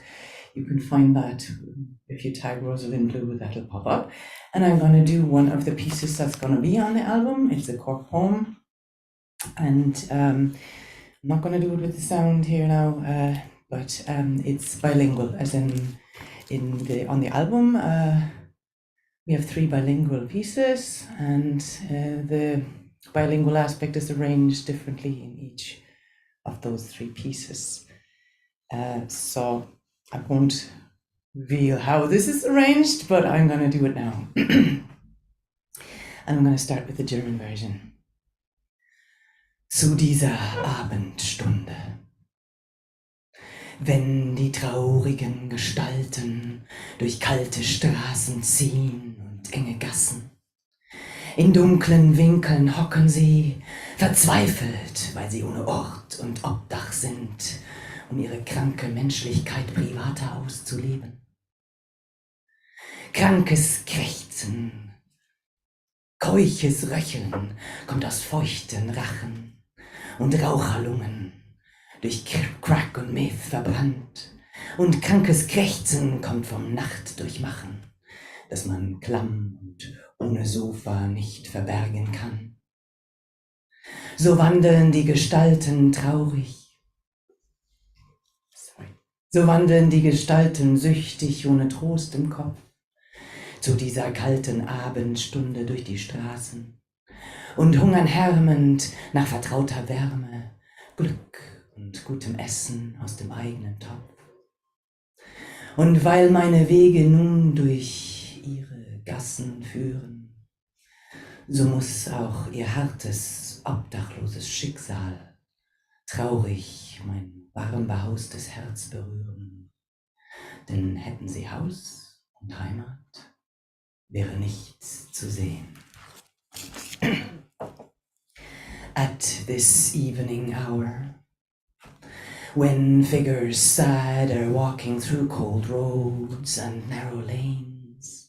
you can find that. If you tag Rosalind Blue, that'll pop up. And I'm going to do one of the pieces that's going to be on the album. It's a core poem. And I'm not going to do it with the sound here now. but it's bilingual, as in on the album. We have 3 bilingual pieces, and the bilingual aspect is arranged differently in each of those 3 pieces. So I won't reveal how this is arranged, but I'm going to do it now. And I'm going to start with the German version. Zu dieser Abendstunde, wenn die traurigen Gestalten durch kalte Straßen ziehen und enge Gassen. In dunklen Winkeln hocken sie, verzweifelt, weil sie ohne Ort und Obdach sind, um ihre kranke Menschlichkeit privater auszuleben. Krankes Krächzen, keuches Röcheln kommt aus feuchten Rachen und Raucherlungen, durch Crack und Meth verbrannt. Und krankes Krächzen kommt vom Nachtdurchmachen, das man klamm und ohne Sofa nicht verbergen kann. So wandeln die Gestalten traurig. So wandeln die Gestalten süchtig, ohne Trost im Kopf, zu dieser kalten Abendstunde durch die Straßen und hungern härmend nach vertrauter Wärme, Glück und gutem Essen aus dem eigenen Topf. Und weil meine Wege nun durch ihre Gassen führen, so muss auch ihr hartes, obdachloses Schicksal traurig mein warm behaustes Herz berühren. Denn hätten sie Haus und Heimat, wäre nichts zu sehen. At this evening hour, when figures sad are walking through cold roads and narrow lanes,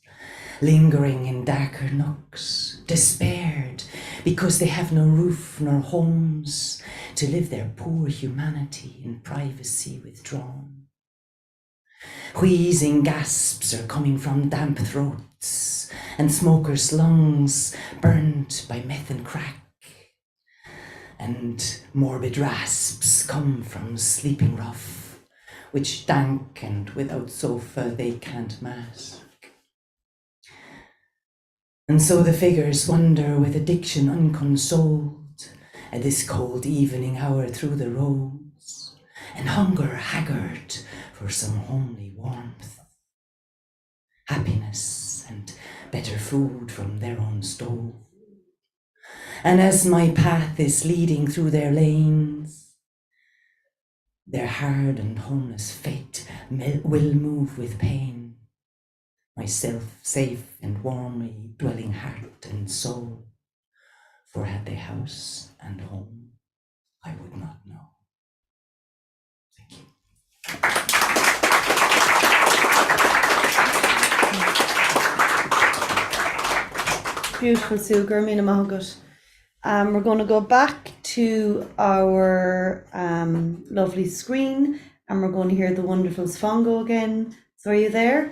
lingering in darker nooks, despaired because they have no roof nor homes to live their poor humanity in privacy withdrawn. Wheezing gasps are coming from damp throats and smokers' lungs burnt by meth and crack, and morbid rasps come from sleeping rough, which dank and without sofa they can't mask. And so the figures wander with addiction unconsoled at this cold evening hour through the roads, and hunger haggard for some homely warmth, happiness and better food from their own stove. And as my path is leading through their lanes, their hard and homeless fate will move with pain, myself safe and warmly dwelling heart and soul, for had they house and home, I would not know. Thank you. Beautiful, Sue. Gurmina Mahagut. We're going to go back to our lovely screen, and we're going to hear the wonderful Sfongo again. So are you there?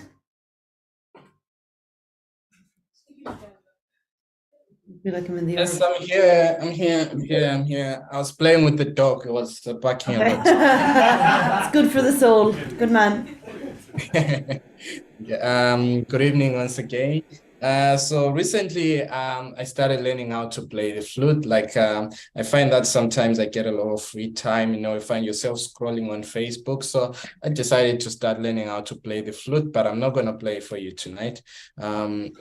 I feel like I'm in the Yes, I'm here. I was playing with the dog. It was barking a lot. It's good for the soul. Good man. Good evening once again. So recently, I started learning how to play the flute. I find that sometimes I get a lot of free time, you find yourself scrolling on Facebook. So I decided to start learning how to play the flute, but I'm not going to play for you tonight. I'm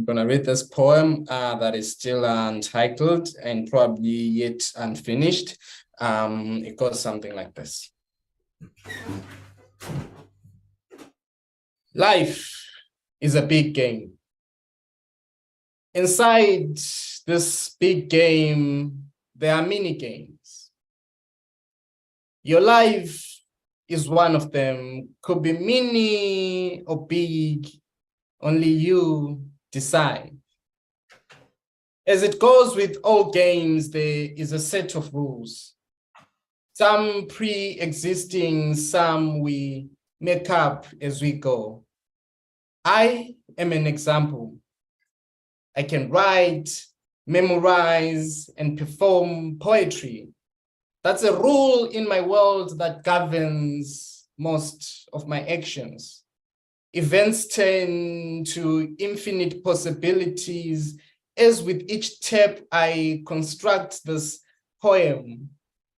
going to read this poem that is still untitled and probably yet unfinished. It goes something like this. Life is a big game. Inside this big game, there are mini games. Your life is one of them. Could be mini or big, only you decide. As it goes with all games, there is a set of rules. Some pre-existing, some we make up as we go. I am an example. I can write, memorize, and perform poetry. That's a rule in my world that governs most of my actions. Events turn to infinite possibilities as with each step I construct this poem.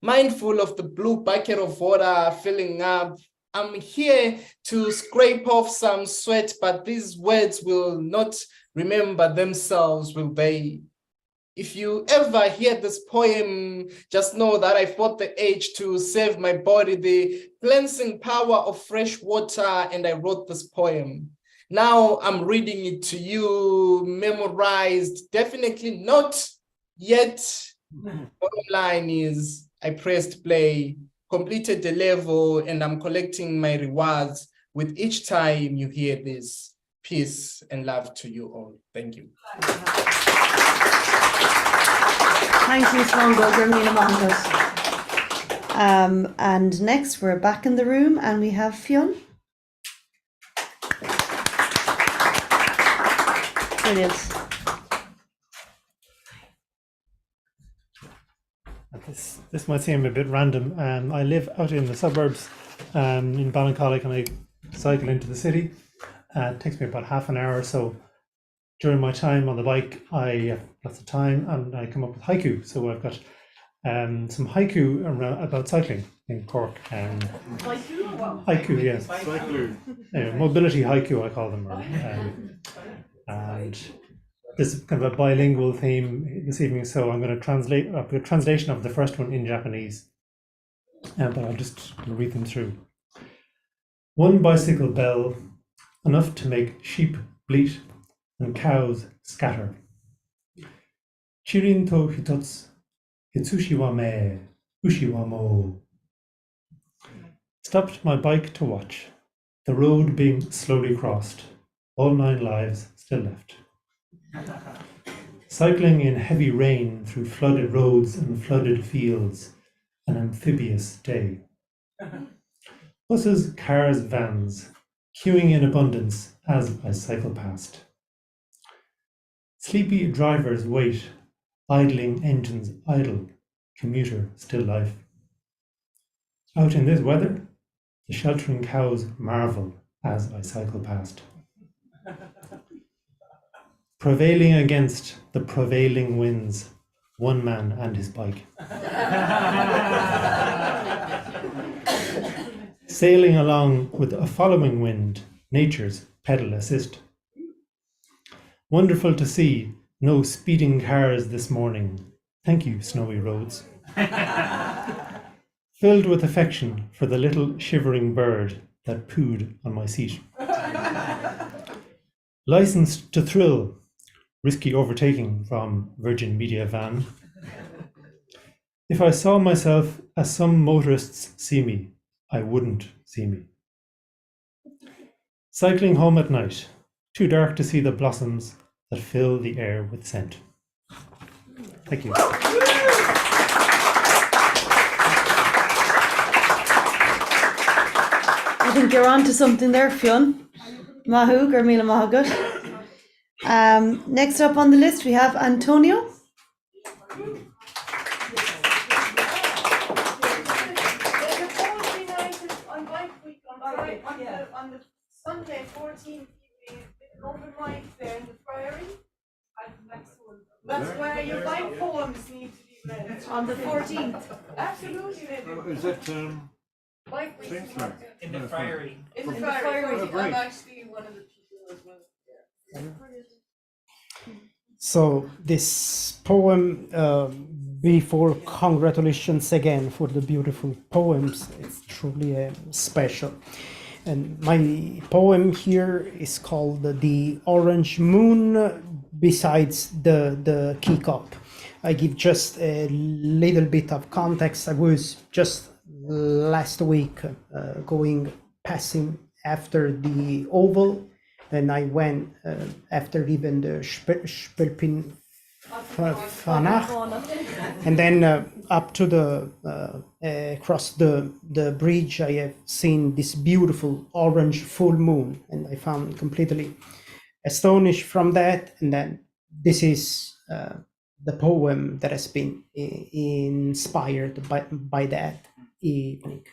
Mindful of the blue bucket of water filling up, I'm here to scrape off some sweat, but these words will not remember themselves, will they? If you ever hear this poem, just know that I fought the urge to save my body, the cleansing power of fresh water, and I wrote this poem. Now I'm reading it to you, memorized, definitely not yet. Bottom line is I pressed play, completed the level, and I'm collecting my rewards with each time you hear this. Peace and love to you all. Thank you. Thank you, Svango, Gurmina Mongus. And next, we're back in the room and we have Fionn. Brilliant. This might seem a bit random. I live out in the suburbs in Ballincollig, and I cycle into the city. It takes me about half an hour or so. During my time on the bike, I have lots of time and I come up with haiku. So I've got some haiku about cycling in Cork. Haiku, yes. Mobility haiku, I call them. And this is kind of a bilingual theme this evening, so I'm going to translate a translation of the first one in Japanese, but I'll just read them through. One bicycle bell, enough to make sheep bleat and cows scatter. Chirin to hitotsu, hitsushi wa me, ushi wa mo. Stopped my bike to watch, the road being slowly crossed, all 9 lives still left. Cycling in heavy rain through flooded roads and flooded fields, an amphibious day. Buses, cars, vans, queuing in abundance as I cycle past. Sleepy drivers wait, idling engines idle, commuter still life. Out in this weather, the sheltering cows marvel as I cycle past. Prevailing against the prevailing winds, one man and his bike. Sailing along with a following wind, nature's pedal assist. Wonderful to see, no speeding cars this morning. Thank you, snowy roads. Filled with affection for the little shivering bird that pooed on my seat. Licensed to thrill, risky overtaking from Virgin Media van. If I saw myself as some motorists see me, I wouldn't see me. Cycling home at night, too dark to see the blossoms that fill the air with scent. Thank you. I think you're on to something there, Fionn. Mahu, Gurmila Mahagut. Next up on the list, we have Antonio. On the Sunday, 14th, open mic there in the Priory. That's where your bike poems need to be read. On the 14th. Absolutely, they do. Is it Bike week In the Priory. In the Priory. Oh, great. I'm actually one of the people as well. So this poem, before congratulations again for the beautiful poems, it's truly special. And my poem here is called The Orange Moon Besides the Key Cup. I give just a little bit of context. I was just last week passing after the Oval. Then I went after even the Spelpin Fanach, and then up to the across the bridge. I have seen this beautiful orange full moon, and I found completely astonished from that. And then this is the poem that has been inspired by that evening.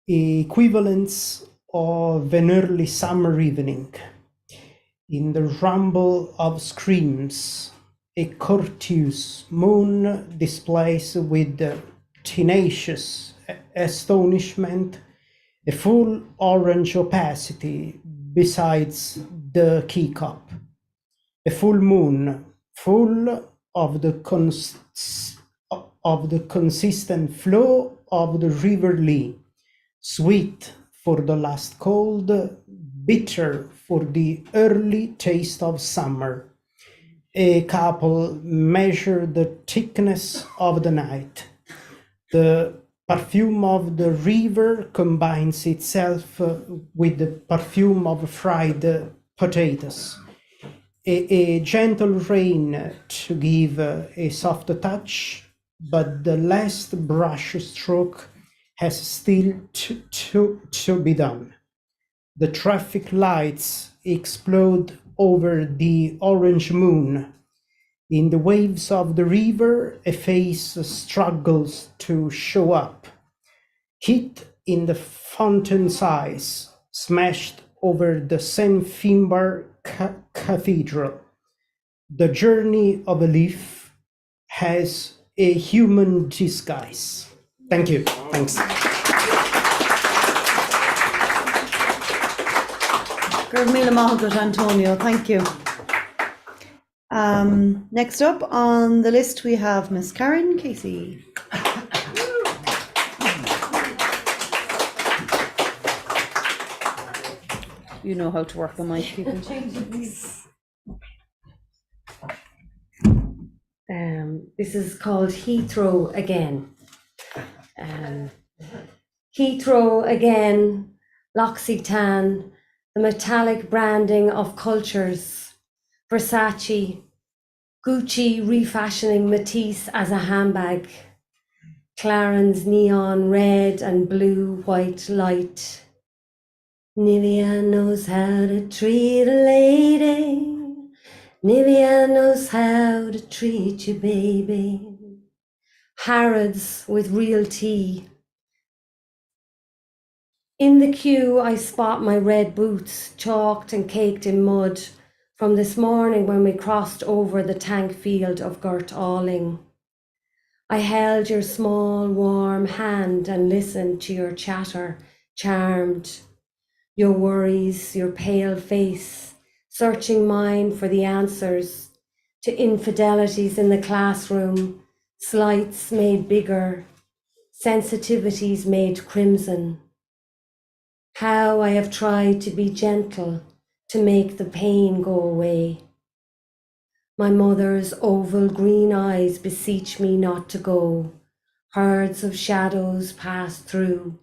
Equivalents of an early summer evening, in the rumble of screams, a courteous moon displays with tenacious astonishment a full orange opacity besides the key cup. A full moon, full of the consistent flow of the River Lee, sweet for the last cold, bitter for the early taste of summer. A couple measure the thickness of the night. The perfume of the river combines itself with the perfume of fried potatoes. A gentle rain to give a soft touch, but the last brush stroke has still to be done. The traffic lights explode over the orange moon. In the waves of the river, a face struggles to show up. Hit in the fountain's eyes, smashed over the St. Finbar Cathedral. The journey of a leaf has a human disguise. Thank you. Thanks. Mila Mahagut, Antonio, thank you. Next up on the list we have Miss Karen Casey. You know how to work the mic, people. This is called Heathrow Again. Heathrow Again, L'Occitane, the metallic branding of cultures. Versace, Gucci refashioning Matisse as a handbag. Clarins neon red and blue white light. Nivea knows how to treat a lady. Nivea knows how to treat you, baby. Harrods with real tea. In the queue, I spot my red boots, chalked and caked in mud, from this morning when we crossed over the tank field of Gert Alling. I held your small, warm hand and listened to your chatter, charmed. Your worries, your pale face, searching mine for the answers to infidelities in the classroom, slights made bigger, sensitivities made crimson. How I have tried to be gentle, to make the pain go away. My mother's oval green eyes beseech me not to go. Herds of shadows pass through.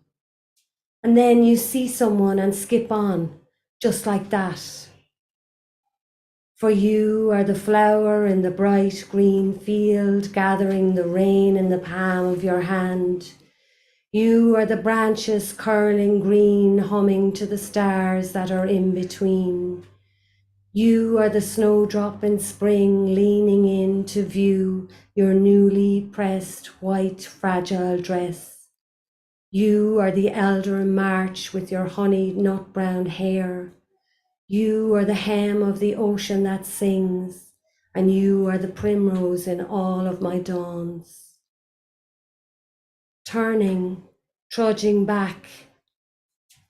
And then you see someone and skip on, just like that. For you are the flower in the bright green field, gathering the rain in the palm of your hand. You are the branches curling green, humming to the stars that are in between. You are the snowdrop in spring, leaning in to view your newly pressed white fragile dress. You are the elder in March with your honey nut brown hair. You are the hem of the ocean that sings, and you are the primrose in all of my dawns. Turning, trudging back,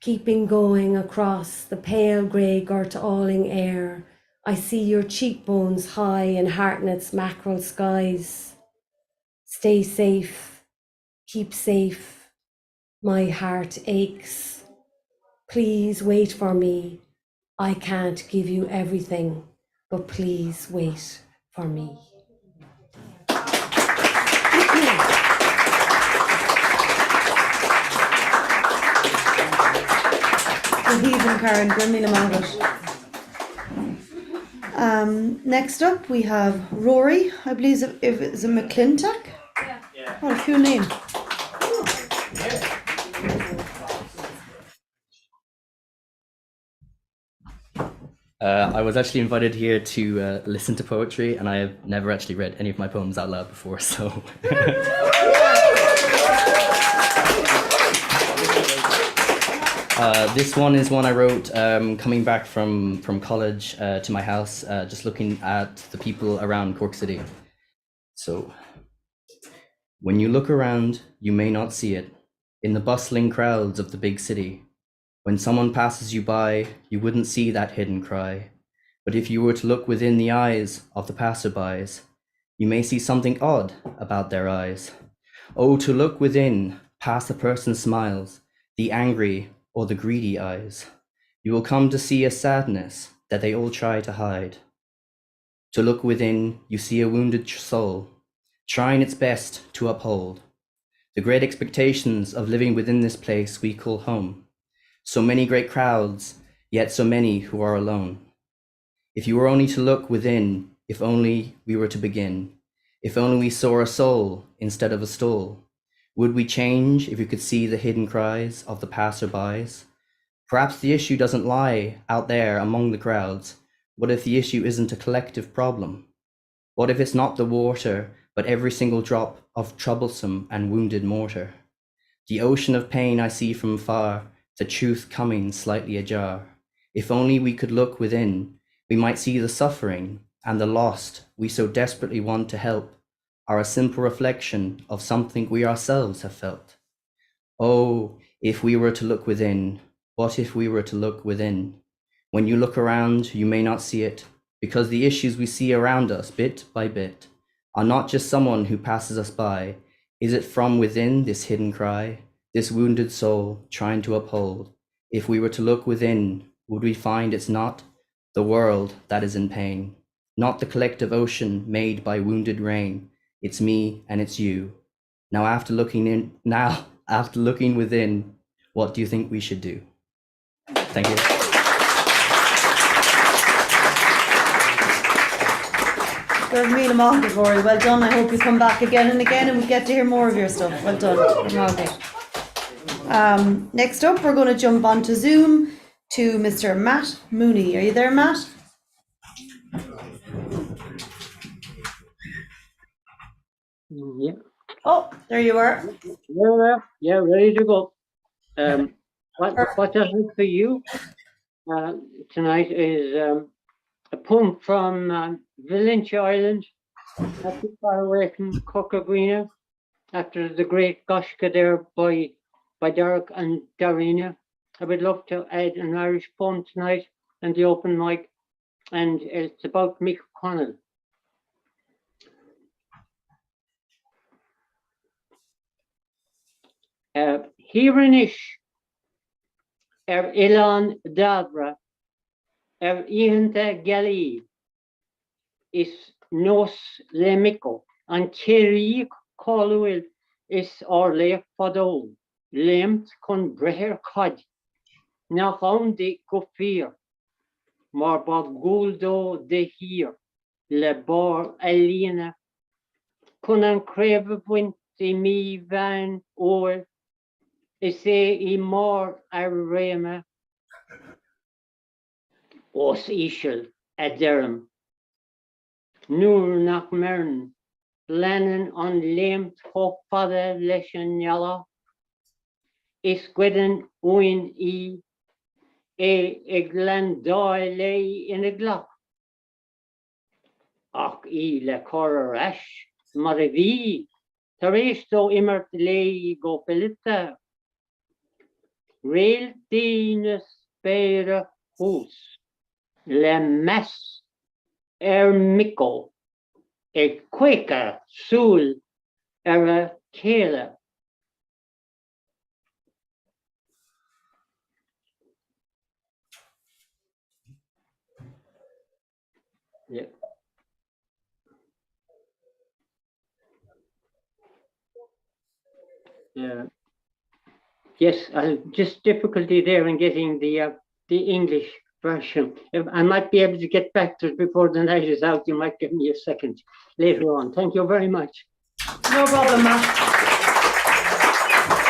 keeping going across the pale grey Gert Alling air, I see your cheekbones high in Hartnett's mackerel skies. Stay safe, keep safe, my heart aches. Please wait for me. I can't give you everything, but please wait for me. Good evening, Karen. Grimila Mahagut. Next up, we have Rory. I believe it's a McClintock. Yeah. What a cool name. I was actually invited here to listen to poetry, and I have never actually read any of my poems out loud before, so. This one is one I wrote coming back from college to my house, just looking at the people around Cork City. So, when you look around, you may not see it. In the bustling crowds of the big city, when someone passes you by, you wouldn't see that hidden cry. But if you were to look within the eyes of the passerbys, you may see something odd about their eyes. Oh, to look within, past the person's smiles, the angry or the greedy eyes, you will come to see a sadness that they all try to hide. To look within, you see a wounded soul, trying its best to uphold the great expectations of living within this place we call home. So many great crowds, yet so many who are alone. If you were only to look within, if only we were to begin, if only we saw a soul instead of a stall, would we change if we could see the hidden cries of the passerbys? Perhaps the issue doesn't lie out there among the crowds. What if the issue isn't a collective problem? What if it's not the water, but every single drop of troublesome and wounded mortar? The ocean of pain I see from far, the truth coming slightly ajar. If only we could look within, we might see the suffering and the lost we so desperately want to help are a simple reflection of something we ourselves have felt. Oh, if we were to look within, what if we were to look within? When you look around, you may not see it, because the issues we see around us bit by bit are not just someone who passes us by. Is it from within this hidden cry, this wounded soul trying to uphold? If we were to look within, would we find it's not the world that is in pain, not the collective ocean made by wounded rain? It's me and it's you. Now after looking within, what do you think we should do? Thank you. Well done. I hope you come back again and again and we get to hear more of your stuff. Well done. Next up, we're going to jump onto Zoom to Mr. Matt Mooney. Are you there, Matt? Yeah. Oh, there you are. Yeah, ready to go. What I have for you tonight is a poem from Valentia Island, not too far away from Cork, after the great Goshka there by Darragh and Dairena. I would love to add an Irish poem tonight and the open mic, and it's about Mick Connell. Hiranish Ilan Darragh Ihanta Gali is nos lemico and Cherry Colwell is orle fado lemt con breher cod nach on de gofir mar bod guldo de here le bar alina con an creve point mi van or is I more arema os ishel aderm nur nach mern Lennon on lemt hoog father leshen yalla is gweden oin I eglan doi lei in a glach ach I le cor ash marivi Taristo immer lei go pelita Rail dines beire hús le mes mico e quicker sul a chéile. Yeah. Yeah. Yes, just difficulty there in getting the English version. I might be able to get back to it before the night is out. You might give me a second later on. Thank you very much. No problem, Matt.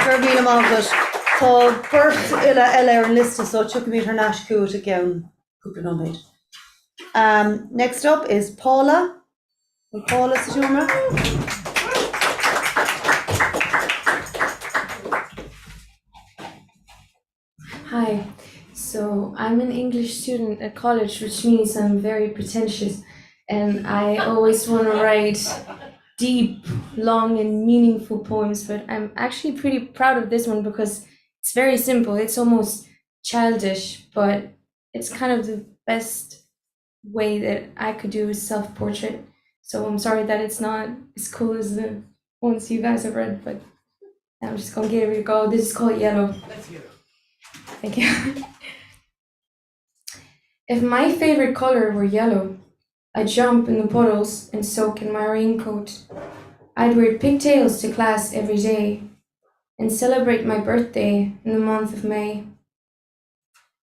Gurmíle mágat. Tá burt ila eile ar an lista so tuca mí tar náis cúit a ceann cúpla nóméid. Next up is Paula. Will Paula Stewart. Hi, so I'm an English student at college, which means I'm very pretentious, and I always want to write deep, long, and meaningful poems, but I'm actually pretty proud of this one because it's very simple. It's almost childish, but it's kind of the best way that I could do a self-portrait. So I'm sorry that it's not as cool as the ones you guys have read, but I'm just gonna give it a go. This is called Yellow. Thank you. If my favorite color were yellow, I'd jump in the puddles and soak in my raincoat. I'd wear pigtails to class every day and celebrate my birthday in the month of May.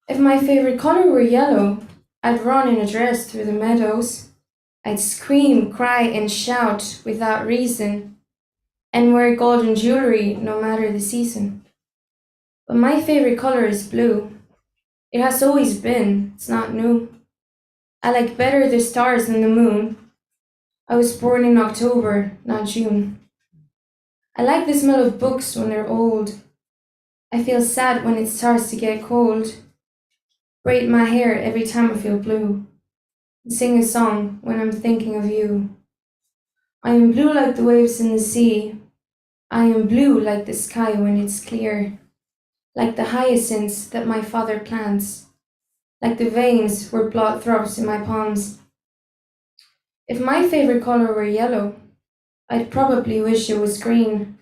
If my favorite color were yellow, I'd run in a dress through the meadows. I'd scream, cry, and shout without reason and wear golden jewelry no matter the season. But my favorite color is blue. It has always been, it's not new. I like better the stars than the moon. I was born in October, not June. I like the smell of books when they're old. I feel sad when it starts to get cold. Braid my hair every time I feel blue. Sing a song when I'm thinking of you. I am blue like the waves in the sea. I am blue like the sky when it's clear. Like the hyacinths that my father plants. Like the veins where blood throbs in my palms. If my favorite color were yellow, I'd probably wish it was green.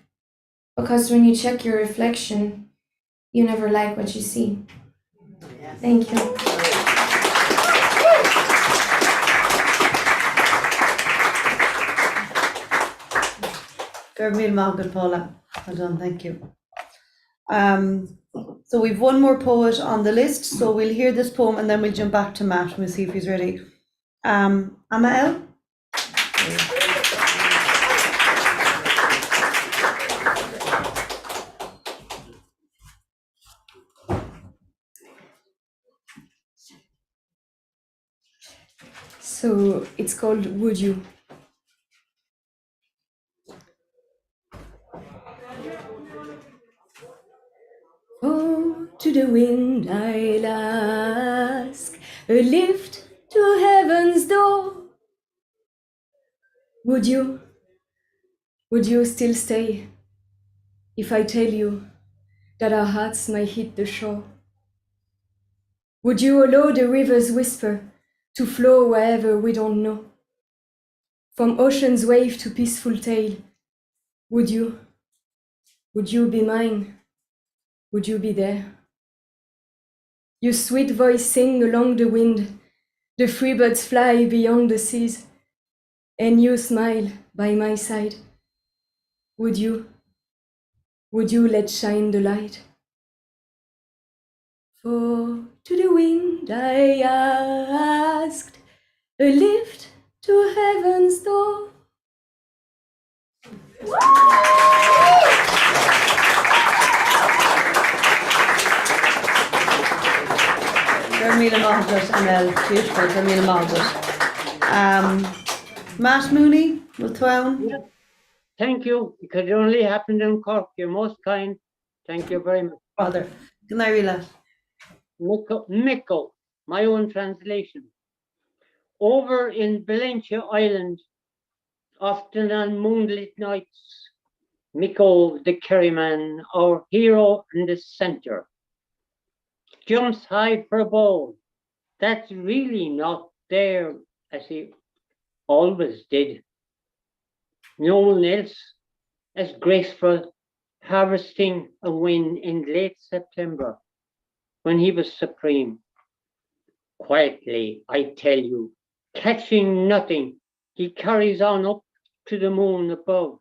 Because when you check your reflection, you never like what you see. Thank you. Good morning, Paula. Well done, thank you. So we've one more poet on the list, so we'll hear this poem and then we'll jump back to Matt and we'll see if he's ready. Amael? So it's called Would You? Oh, to the wind I'll ask a lift to heaven's door. Would you still stay if I tell you that our hearts might hit the shore? Would you allow the river's whisper to flow wherever we don't know? From ocean's wave to peaceful tale, would you be mine? Would you be there? Your sweet voice sing along the wind, the free birds fly beyond the seas, and you smile by my side. Would you let shine the light? For to the wind I asked a lift to heaven's door. Matt Mooney, will Twain. Thank you, because it only happened in Cork. You're most kind. Thank you very much. Father, can I read that? Miko, my own translation. Over in Valentia Island, often on moonlit nights, Miko the Kerryman, our hero in the center, jumps high for a ball that's really not there as he always did. No one else as graceful, harvesting a win in late September when he was supreme. Quietly, I tell you, catching nothing, he carries on up to the moon above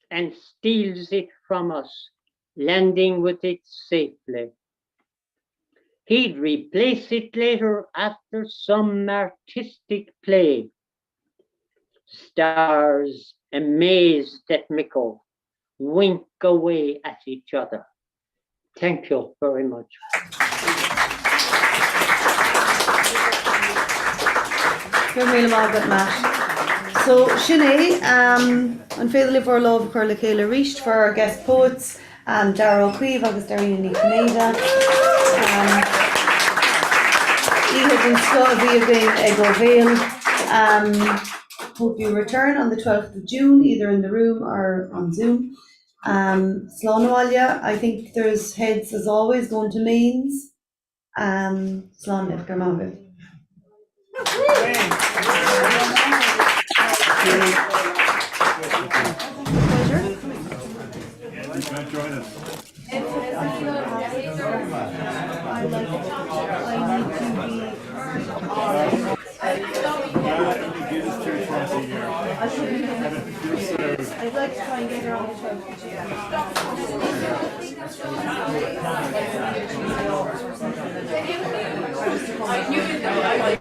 and steals it from us, landing with it safely. He'd replace it later after some artistic play. Stars, amazed at Miko, wink away at each other. Thank you very much. Good meal of Matt. So Chinnéide, an féidir le bhór lámh chuir le chéile ríist for our guest poets, Darragh Caoimh agus Dairena Chinnéide. Íhid an scóibí again ag Ó Bhéal. Hope you return on the 12th of June, either in the room or on Zoom. Slán I think there's heads as always going to mains. Slán if you're not with. Join us. I'd like to try and get her on the 12th.